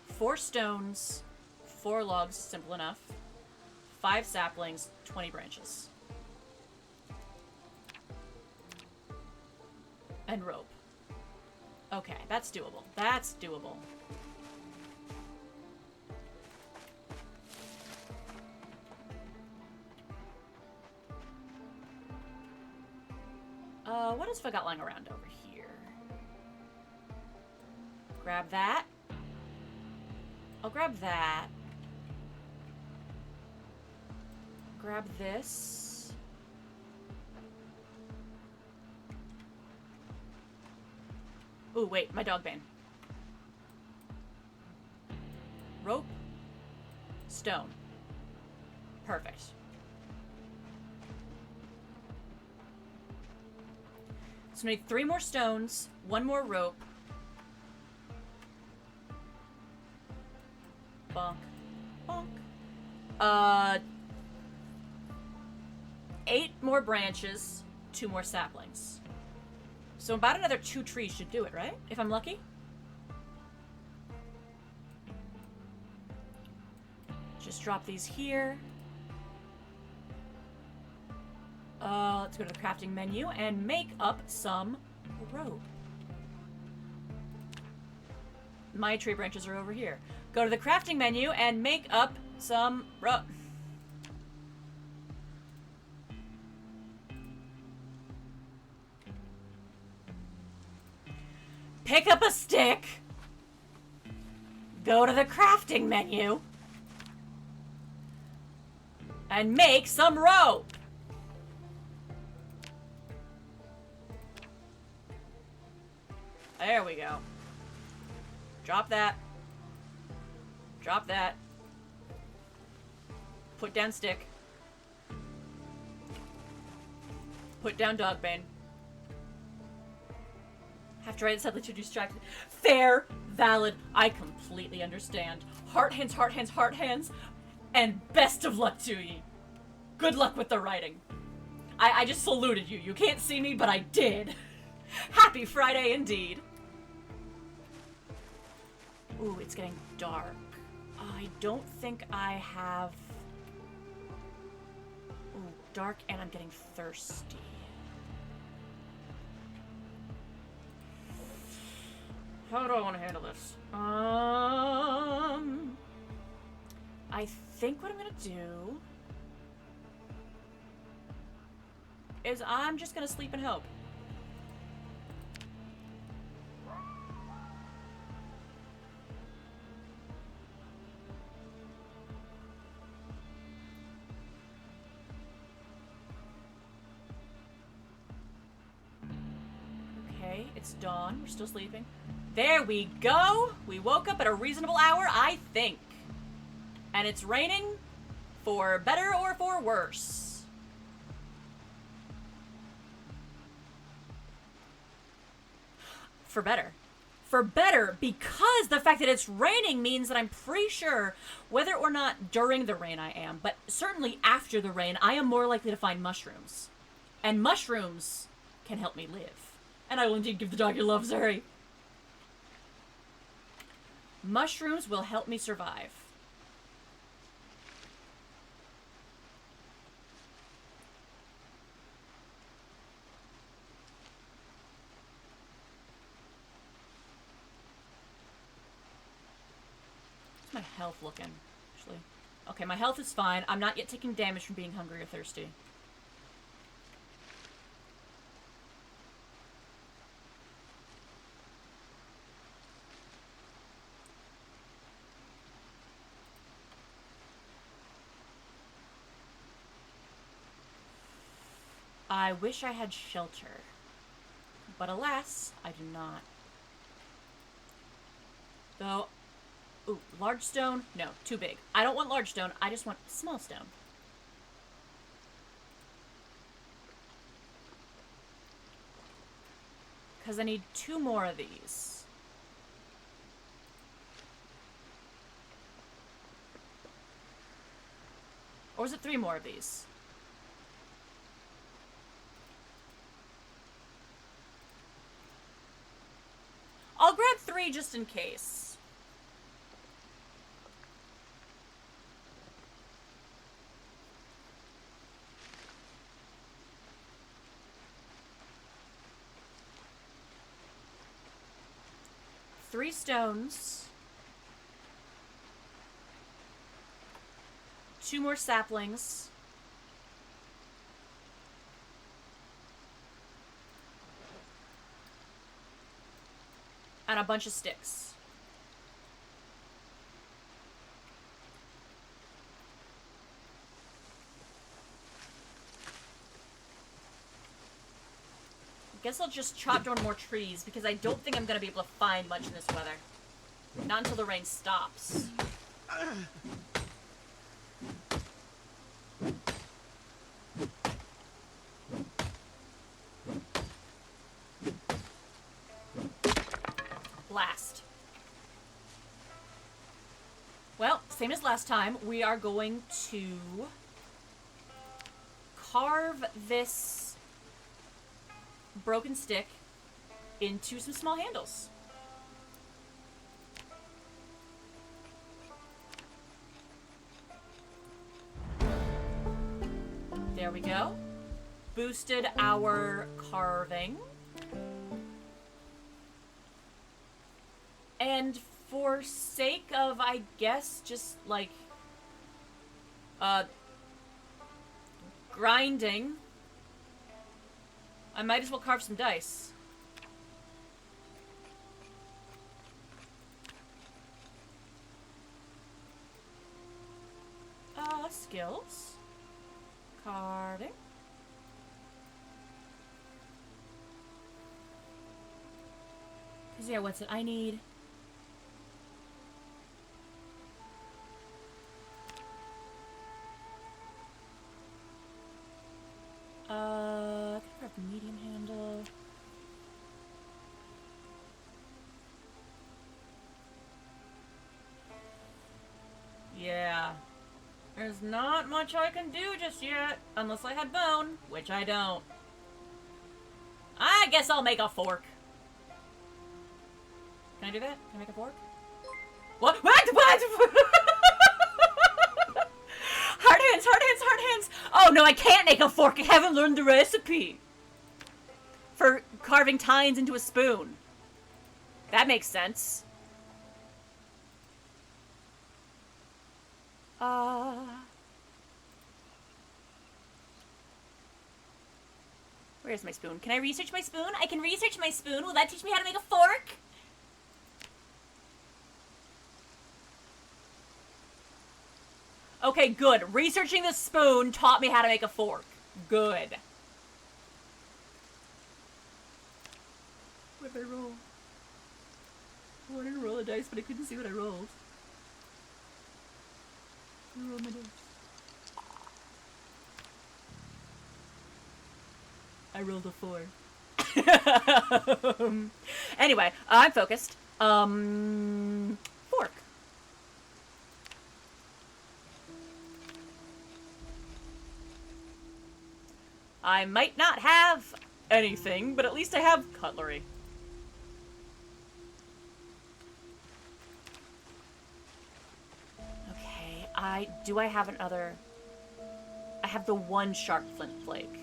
Four stones, 4 logs, simple enough. 5 saplings, 20 branches. And rope. Okay, that's doable. That's doable. What else have I got lying around over here? Grab that. I'll grab that. Grab this. Ooh, wait, my dog bane. Rope. Stone. Perfect. So I need 3 more stones, 1 more rope. Bonk. Bonk. 8 more branches, 2 more saplings. So about another 2 trees should do it, right? If I'm lucky? Just drop these here. Let's go to the crafting menu and make up some rope. My tree branches are over here. Go to the crafting menu and make up some rope. Pick up a stick. Go to the crafting menu. And make some rope. There we go. Drop that. Drop that. Put down stick. Put down dogbane. Have to write it suddenly too distracted. Fair, valid, I completely understand. Heart hands, heart hands, heart hands. And best of luck to ye. Good luck with the writing. I just saluted you. You can't see me, but I did. Happy Friday indeed. Ooh, it's getting dark. I don't think I have... Ooh, dark and I'm getting thirsty. How do I want to handle this? I think what I'm gonna do is I'm just gonna sleep and hope. It's dawn. We're still sleeping. There we go. We woke up at a reasonable hour, I think. And it's raining for better or for worse. For better. For better, because the fact that it's raining means that I'm pretty sure, whether or not during the rain I am, but certainly after the rain, I am more likely to find mushrooms. And mushrooms can help me live. And I will indeed give the dog your love, Zuri. Mushrooms will help me survive. How's my health looking, actually? Okay, my health is fine. I'm not yet taking damage from being hungry or thirsty. I wish I had shelter, but alas, I do not. Though, ooh, large stone? No, too big. I don't want large stone, I just want small stone. Because I need 2 more of these. Or is it 3 more of these? I'll grab 3 just in case. Three stones. 2 more saplings. And a bunch of sticks. I guess I'll just chop down more trees because I don't think I'm gonna be able to find much in this weather. Not until the rain stops. Blast. Well, same as last time, we are going to carve this broken stick into some small handles. There we go. Boosted our carving. And for sake of, I guess, just, like, grinding, I might as well carve some dice. Skills. Carving. Cause yeah, what's it? I need... I could grab the medium handle. Yeah. There's not much I can do just yet, unless I had bone, which I don't. I guess I'll make a fork. Can I do that? Can I make a fork? What? What? Hard hands, hard hands, hard hands! Oh no, I can't make a fork! I haven't learned the recipe! For carving tines into a spoon. That makes sense. Where's my spoon? Can I research my spoon? I can research my spoon. Will that teach me how to make a fork? Okay, good. Researching the spoon taught me how to make a fork. Good. Where did I roll? I wanted to roll a dice, but I couldn't see what I rolled. I rolled my dice. I rolled a 4. Anyway, I'm focused. Fork. I might not have anything, but at least I have cutlery. Okay, do I have another? I have the one sharp flint flake.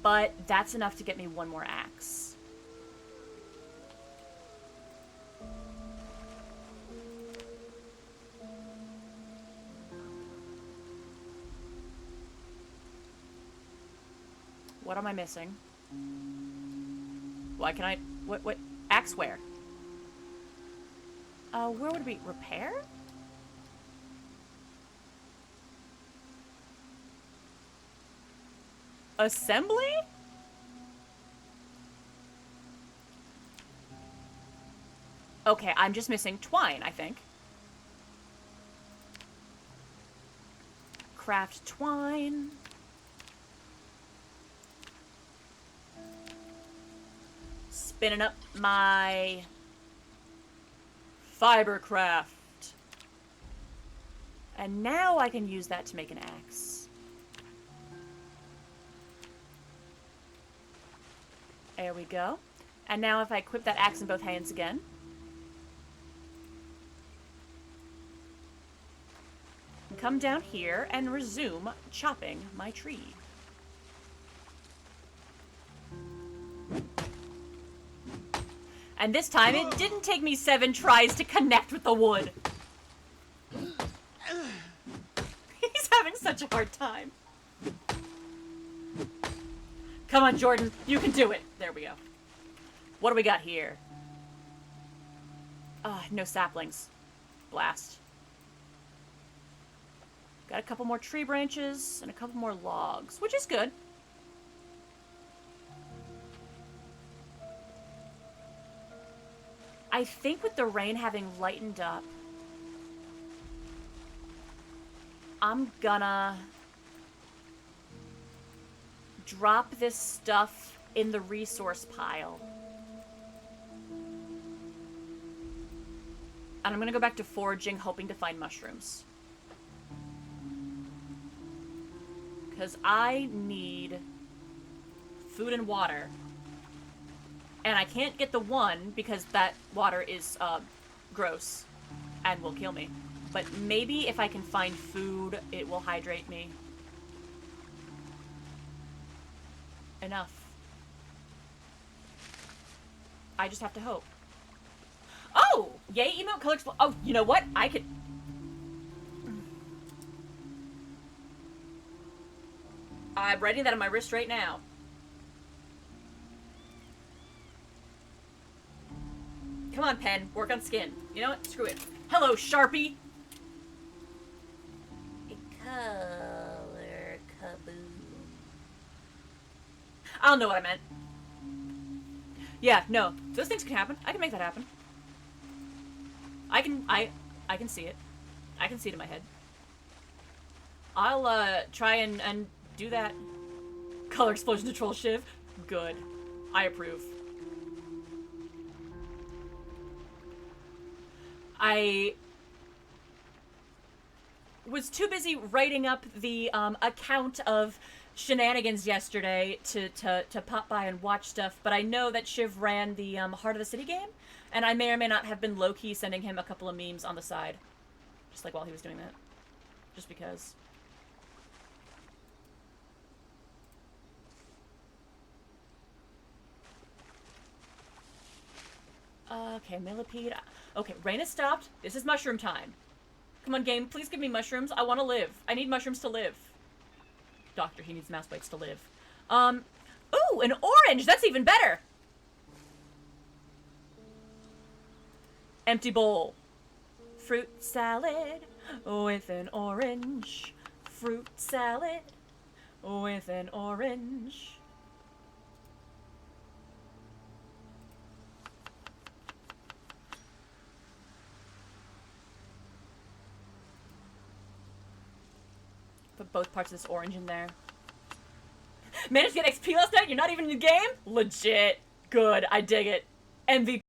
But that's enough to get me one more axe. What am I missing? Why can I... What? Axe where? Where would it be? Repair? Assembly? Okay, I'm just missing twine, I think. Craft twine. Spinning up my fiber craft. And now I can use that to make an axe. There we go. And now if I equip that axe in both hands again. Come down here and resume chopping my tree. And this time it didn't take me 7 tries to connect with the wood. He's having such a hard time. Come on, Jordan. You can do it. There we go. What do we got here? No saplings. Blast. Got a couple more tree branches and a couple more logs, which is good. I think with the rain having lightened up, I'm gonna drop this stuff in the resource pile. And I'm gonna go back to foraging, hoping to find mushrooms. Because I need food and water. And I can't get the one because that water is gross and will kill me. But maybe if I can find food, it will hydrate me. Enough. I just have to hope. Oh! Yay, emote color expl- Oh, you know what? I could... I'm writing that on my wrist right now. Come on, pen. Work on skin. You know what? Screw it. Hello, Sharpie! A color kaboom. I don't know what I meant. Yeah, no. Those things can happen. I can make that happen. I can see it. I can see it in my head. I'll, try and do that. Color explosion to troll Shiv. Good. I approve. I was too busy writing up the account of shenanigans yesterday to pop by and watch stuff, but I know that Shiv ran the Heart of the City game, and I may or may not have been low-key sending him a couple of memes on the side. Just like while he was doing that. Just because. Okay, millipede. Okay, rain has stopped. This is mushroom time. Come on, game. Please give me mushrooms. I want to live. I need mushrooms to live. Doctor, he needs mouse bites to live. Ooh, an orange! That's even better! Empty bowl. Fruit salad with an orange. Fruit salad with an orange. put both parts of this orange in there. Managed to get XP last night? You're not even in the game? Legit. Good. I dig it. MVP.